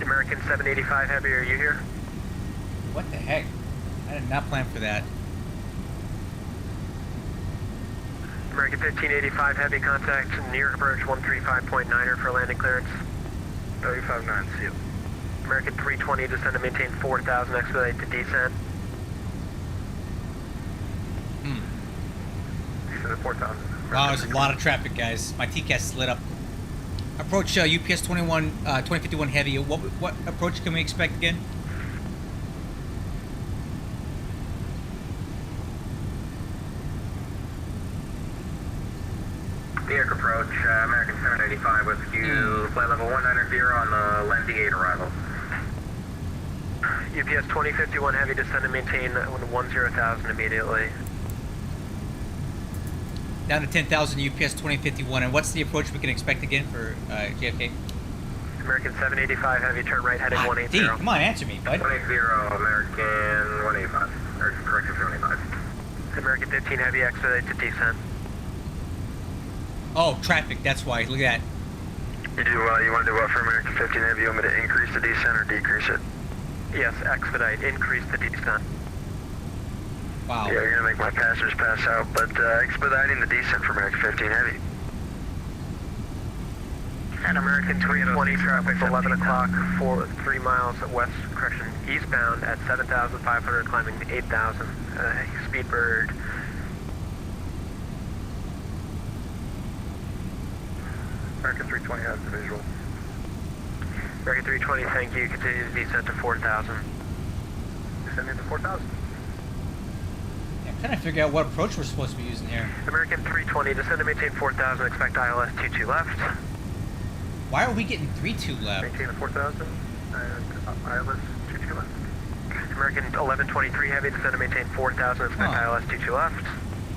American 785 Heavy, are you here? What the heck? I did not plan for that. American 1585 Heavy, contact near approach 135.9er for landing clearance. 35-9, see you. American 320, descend and maintain 4,000, expedite to descent. Descend at 4,000. Wow, there's a lot of traffic, guys. My TCAS lit up. Approach UPS 2051 Heavy. What approach can we expect again? The aircraft approach, American 785 with you, flight level 190 on the Lendy 8 arrival. UPS 2051 Heavy, descend and maintain 10,000 immediately. Down to 10,000 UPS 2051. And what's the approach we can expect again for JFK? American 785 Heavy, turn right heading 180. D, come on, answer me, bud. 180, American 185, or correction 785. American 15 Heavy, expedite to descent. Oh, traffic, that's why. Look at that. You want to do what for American 15 Heavy? You want me to increase the descent or decrease it? Yes, expedite, increase the descent. Wow. Yeah, you're going to make my passengers pass out, but expediting the descent for American 15 Heavy. And American 320 traffic 11 o'clock, 3 miles west, correction, eastbound at 7,500, climbing 8,000. Speedbird. American 320 has the visual. American 320, thank you. Continue to descent to 4,000. Descending to 4,000. I'm trying to figure out what approach we're supposed to be using here. American 320, descend and maintain 4,000. Expect ILS 22 left. Why are we getting 3-2 left? Maintain the 4,000 and ILS 22 left. American 1123 Heavy, descend and maintain 4,000. Expect ILS 22 left.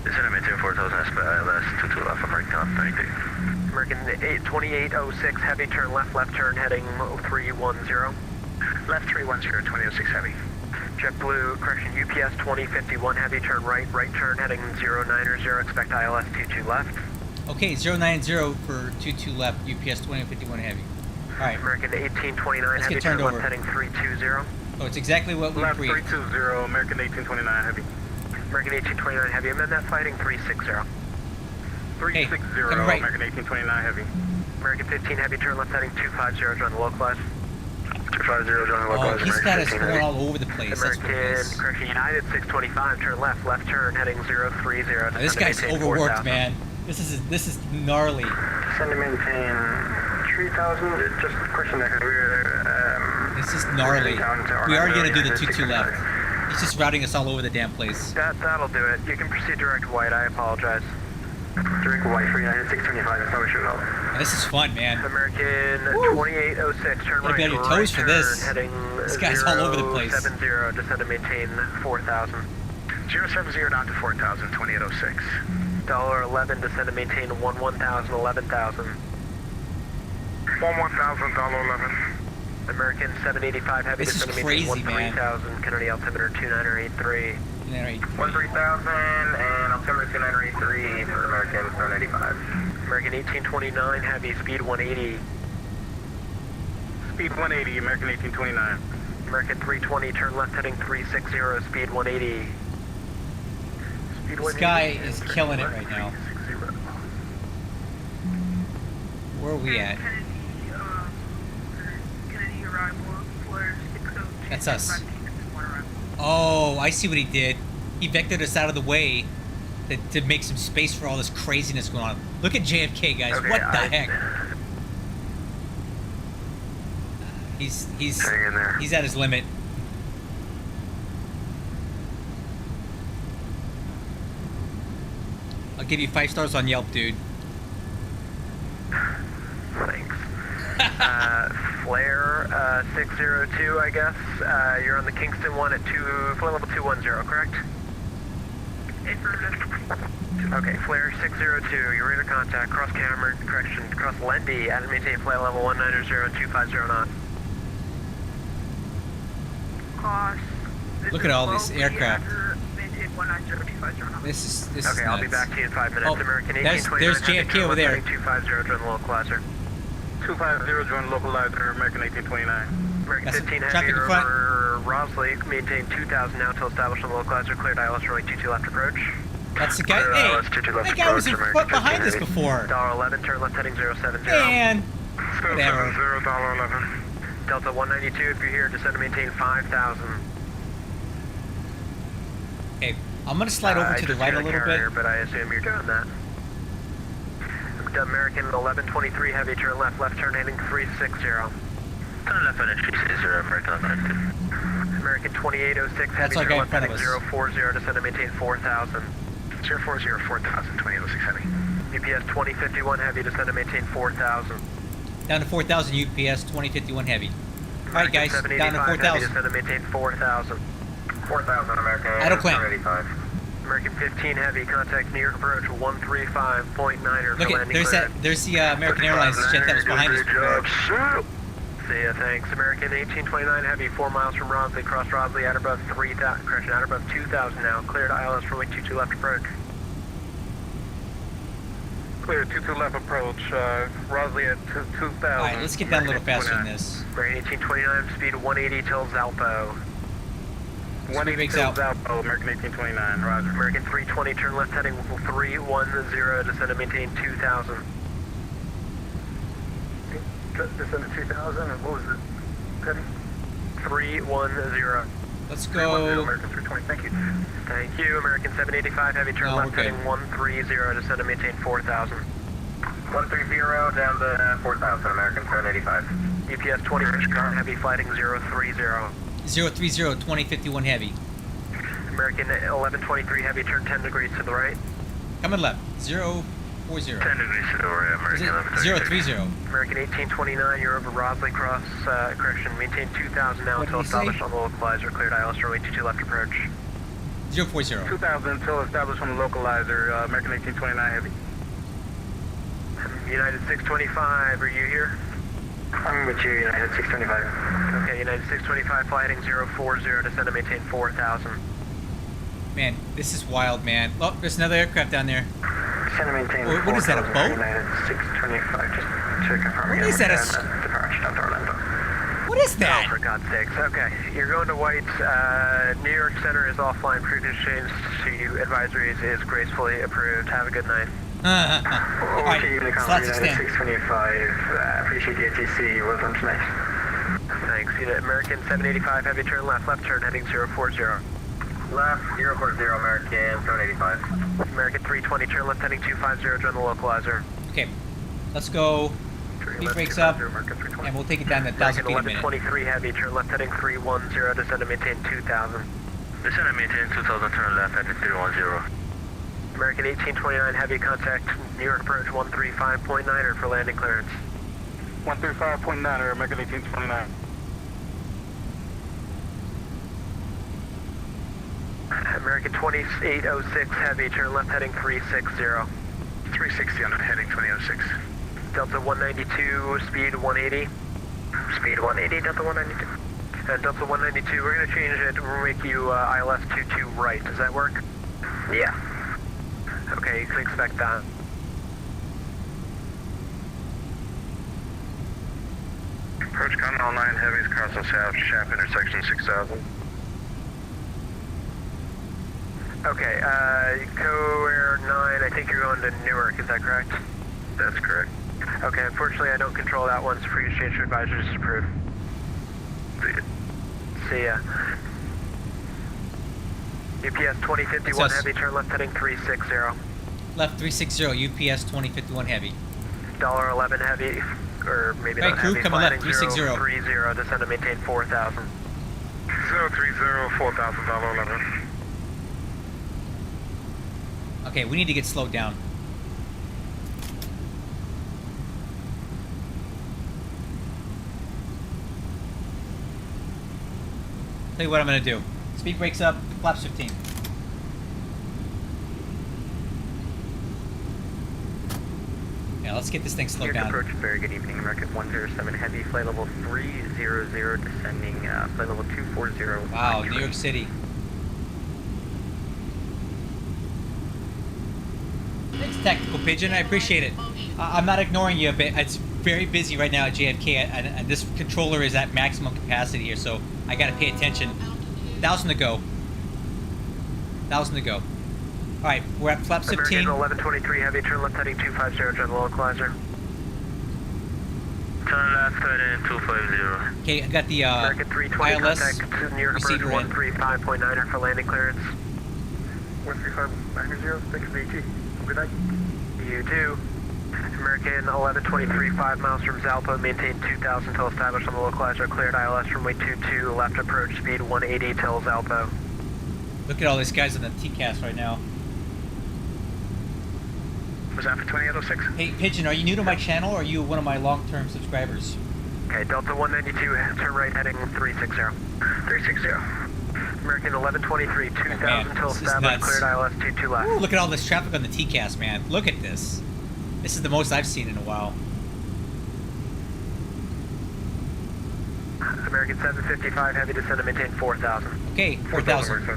Descend and maintain 4,000, expect ILS 22 left, American 32. American 2806 Heavy, turn left, left turn heading 310. Left 310, 2006 Heavy. JetBlue, correction, UPS 2051 Heavy, turn right, right turn heading 090, expect ILS 22 left. Okay, 090 for 22 left, UPS 2051 Heavy. Alright. American 1829 Let's Heavy, get turn turned left over. heading 320. Oh, it's exactly what we Left agreed. 320, American 1829 Heavy. American 1829 Heavy, amend that fighting 360. 360, coming right. American 1829 Heavy. American 15 Heavy, turn left heading 250, join the localize. 250, join the Oh, localizer, he's got us American 15 going Heavy. all over the place. That's what it American, is. correction, United 625, turn left, left turn heading 030. Now, this guy's maintain overworked, 4,000. man. This is gnarly. Descend to maintain 3,000. Just a question that we're This is gnarly. We are going to do the 2-2 left. He's just routing us all over the damn place. That'll do it. You can proceed direct white. I apologize. Direct white for United 625. That's how we should know. Now, this is fun, man. American 2806, turn Gotta right. be on your right toes for turn, this. Heading This guy's all over the place. 070, descend to maintain 4,000. 070 down to 4,000, 2806. $11, descend to maintain 11,000, 11,000. 11,000, $11. American 785 Heavy, This is descend to maintain crazy, man. 13,000, Kennedy altimeter 2983. Alright. 13,000 and altimeter 2983 for American 785. American 1829 Heavy, speed 180. Speed 180, American 1829. American 320, turn left heading 360, speed 180. Speed This guy is killing it right now. Where are we at? Kennedy arrival, Flare 602. That's us. Oh, I see what he did. He vectored us out of the way to make some space for all this craziness going on. Look at JFK, guys. Okay, what the heck? He's Hang in there. he's at his limit. I'll give you 5 stars on Yelp, dude. Thanks. Flare 602, I guess. You're on the Kingston one at flight level 210, correct? Okay, Flare 602, you're ready to contact. Cross Cameron, correction, cross Lendy at maintain flight level 190 and 250 knots. Cost. Look at all this aircraft. Maintain 190, 250 This is Okay, I'll be nuts. back to you in 5 minutes. Oh, American there's 1829 JFK over there. 250, join the localizer. 250, join localizer, American 1829. American That's 15 traffic Heavy in front. over Rosley, maintain 2,000 now to establish on the localizer, cleared ILS runway 22 left approach. That's the guy. Hey, that guy was in front behind us before. $11, turn left heading 070. Man, whatever. $11. Delta 192, if you're here, descend to maintain 5,000. Okay, I'm gonna slide over to the right a little bit. But I assume you're doing that. American 1123 heavy, turn left, left turn heading 360. Turn left heading 360, American 11. American 2806 That's heavy, our turn guy in left front of heading us. 040, descend to maintain 4,000. 040, 4000, 2806 heavy. UPS 2051 heavy, descend to maintain 4,000. Down to 4,000 UPS 2051 heavy. All right, guys, down to 4,000. Descend to maintain 4,000. 4,000 American. Idle clamp. 85. American 15 heavy, contact New York approach 135.9er Look for at landing there's clearance. that. There's the American Airlines jet that was behind us. See ya, thanks. American 1829 heavy, 4 miles from Rosley, cross Rosley at above 3,000, correction, at above 2,000 now. Cleared ILS for 22 left approach. Clear 22 left approach, Rosley at 2,000. All right, let's get down a little faster than this. American 1829, speed 180 till Zalpo. 180 breaks till out. Zalpo, American 1829, roger. American 320, turn left heading 310, descend to maintain 2,000. Descend to 2,000, and what was the heading? 310. Let's 310, go. American 320, thank you. Thank you. American 785 heavy, turn No, left we're good. heading 130, descend to maintain 4,000. 130 down to 4,000 American 785. UPS 20 heavy, flighting 030. 030 2051 heavy. American 1123 heavy, turn 10 degrees to the right. Coming left. 040. 10 degrees to the right, Is it American 030? American 1829, you're over Rosley Cross, correction, maintain 2,000 now What did until he say? established on the localizer, cleared ILS runway 22 left approach. 040. 2,000 until established on the localizer, American 1829 heavy. United 625, are you here? I'm with you, United 625. Okay, United 625, flighting 040, descend to maintain 4,000. Man, this is wild, man. Oh, there's another aircraft down there. Descend to maintain What is that, a 4,000 boat? United 625, just to confirm What again. is that, a Departure down to Orlando. What is Oh, that? for God's sakes. Okay, you're going to White's. New York Center is offline. Previous change to advisories is gracefully approved. Have a good night. All right, slots extend. 625, appreciate the ATC, well done tonight. Thanks. Unit American 785, heavy turn left, left turn heading 040. Left, 040 American 785. American 320, turn left heading 250, join the localizer. Okay, let's go. Speed breaks up, American 320. and we'll take it down to 1,000 American feet a minute. 1123, heavy turn left heading 310, descend to maintain 2,000. Descend to maintain 2,000, turn left at 310. American 1829, heavy contact New York approach 135.9er for landing clearance. 135.9, American 1829. American 2806, heavy turn left heading 360. 360 on heading 2006. Delta 192, speed 180. Speed 180, Delta 192. And Delta 192, we're going to change it. We'll make you ILS 22 right. Does that work? Yeah. Okay, you can expect that. Approach Continental 9 heavies, cross the shaft intersection 6,000. Okay, Co-Air 9, I think you're going to Newark, is that correct? That's correct. Okay, unfortunately I don't control that one, so previous change to advisory is approved. See ya. See ya. UPS 2051 It's us. heavy, turn left heading 360. Left 360, UPS 2051 heavy. $11 heavy, or maybe Right, not crew, heavy, coming left, flying 360. 030, descend to maintain 4,000. 030, 4,000, $11. Okay, we need to get slowed down. Tell you what I'm gonna do. Speed breaks up, flaps 15. Yeah, let's get this thing slowed down. Approach, very good evening, American 107 heavy, flight level 300, descending, flight level 240. Wow, New York City. Thanks, Tactical Pigeon. I appreciate it. I'm not ignoring you, but it's very busy right now at JFK, and this controller is at maximum capacity here, so I gotta pay attention. 1,000 to go. 1,000 to go. Alright, we're at flaps 15. American 1123 heavy, turn left heading 250, join the localizer. Turn left heading 250. Okay, I got the American 320 ILS contact New York approach receiver in. 135.9 for landing clearance. 13590, thanks for the ET. Good night. You too. American 1123, 5 miles from Zalpa, maintain 2000 till established on the localizer, cleared ILS runway 22, left approach speed 180 till Zalpa. Look at all these guys on the TCAS right now. Was that for 2806? Hey, Pigeon, are you new to my channel or are you one of my long-term subscribers? Okay, Delta 192, turn right heading 360. 360. American 1123, 2000 man, till this is established, nuts. cleared ILS 22 left. Ooh, look at all this traffic on the TCAS, man. Look at this. This is the most I've seen in a while. American 755, heavy descend and maintain 4000. Okay, 4,000.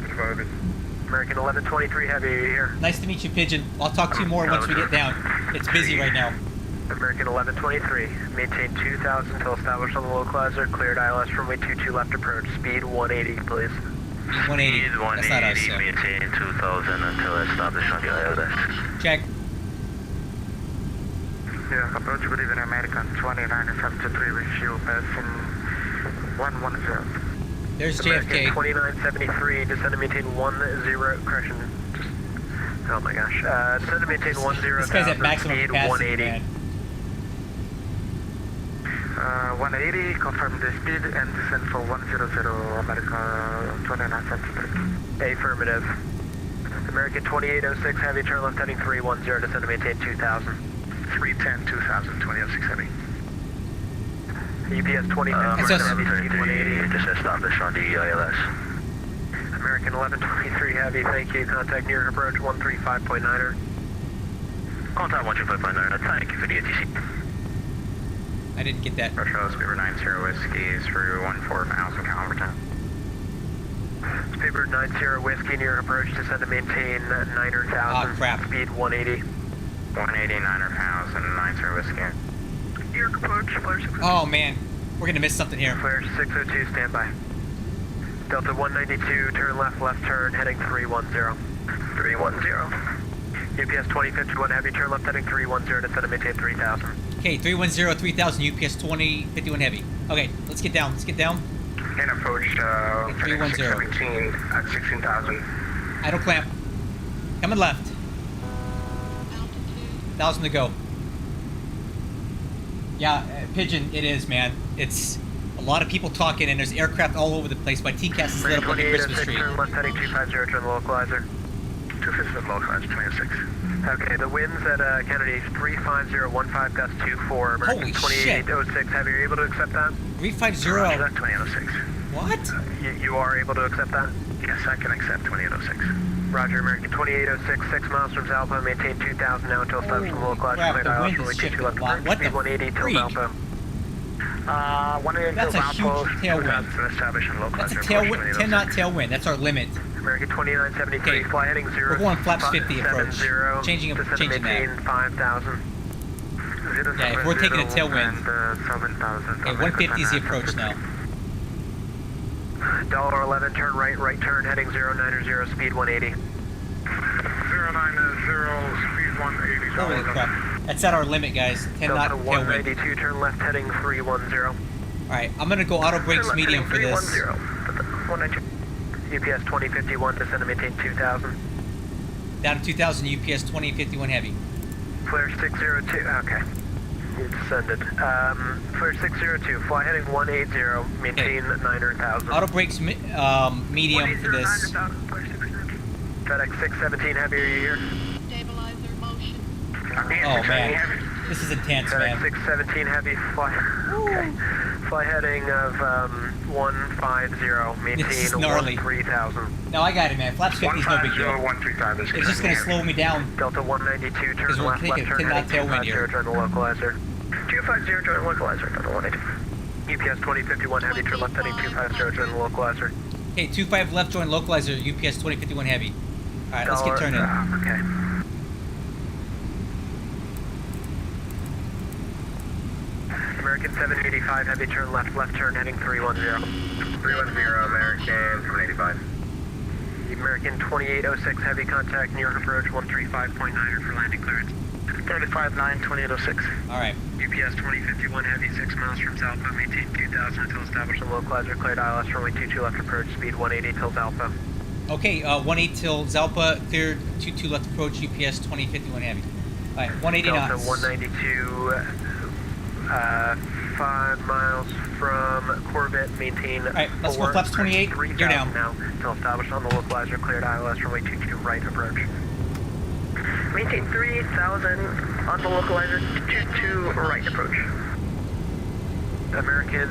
American 1123, heavy, are you here? Nice to meet you, Pigeon. I'll talk to you more once we get down. It's busy right now. American 1123, maintain 2000 till established on the localizer, cleared ILS runway 22 left approach, speed 180, please. 180. Speed That's not us, 180, so. maintain 2000 until established on the ILS. Check. Yeah, approach good evening, American 2973 with fuel passing 110. There's American JFK. 2973, descend and maintain 10, correction, just, oh my gosh, descend and maintain 10,000, This guy's at maximum speed capacity, 180. man. 180, confirm the speed and descend for 100, American 2973. Affirmative. American 2806, heavy, turn left heading 310, descend and maintain 2000. 310, 2000, 2806 heavy. UPS 2050, That's us. heavy, speed 180. Just established on the ILS. American 1123 heavy, thank you. Contact near approach 135.9er. Contact 125.9, thank you for the ATC. I didn't get that. Charles Beaver 90 Whiskey is for 14 miles from Calverton. Speedbird 90 Whiskey near approach, descend to maintain 9,000. Ah, crap. Speed 180. 189 pounds and 90 Whiskey. New York approach, flare 602. Oh, man. We're gonna miss something here. Flare 602, standby. Delta 192, turn left, left turn, heading 310. 310. UPS 2051 heavy, turn left heading 310, descend to maintain 3000. Okay, 310, 3000, UPS 2051 heavy. Okay, let's get down. Let's get down. And approach 310. 617 at 16,000. Idle clamp. Coming left. 1,000 to go. Yeah, Pigeon, it is, man. It's a lot of people talking, and there's aircraft all over the place. My TCAS is lit up like a Christmas 2806, tree. turn left heading 250, turn the localizer. 250 localizer, 26. Okay, the winds at Kennedy 35015 gust 24, American Holy shit. 2806 heavy. Are you able to accept that? 350. Roger that, 2806. What? You are able to accept that? Yes, I can accept 2806. Roger, American 2806, 6 miles from Zalpa, maintain 2000 now until established on the local Crap, cleared the ILS, wind runway is 22 shifting left a lot. approach, What speed the 180 till freak? Zalpa. 180 That's a huge tailwind. established on localizer. That's a tailwind, 10 knot tailwind. That's our limit. American 2973, Okay. fly heading 0. We're going flaps 50 approach. 70, Changing descend and that. maintain 5000. Yeah, if we're taking a tailwind. 7,000. Okay, 150 is the approach now. $11, turn right, right turn, heading 090, speed 180. 090, speed 180. Holy crap. That's at our limit, guys. 10 knot Delta tailwind. 192, turn left heading 310. Alright, I'm gonna go auto brakes Turn left medium for heading this. 310. 192. UPS 2051, descend to maintain 2000. Down to 2000, UPS 2051 heavy. Flare 602, okay. You descended. Flare 602, fly heading 180, maintain 9,000. Auto brakes medium for this. 180, 900,000, flare 602. FedEx 617 heavy, are you here? Stabilizer motion. Oh man, this is intense, FedEx man. 617 heavy, fly. Okay. Fly heading of 150, maintain This is gnarly. 13,000. No, I got it, man. Flaps 50 is no big deal. 130 It's just gonna slow me down. Delta 192, turn Because we're left, taking left a turn 10 knot heading tailwind here. 250, join the localizer. 250, join the localizer, Delta 192. UPS 2051 heavy, turn left heading 250, join the localizer. Okay, 25 left join localizer, UPS 2051 heavy. Alright, let's get turning. Okay. American 785 heavy, turn left, left turn heading 310. 310 American 785. American 2806 heavy contact New York approach 135.9er for landing clearance. 35-9, 2806. All right. UPS 2051 heavy 6 miles from Zalpa, maintain 2000 until established and localizer cleared ILS runway 22 left approach, speed 180 till Zalpa. Okay, 18 till Zalpa, cleared 22 left approach, UPS 2051 heavy. All right, 180 Delta knots. 192, 5 miles from Corvette, maintain All right, let's go flaps 28, you're down. now, till established on the localizer, cleared ILS runway 22 right approach. Maintain 3000 on the localizer, 22 right approach. American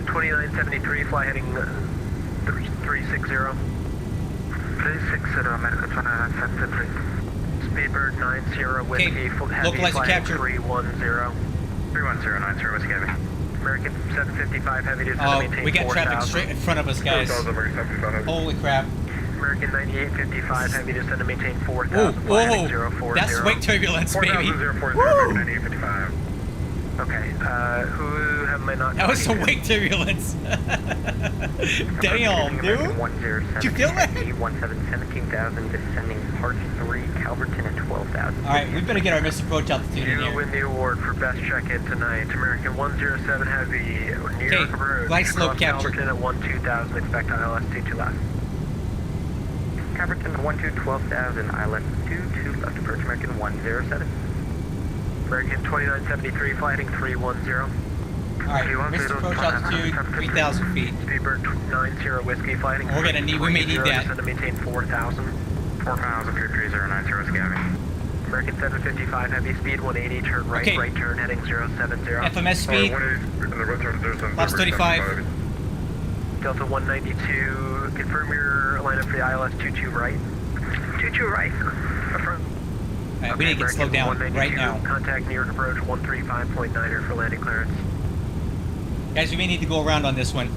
2973, fly heading 360. 360, American 2973. Speedbird 90 Whiskey, Okay, heavy localizer fly capture. 310. 310, 90 Whiskey Heavy. American 755 heavy to Oh, maintain we got 4000. traffic straight in front of us, guys. 4000, American 75. Holy crap. American 9855 heavy descend to maintain Whoa, 4000. fly heading whoa, 040. that's wake turbulence, baby. 4040, Woo! American 9855. Okay, who have I not? That was some wake turbulence. Damn, dude. Did you feel that? 17 17,000 descending Part 3, Calverton at 12,000. All right, we better get our missed approach altitude in You here. win the award for best check-in tonight. American 107 heavy, New York approach. glide slope Cross capture. Calverton at 12,000, expect ILS 22 left. Calverton 12,000, ILS 22 left approach, American 107. American 2973, fly heading 310. All right, missed approach altitude 3,000 feet. Speedbird 90 Whiskey, fly heading We're gonna need- we may need 30, that. descend to maintain 4,000. 4,000, 3090 Whiskey Heavy. American 755 heavy, speed 180, turn right, Okay. right turn heading 070. FMS speed, flaps 35. Delta 192, confirm your lineup for the ILS 22 right. 22 right. Affirm. All right, we need to get slowed down right now. Contact New York approach 135.9er for landing clearance. Guys, we may need to go around on this one.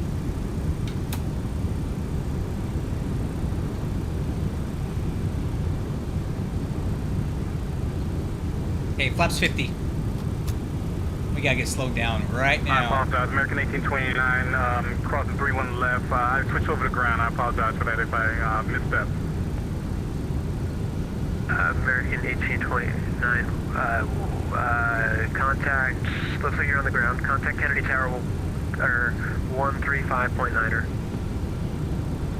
Okay, flaps 50. We gotta get slowed down right I now. apologize. American 1829, crossing 31 left. I switched over to ground. I apologize for that if I misstep. American 1829, contact, looks like you're on the ground. Contact Kennedy Tower, or 135.9er.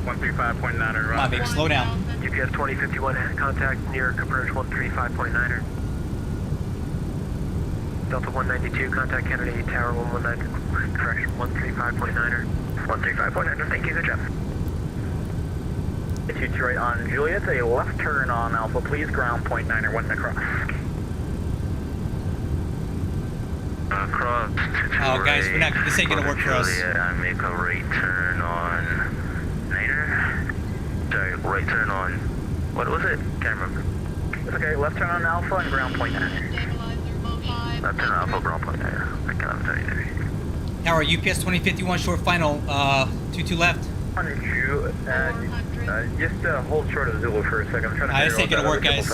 135.9er, Come on, baby, slow down. UPS 2051, contact New York approach 135.9er. Delta 192, contact Kennedy Tower 119, correction, 135.9er. 135.9er, thank you, good job. 22 right on Juliet, a left turn on Alpha, please, ground point 9er, 1 across. Cross. Oh, guys, we're not. This ain't gonna work for us. Juliet, I make a right turn on Niner. Sorry, right turn on. What was it? Can't remember. It's okay. Left turn on Alpha and ground point 9. Stabilizer mode 5. Left turn on Alpha, ground point 9. I can't tell you. Tower, UPS 2051, short final, 22 left. On you, just hold short of Zulu for a second. I'm trying to This ain't gonna work, guys.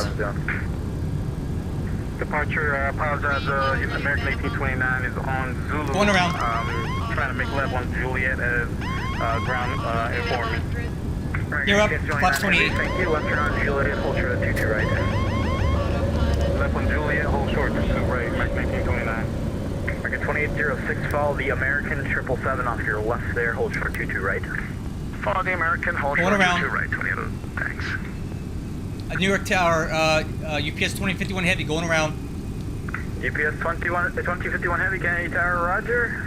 Departure, I apologize. American 1829 is on Zulu. Going around. Trying to make left on Juliet as ground informant. You're up, flaps 28. Thank you. Left turn on Juliet, hold short of 22 right. Left on Juliet, hold short to right, American 1829. American 2806, follow the American 777 off your left there, hold short 22 right. Follow the American, hold Going short around. 22 right, 28, thanks. New York Tower, UPS 2051 heavy, going around. UPS 2051 heavy, Kennedy Tower, roger.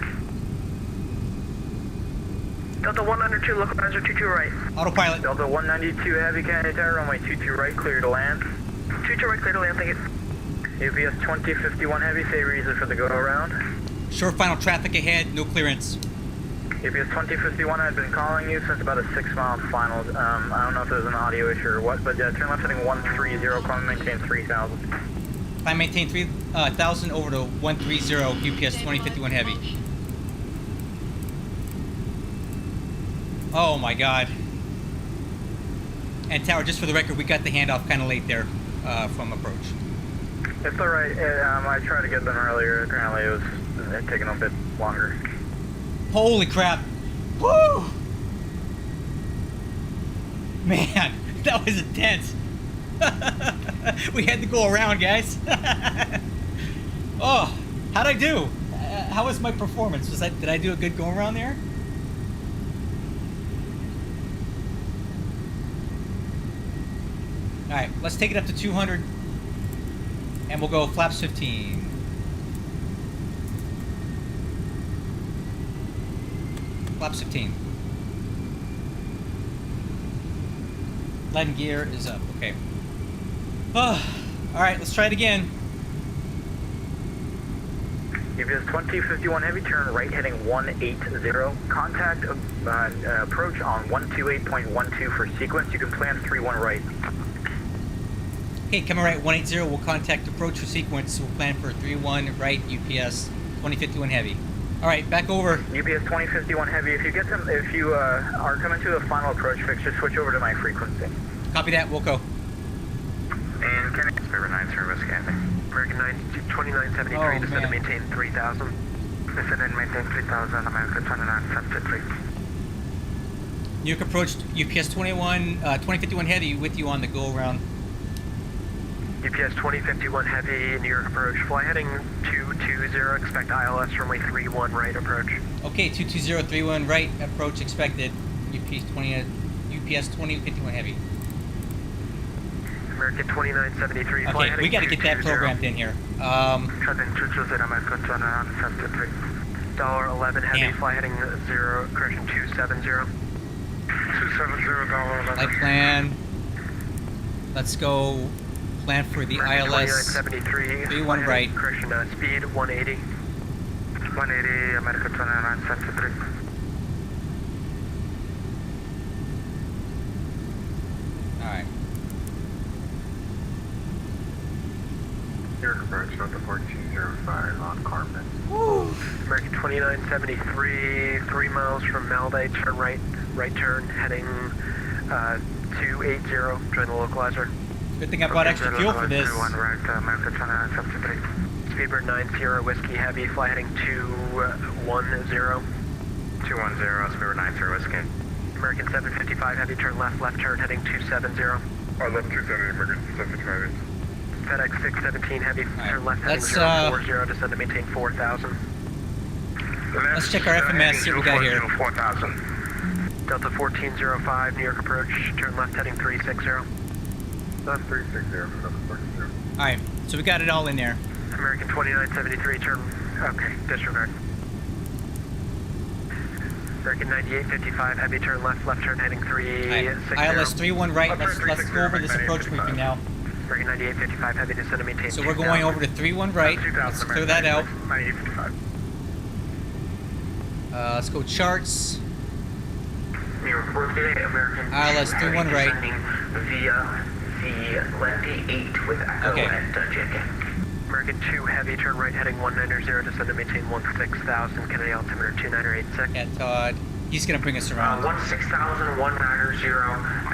Delta 102, localizer 22 right. Autopilot. Delta 192 heavy, Kennedy Tower, runway 22 right, clear to land. 22 right, clear to land, thank you. UPS 2051 heavy, say reason for the go around. Short final traffic ahead, no clearance. UPS 2051, I've been calling you since about a 6-mile final. I don't know if there's an audio issue or what, but turn left heading 130, climb maintain 3000. Climb maintain 3,000 over to 130, UPS 2051 heavy. Oh my god. And Tower, just for the record, we got the handoff kind of late there from approach. It's alright, I tried to get them earlier, apparently it was taking a bit longer. Holy crap. Woo! Man, that was intense. We had to go around, guys. Oh, how'd I do? How was my performance? Did I do a good go around there? All right, let's take it up to 200, and we'll go flaps 15. Flaps 15. Landing gear is up. Okay. Oh, all right, let's try it again. UPS 2051 Heavy, turn right heading 180. Contact approach on 128.12 for sequence. You can plan 31 right. Okay, coming right 180. We'll contact approach for sequence. We'll plan for 31 right. UPS 2051 Heavy. All right, back over. UPS 2051 Heavy. If you are coming to a final approach fix, just switch over to my frequency. Copy that. We'll go. And can I River 9 service Kathy. American 2973, descend and maintain 3000. Descend and maintain 3000, American 2973. New York approach, UPS 2051 Heavy with you on the go around. UPS 2051 Heavy, New York approach, fly heading 220, expect ILS runway 31 right approach. Okay, 22031 right approach expected. UPS 2051 Heavy. American 2973, fly Okay, heading we got to get that 220. programmed in here. $11 Heavy, Damn. fly heading 270. $270, Flight plan. Let's go. Plan for the ILS 2973, 31 right. correction, speed 180. 180, American 2973. All right. New York approach, Delta 1405 on Carmen. American 2973, 3 miles from Malday, turn right turn, heading 280, join the localizer. Good thing I brought extra fuel for this. Right, American 2973. Speedbird 90, Whiskey Heavy, fly heading 210. 210, Speedbird 90 Whiskey. American 755 Heavy, turn left turn, heading 270. 11270, American 755. FedEx 617 Heavy, Alright, turn left heading let's, 040, descend to maintain 4000. Let's check our FMS, see what we got here. 4000. Delta 1405, New York approach, turn left heading 360. That's 360, All right, so we got it all in there. American 2973, turn, okay, disregard. American 9855 Heavy, turn left turn heading 360. ILS 31 right. Let's go over this approach briefing now. American 9855 Heavy, descend to maintain. So we're going over to 31 right. Let's clear that out. 9855. Let's go charts. New York Birthday, American ILS 31 right. Via the Lefty 8 with Echo Okay. at JK. American 2 Heavy, turn right heading 190, descend to maintain 16,000, Kennedy altimeter 2986. Cat Todd. He's gonna bring us around. 16,000, 190,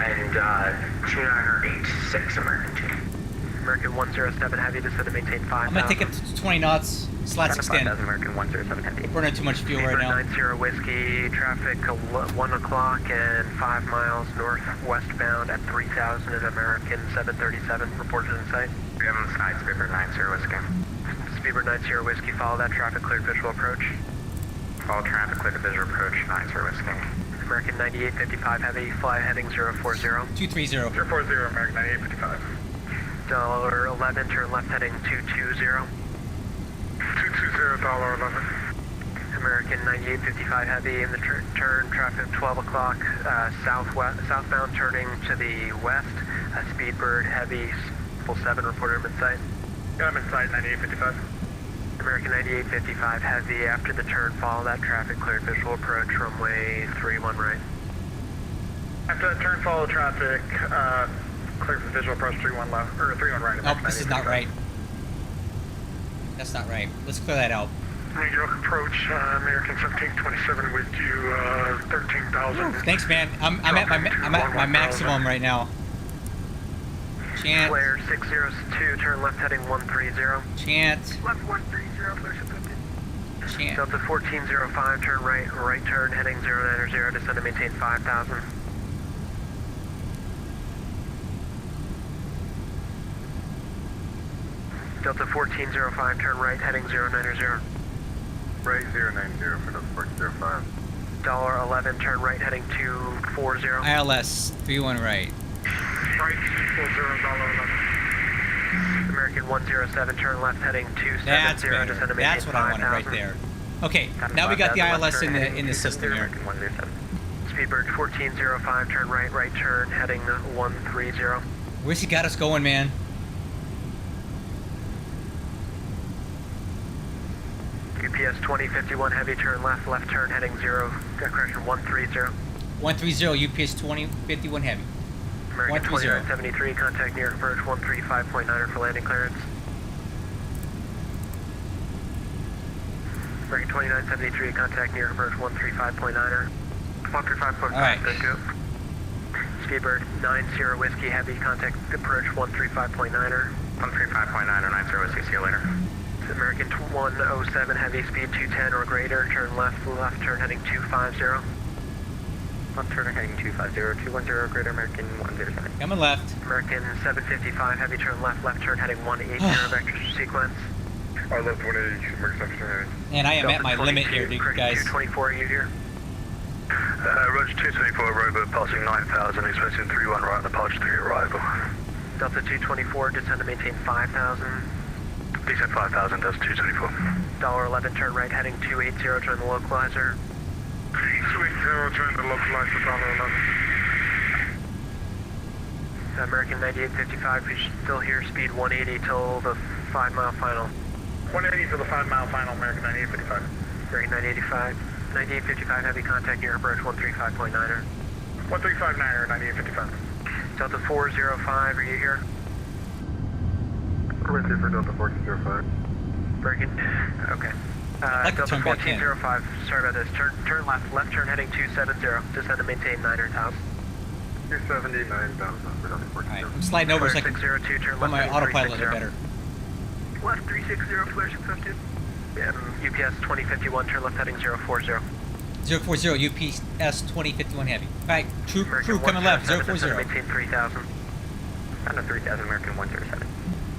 and 2986 American 2. American 107 Heavy, descend to maintain 5,000. I'm gonna take it to 20 knots. Slats extend. American 107 Heavy. Burning too much fuel right now. 90 Whiskey, traffic 1 o'clock and 5 miles northwestbound at 3,000 at American 737, reported in sight. We have on the side, Speedbird 90 Whiskey. Speedbird 90 Whiskey, follow that traffic, cleared visual approach. Follow traffic, clear to visual approach, 90 Whiskey. American 9855 Heavy, fly heading 040. 230. 040, American 9855. $11, turn left heading 220. 220, $11. American 9855 Heavy, in the turn, traffic 12 o'clock, southbound turning to the west, Speedbird Heavy, full 7, reported him in sight. Yeah, I'm inside 9855. American 9855 Heavy, after the turn, follow that traffic, cleared visual approach, runway 31 right. After that turn, follow traffic, clear for visual approach 31 left, or 31 right. Oh, this is not right. That's not right. Let's clear that out. New York approach, American 1727 with you, 13,000. Thanks, man. I'm at my maximum right now. Chant. Flare 602, turn left heading 130. Chant. Left 130, flare 650. Chant. Delta 1405, turn right turn heading 090, descend to maintain 5,000. Delta 1405, turn right, heading 090. Right 090 for Delta 1405. $11, turn right, heading 240. ILS 31 right. Right 240, $11. American 107, turn left, heading 270. That's descend better. to maintain That's what I wanted right 5,000. there. Okay, now we got the ILS in the system here. Speedbird 1405, turn right, right turn, heading 130. Where's he got us going, man? UPS 2051, heavy turn left, left turn, heading 130. 130 UPS 2051 heavy. American 130. 2973, contact near approach 135.9 for landing clearance. American 2973, contact near approach 135.9. 135.9, Alright. thank you. Speedbird 90 Whiskey Heavy, contact approach 135.9. 135.9 or 90 Whiskey, see you later. American 107 Heavy, speed 210 or greater, turn left, left turn heading 250. Left turn heading 250, 210 or greater, American 107. Coming left. American 755 Heavy, turn left, left turn heading 180 vector sequence. I left 180, American 757. And I am Delta at my limit 22, here, dude, correct, guys. 224, are you here? Roger 224, robot passing 9,000, expecting 31 right on approach 3 arrival. Delta 224, descend to maintain 5,000. Descent 5,000, that's 224. $11, turn right heading 280, join the localizer. 280, join the localizer, $11. American 9855, we still here, speed 180 till the 5 mile final. 180 for the 5 mile final, American 9855. American 9855. 9855 heavy contact near approach 135.9er. 135.9 or 9855. Delta 405, are you here? We're here for Delta 1405. American, okay. like to Delta turn back in. 1405, sorry about this. Turn left, left turn heading 270. Descend to maintain 9,000. 270, 9,000 for Delta 1405. Alright, I'm sliding over so I can 602, turn put left my heading autopilot a 360. better. Left 360, flare 652. UPS 2051, turn left heading 040. 040 UPS 2051 heavy. Alright, crew coming left, 040. Maintain 3,000. Under 3,000, American 107.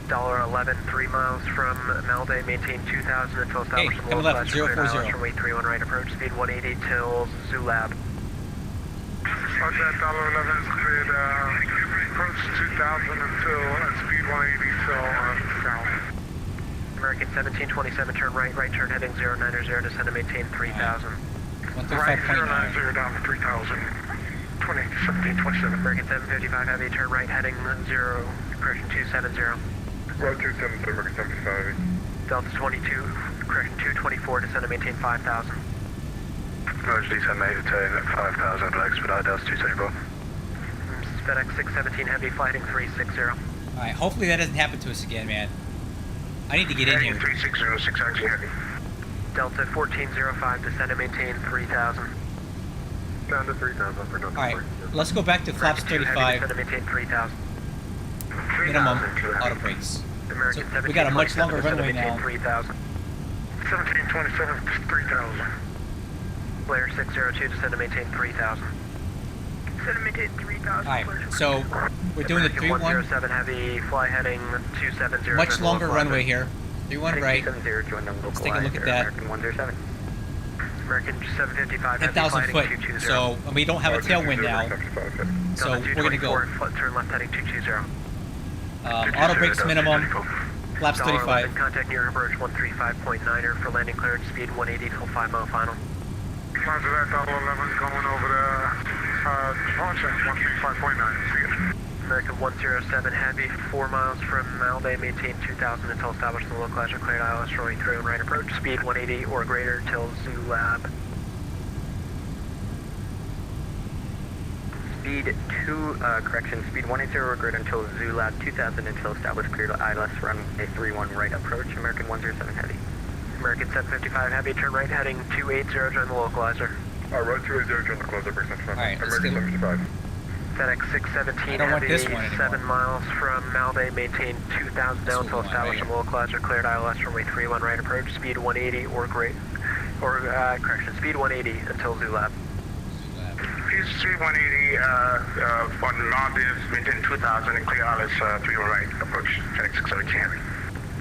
$11, 3 miles from Malday, maintain 2,000 until established coming left, 040. runway 31 right, approach speed 180 till Zoo Lab. Roger that, $11 is cleared, approach 2,000 until speed 180 till south. American 1727, turn right, right turn heading 090, descend to maintain 3,000. Right 135.9. 090 down to 3,000. 1727. American 755 heavy, turn right heading 270. Road 270, American 75. Delta 22, correction 224, descend to maintain 5,000. Roger descent maintain at 5,000, expedite Delta 224. FedEx 617 heavy, flighting 360. Alright, hopefully that doesn't happen to us again, man. I need to get in Heading here. 360, 6 heavy. Delta 1405, descend to maintain 3,000. Down to 3,000 for Delta Alright, 1405. let's go back to flaps American 2 heavy, 35, descend to maintain 3,000. minimum 3,000. auto brakes. American So we got a much 1727, longer descend to runway maintain now. 3,000. 1727, 3,000. Flare 602, descend to maintain 3,000. Descend to maintain 3,000. Alright, flare so we're doing the American 3-1, 107 heavy, fly heading 270. much longer localizer. runway here. 3-1 right. 270, join the Let's take a look at that. American 107. American 755 heavy, 10,000 flighting foot. 220. So and we don't have a tailwind now. So Delta we're gonna go 224, turn left heading 220. auto brakes minimum, flaps 11, 35. contact near approach 135.9er for landing clearance speed 180 till 5 mile final. Roger that, $11 going over the launch at 135.9. See you. American 107 heavy, 4 miles from Malday, maintain 2,000 until established in the localizer, cleared ILS runway 3 on right approach, speed 180 or greater till Zoo Lab. Speed 2, correction, speed 180 or greater until Zoo Lab 2000 until established cleared ILS runway 31 right approach, American 107 heavy. American 755 heavy, turn right heading 280, join the localizer. Road 280, join the closer, percent. Alright, let's American get- 75. FedEx 617 I don't want heavy, this one anymore. 7 miles from Malday, maintain 2,000 down This until one, established in the localizer, cleared ILS runway 31 right approach, speed 180 or great, or correction, speed 180 until Zoo Lab. Speed 180 on Maldives, maintain 2,000 and clear ILS 3 right approach, FedEx 617 heavy.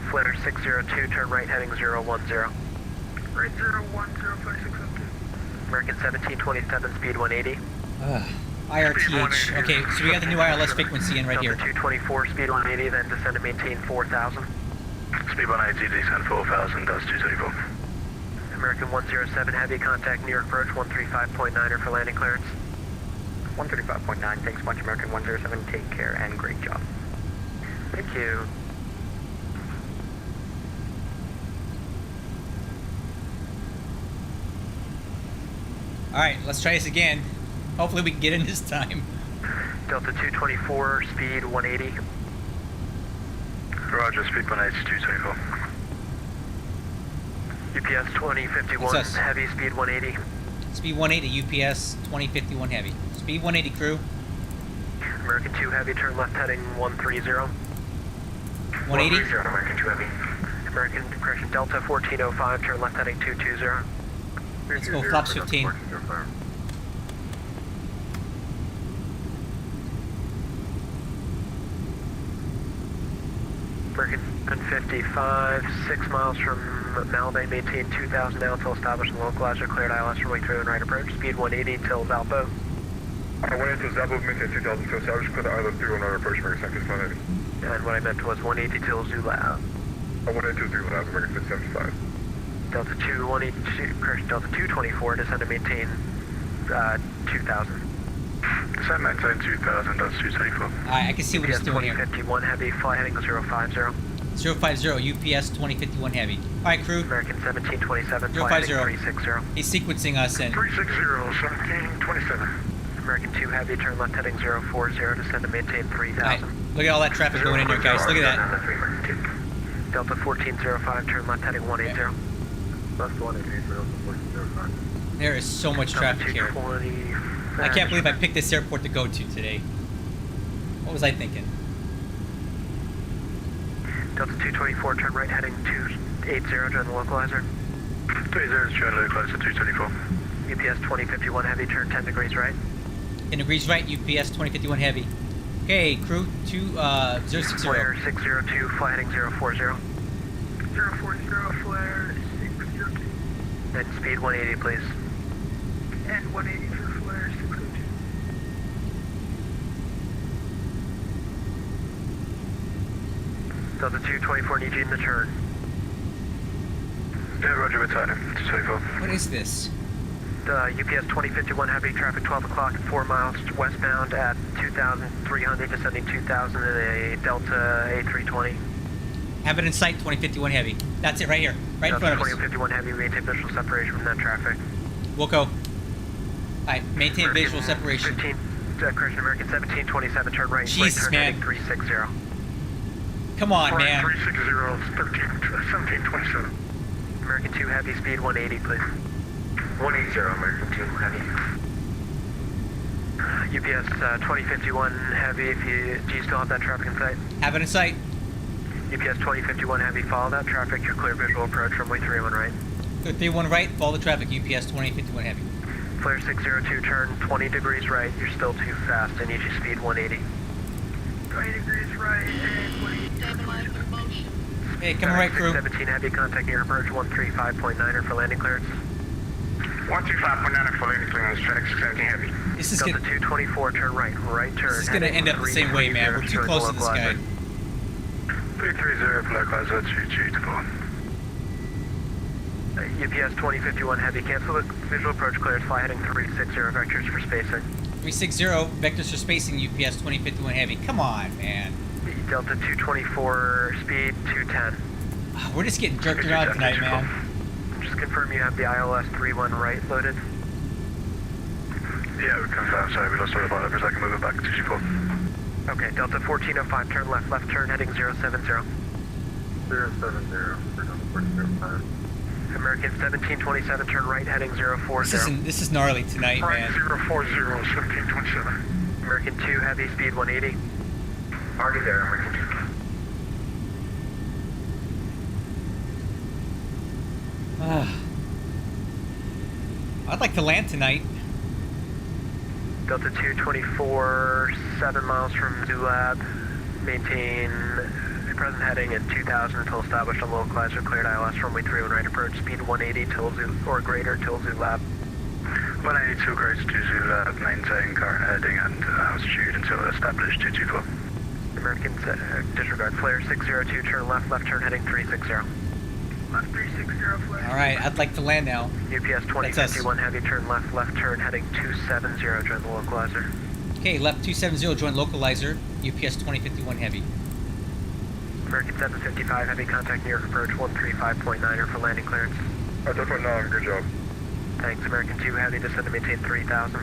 Flare 602, turn right heading 010. Right 010, flare 602. American 1727, speed 180. IRTH. Okay, so we got the new ILS frequency in right Delta here. 224, speed 180, then descend to maintain 4,000. Speed 180, descend 4,000, that's 234. American 107, heavy contact, New York approach 135.9er for landing clearance. 135.9, thanks much, American 107, take care and great job. Thank you. Alright, let's try this again. Hopefully we can get in this time. Delta 224, speed 180. Roger, speed 180, 234. UPS 2051, It's us. heavy speed 180. Speed 180, UPS 2051 heavy. Speed 180, crew. American 2 heavy, turn left heading 130. 180. American 2 heavy. American correction, Delta 1405, turn left heading 220. Let's go, flaps 15. American 55, 6 miles from Malbay, maintain 2,000 now until established and localizer, cleared ILS runway through and right approach, speed 180 till Valpo. I went into Zabo, maintain 2,000 to establish, clear the island through and right approach, American 190. And what I meant was 180 till Zula. I went into Zulu Lab, American 675. Delta 222, correction, Delta 224, descend to maintain 2,000. Descend maintain 2,000, that's 234. Alright, I can see what UPS it's doing here. 2051 heavy, fly heading 050. 050, UPS 2051 heavy. Alright, crew. American 1727, fly heading 050. 360. He's sequencing us in. 360, 1727. American 2 heavy, turn left heading 040, descend to maintain 3,000. Alright, look at all that traffic going in here, guys. Look at that. Delta 1405, turn left heading 180. Left 180, Delta 1405. There is so much traffic here. 220. I can't believe I picked this airport to go to today. What was I thinking? Delta 224, turn right heading 280, join the localizer. 30, join localizer 224. UPS 2051 heavy, turn 10 degrees right. 10 degrees right, UPS 2051 heavy. Okay, crew 060. Flare 602, fly heading 040. 040, flare 602. And speed 180, please. And 180 for flare 602. Delta 224, need you in the turn. Yeah, roger, returning, 224. What is this? UPS 2051 heavy, traffic 12 o'clock, 4 miles westbound at 2,300, descending 2,000 in a Delta A320. Have it in sight, 2051 heavy. That's it right here, right in Delta front of us. 2051 heavy, maintain visual separation from that traffic. We'll go. Alright, maintain visual separation. 15, correction, American 1727, turn right, Jesus, turn man. heading 360. Come on, man. 360, 1727. American 2 heavy, speed 180, please. 180, American 2 heavy. UPS 2051 heavy, do you still have that traffic in sight? Have it in sight. UPS 2051 heavy, follow that traffic, your clear visual approach, runway 31 right. Good, 31 right, follow the traffic, UPS 2051 heavy. Flare 602, turn 20 degrees right, you're still too fast, I need you speed 180. 20 degrees right and 180. Stabilizer motion. Hey, come right, crew. 17 heavy, contact near approach 135.9er for landing clearance. 135.9 for landing clearance, FedEx 17 heavy. This is Delta gonna, 224, turn right, right turn. this is gonna end up the same way, man. We're too close to this guy. 330 for localizer 224. UPS 2051 heavy, cancel the visual approach clearance, fly heading 360 vectors for spacing. 360, vectors for spacing, UPS 2051 heavy. Come on, man. Delta 224, speed 210. We're just getting jerked around tonight, man. Just confirm you have the ILS 31 right loaded. Yeah, we confirm, sorry, we lost our pilot for a second, moving back to 224. Okay, Delta 1405, turn left, left turn heading 070. 070, we're on the 1405. American 1727, turn right heading 040. This is gnarly tonight, man. 040, 1727. American 2 heavy, speed 180. Already there, American 2. I'd like to land tonight. Delta 224, 7 miles from Zulab, maintain present heading at 2000 until established on localizer, cleared ILS runway 31 right approach, speed 180 till Zoo, or greater till Zoo Lab. 182 greater to Zoo Lab, maintain current heading and altitude until established 224. American disregard, flare 602, turn left, left turn heading 360. Left 360 flare. Alright, I'd like to land now. UPS 2051 heavy, turn left, left turn heading 270, join the localizer. Okay, left 270, join localizer, UPS 2051 heavy. American 755 heavy, contact New York approach 135.9er for landing clearance. That's what now, good job. Thanks, American 2 heavy, descend to maintain 3000.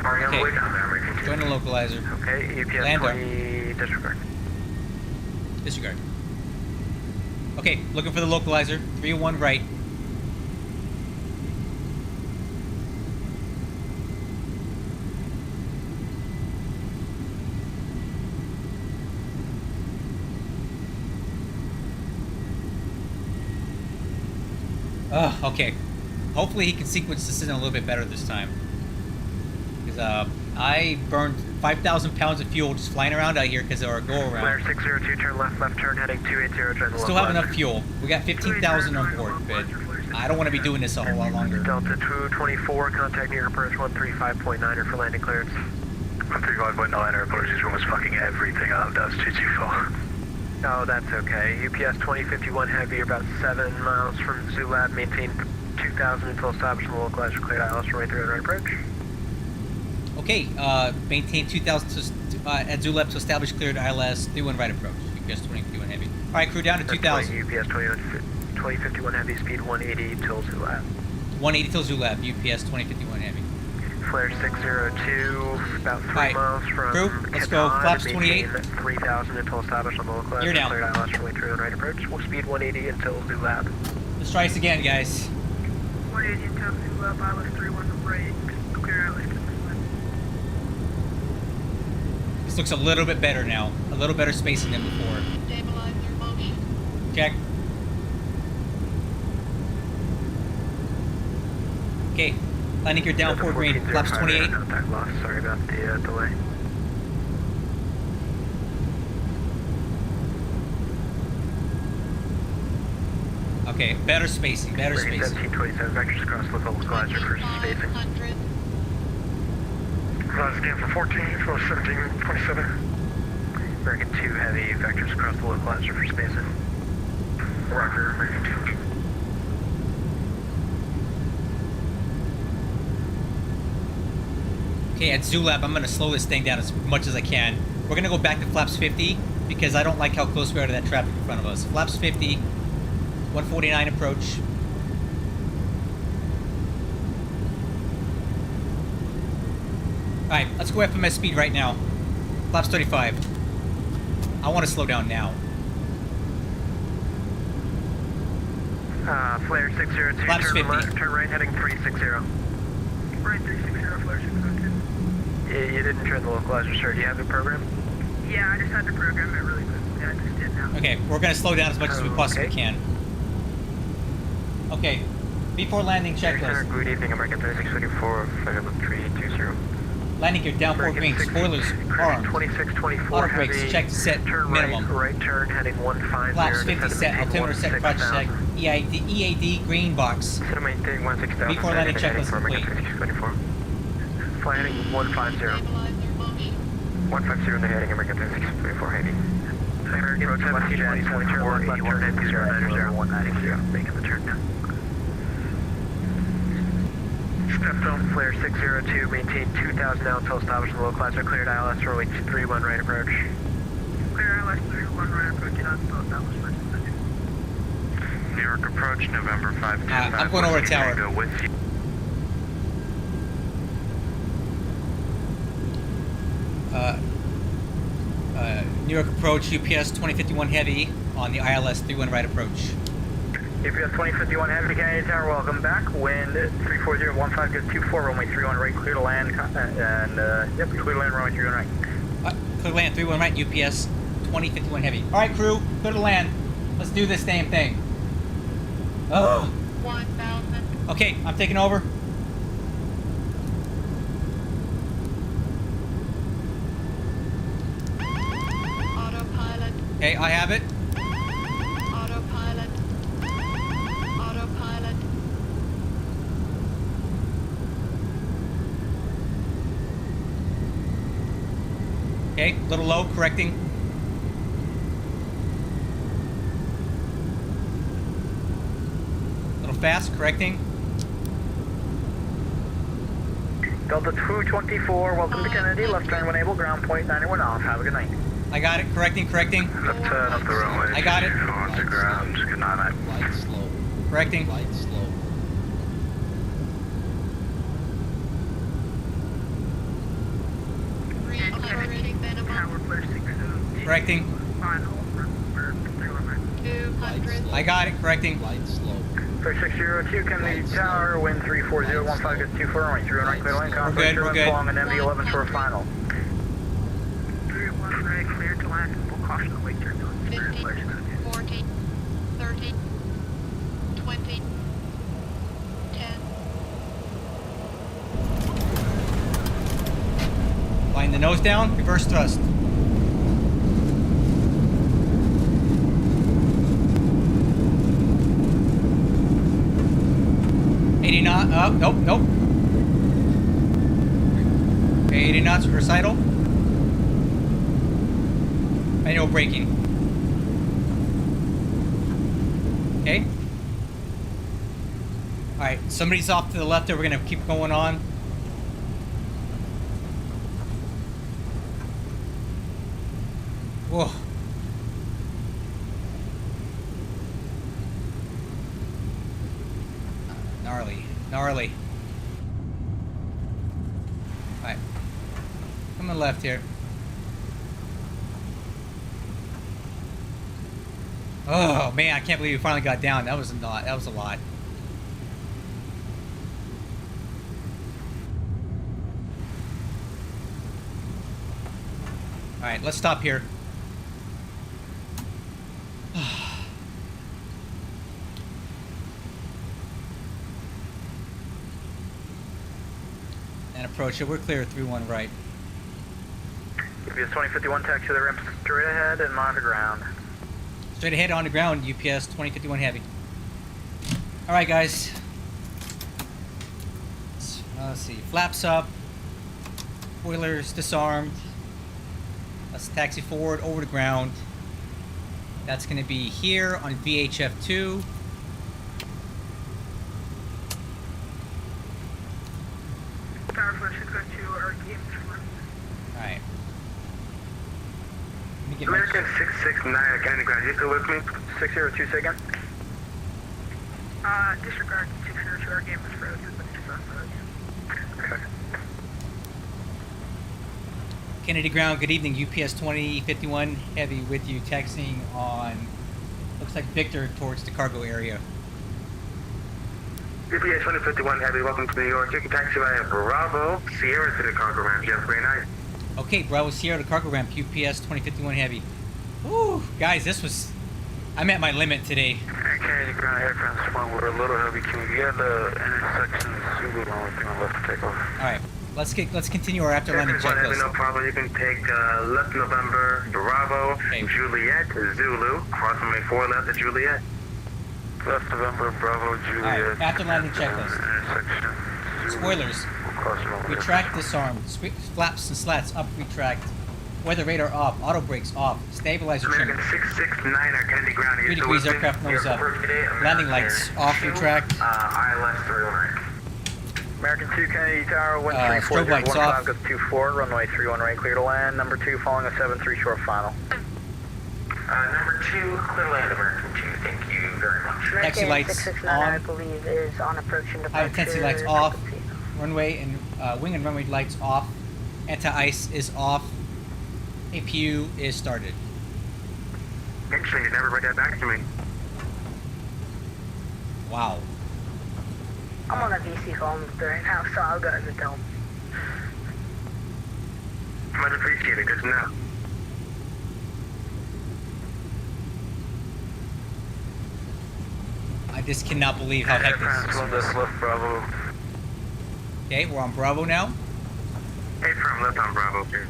Okay, join the localizer. Okay, UPS Land 20, disregard. Disregard. Okay, looking for the localizer, 301 right. Okay. Hopefully he can sequence this in a little bit better this time. Because I burned 5,000 pounds of fuel just flying around out here because of our go-around. Flare 602, turn left, left turn heading 280, join the Still have enough fuel. We got 15,000 on board, but I don't want to be doing this a whole lot longer. Delta 224, contact New York approach 135.9er for landing clearance. 135.9er, apologies, we're almost fucking everything up, that's 224. Oh, that's okay. UPS 2051 heavy, about 7 miles from Zoo Lab, maintain 2000 until established on the localizer, cleared ILS runway 31 right approach. Okay, maintain 2,000 at Zoo Lab to establish cleared ILS 31 right approach. UPS 2051 heavy. Alright, crew down to 2,000. UPS 2051 heavy, speed 180 till Zoo Lab. 180 till Zoo Lab, UPS 2051 heavy. Flare 602, about 3 miles from crew, let's go. Flaps 28. 3000 until established on the localizer. You're down. Cleared ILS runway 31 right approach. We'll speed 180 until Zoo Lab. Let's try this again, guys. 180 until Zoo Lab, ILS 31 right, clear ILS. This looks a little bit better now. A little better spacing than before. Stabilizer motion. Check. Okay, landing gear down, forward green, flaps 28. Contact loss, sorry about the delay. Okay, better spacing, better spacing. 1727, vectors across the localizer for spacing. 2500. Scan for 14, for 1727. American 2 heavy, vectors across the localizer for spacing. Roger, American 2. Okay, at Zoo Lab, I'm going to slow this thing down as much as I can. We're going to go back to flaps 50 because I don't like how close we are to that traffic in front of us. Flaps 50, 149 approach. Alright, let's go FMS speed right now. Flaps 35. I want to slow down now. Flare 602, Flaps turn 50. left, turn right heading 360. Right 360, flare 602. You didn't turn the localizer, sir. Do you have the program? Yeah, I just had to program it really quickly. I just did now. Okay, we're going to slow down as much as we possibly can. Okay, before landing checklist. Good evening, American 3624, flight level 320. Landing gear down, forward green, spoilers armed. 2624 Auto brakes heavy, check to set turn minimum. right turn heading 150. Flaps 50 set, altimeter set, crotch check, EAD green box. Set maintain 16000. Before landing checklist complete. Fly heading 150. Stabilizer motion. 150 in the heading, American 3624 heavy. American 1724, left turn heading 090, making the turn now. Step down, flare 602, maintain 2000 now until established in the localizer, cleared ILS runway 31 right approach. Clear ILS 31 right approach, and until establishment. New York approach, November 525. I'm going over a tower. Go with you. New York approach, UPS 2051 heavy on the ILS 31 right approach. UPS 2051 heavy, Canadian Tower, welcome back. Wind 34015, good 24, runway 31 right, clear to land, yep, clear to land, runway 31 right. Clear to land, 31 right, UPS 2051 heavy. Alright crew, clear to land. Let's do this damn thing. Oh. 1000. Okay, I'm taking over. Autopilot. Okay, I have it. Autopilot. Autopilot. Okay, a little low, correcting. A little fast, correcting. Delta 224, welcome to Kennedy. Left turn when able, ground point 91 off. Have a good night. I got it, correcting, correcting. Left turn up the runway. I got it. On the ground. Good night, mate. Light slow. Correcting. Light slow. Reoperating minimum. Tower clear 60. Correcting. Final. We're 200. I got it, correcting. Light slow. 3602 Kennedy Tower, wind 34015, gets 24, runway 31 clear lane, We're good, we're good. along an MD-11 for a final. 31 right, clear to land. Full caution away turn to 50, 40, 30, 20, 10. Line the nose down, reverse thrust. Nope, nope. Okay, 80 knots, recital. Manual braking. Okay. Alright, somebody's off to the left there. We're going to keep going on. Whoa. Gnarly. Alright. Come on left here. Oh man, I can't believe we finally got down. That was a lot. Alright, let's stop here. Approach it. We're clear at 3-1 right. UPS 2051, taxi the ramp straight ahead and monitor ground. Straight ahead on the ground, UPS 2051 heavy. Alright guys. Let's see. Flaps up. Spoilers disarmed. Let's taxi forward over the ground. That's going to be here on VHF2. Tower clear 602, our game is running. Alright. Let me get American my... 669, Kennedy ground. You still with me? 602 second. Disregard 602, our game is frozen, but it's not frozen. Okay. Kennedy ground, good evening. UPS 2051 heavy with you, taxiing on, looks like Victor towards the cargo area. UPS 2051 heavy, welcome to New York. You can taxi via Bravo, Sierra to the cargo ramp. You have a great night. Okay, Bravo Sierra to cargo ramp, UPS 2051 heavy. Woo, guys, this was, I'm at my limit today. Kennedy ground, aircraft spawn. We're a little heavy. Can we get the intersection Zulu on thing on left to take off? Alright, let's continue our after landing Heavy, checklist. no problem. You can take left November, Bravo, Okay. Juliet, Zulu, cross runway 4 left at Juliet. Left November, Bravo, Juliet. Alright, after landing checklist. Intersection. Spoilers. We'll cross runway. Retract disarmed. Flaps and slats up, retract. Weather radar off. Auto brakes off. Stabilizer American trim. 669 at Kennedy ground. 3 degrees aircraft nose up. Landing lights off, retract. ILS 309. American 2 Kennedy Tower, wind Strobe lights 34015, off. goes 24, runway 31 right, clear to land. Number 2 following a 7-3 short final. Number 2, clear land, American 2. Thank you very much. Taxi lights 669, I on. believe, is on approach and departure. High intensity lights off. Runway and wing and runway lights off. Anti-ice is off. APU is started. Interesting, you never read that back to me. Wow. I'm on a VC phone right now, so I'll go to the dome. Much appreciated, good to know. I just cannot believe how hectic this is. Left Bravo. Okay, we're on Bravo now. Hey, from left on Bravo, here.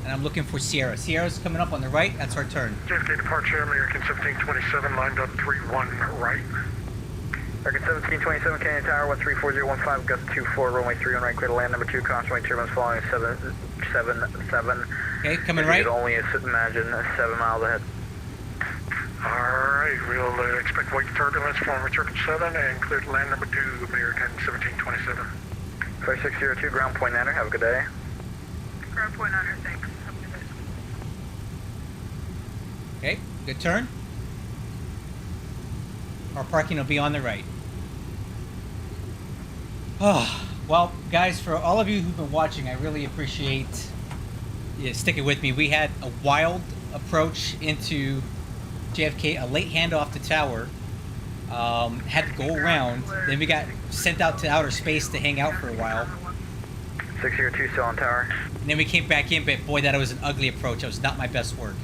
and I'm looking for Sierra. Sierra's coming up on the right. That's our turn. JFK departure, American 1727, lined up 3-1 right. American 1727, Canyon Tower, 134015, gust 24, runway 31 right, clear to land number 2, constantly turbulence following 777. Okay, coming right. Only imagine 7 miles ahead. Alright, we'll expect white turbulence forming circle 7 and clear to land number 2, American 1727. 4602, ground point enter, have a good day. Ground point under, thanks. Have a good day. Okay, good turn. Our parking will be on the right. Oh, well, guys, for all of you who've been watching, I really appreciate you sticking with me. We had a wild approach into JFK, a late handoff to tower. Had to go around. Then we got sent out to outer space to hang out for a while. 602 still on tower. And then we came back in, but boy, that was an ugly approach. That was not my best work.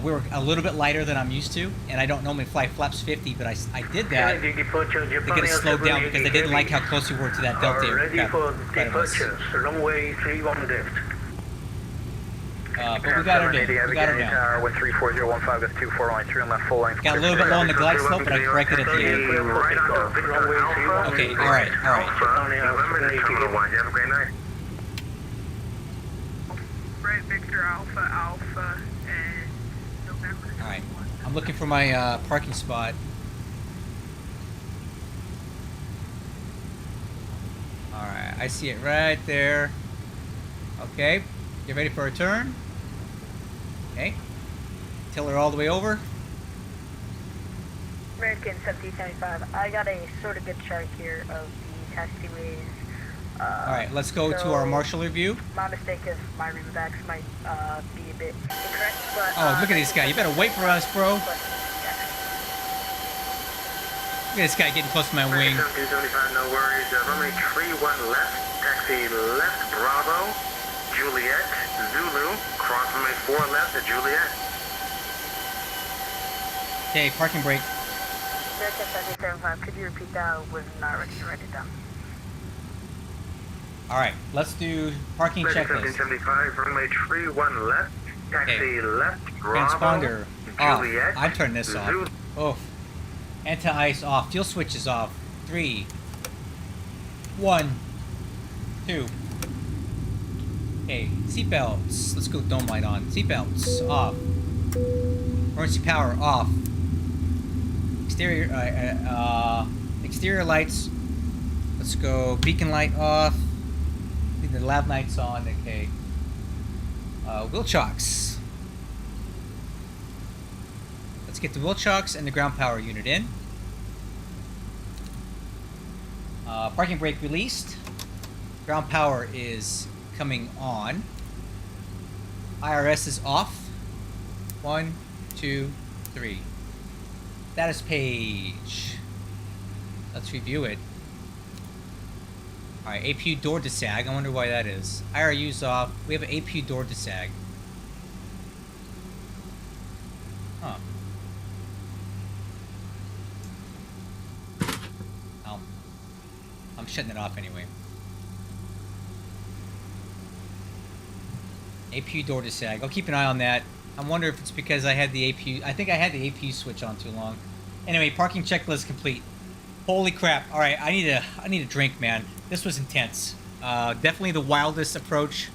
We were a little bit lighter than I'm used to, and I don't normally fly flaps 50, but I did that to get us slowed down because I didn't like how close we were to that Delta departure, runway 31 left. But we got her in. We got her down. Tower, 134015, gust 24, runway 3 on left, full length. Got a little bit low on the glide slope, but I corrected at the end. Okay, alright, alright. Right, Victor Alpha, Alpha, and November. Alright, I'm looking for my parking spot. Alright, I see it right there. Okay, get ready for a turn. Okay, tiller all the way over. American 1775. I got a sort of good chart here of the taxiways. Alright, let's go to our Marshall review. My mistake is my readbacks might be a bit incorrect, but... Oh, look at this guy. You better wait for us, bro. Look But, at this guy getting close to my wing. 1775, no worries. Runway 31 left, taxi left, Bravo, Juliet, Zulu, cross runway 4 left at Juliet. Okay, parking brake. American 1775, could you repeat that? I was not ready to write it down. Alright, let's do parking checklist. 1775, runway 31 left, taxi Okay. left, Bravo, Transponder off. Juliet, I've turned this off. Zulu. Oof. Anti-ice off. Fuel switch is off. 3, 1, 2. Okay, seatbelts. Let's go dome light on. Seatbelts off. Emergency power off. Exterior exterior lights. Let's go beacon light off. Leave the lab lights on. Okay. Wheel chocks. Let's get the wheel chocks and the ground power unit in. Parking brake released. Ground power is coming on. IRS is off. 1, 2, 3. Status page. Let's review it. Alright, APU door to sag. I wonder why that is. IRU's off. We have an APU door to sag. Huh. Oh. I'm shutting it off anyway. APU door to sag. I'll keep an eye on that. I wonder if it's because I had the APU... I think I had the APU switch on too long. Anyway, parking checklist complete. Holy crap. Alright, I need a drink, man. This was intense. Definitely the wildest approach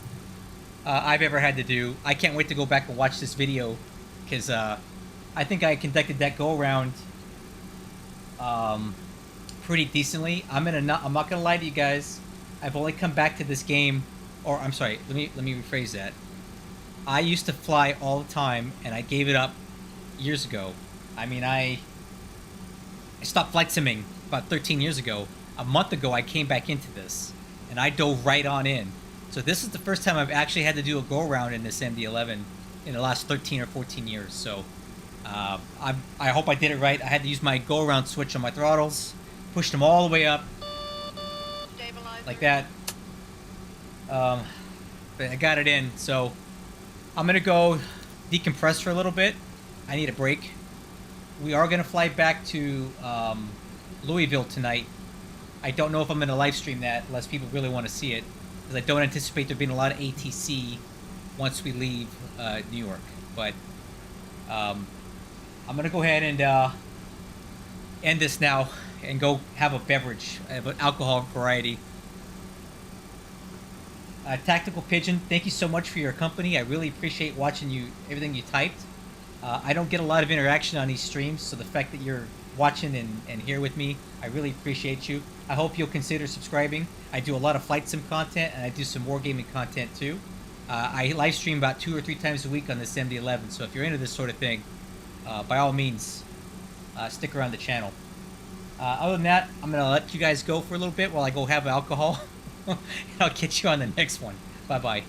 I've ever had to do. I can't wait to go back and watch this video. Because I think I conducted that go-around pretty decently. I'm not gonna lie to you guys. I've only come back to this game... Or, I'm sorry, let me rephrase that. I used to fly all the time, and I gave it up years ago. I mean, I stopped flight simming about 13 years ago. A month ago, I came back into this, and I dove right on in. So this is the first time I've actually had to do a go-around in this MD-11 in the last 13 or 14 years. So I hope I did it right. I had to use my go-around switch on my throttles, pushed them all the way up, like that. But I got it in, so I'm gonna go decompress for a little bit. I need a break. We are gonna fly back to Louisville tonight. I don't know if I'm gonna live stream that unless people really want to see it. because I don't anticipate there being a lot of ATC once we leave New York. But I'm gonna go ahead and end this now and go have a beverage, of an alcoholic variety. Tactical Pigeon, thank you so much for your company. I really appreciate watching everything you typed. I don't get a lot of interaction on these streams, so the fact that you're watching and here with me, I really appreciate you. I hope you'll consider subscribing. I do a lot of flight sim content, and I do some wargaming content too. I live stream about 2 or 3 times a week on this MD-11, so if you're into this sort of thing, by all means, stick around the channel. Other than that, I'm going to let you guys go for a little bit while I go have alcohol. I'll catch you on the next one. Bye-bye.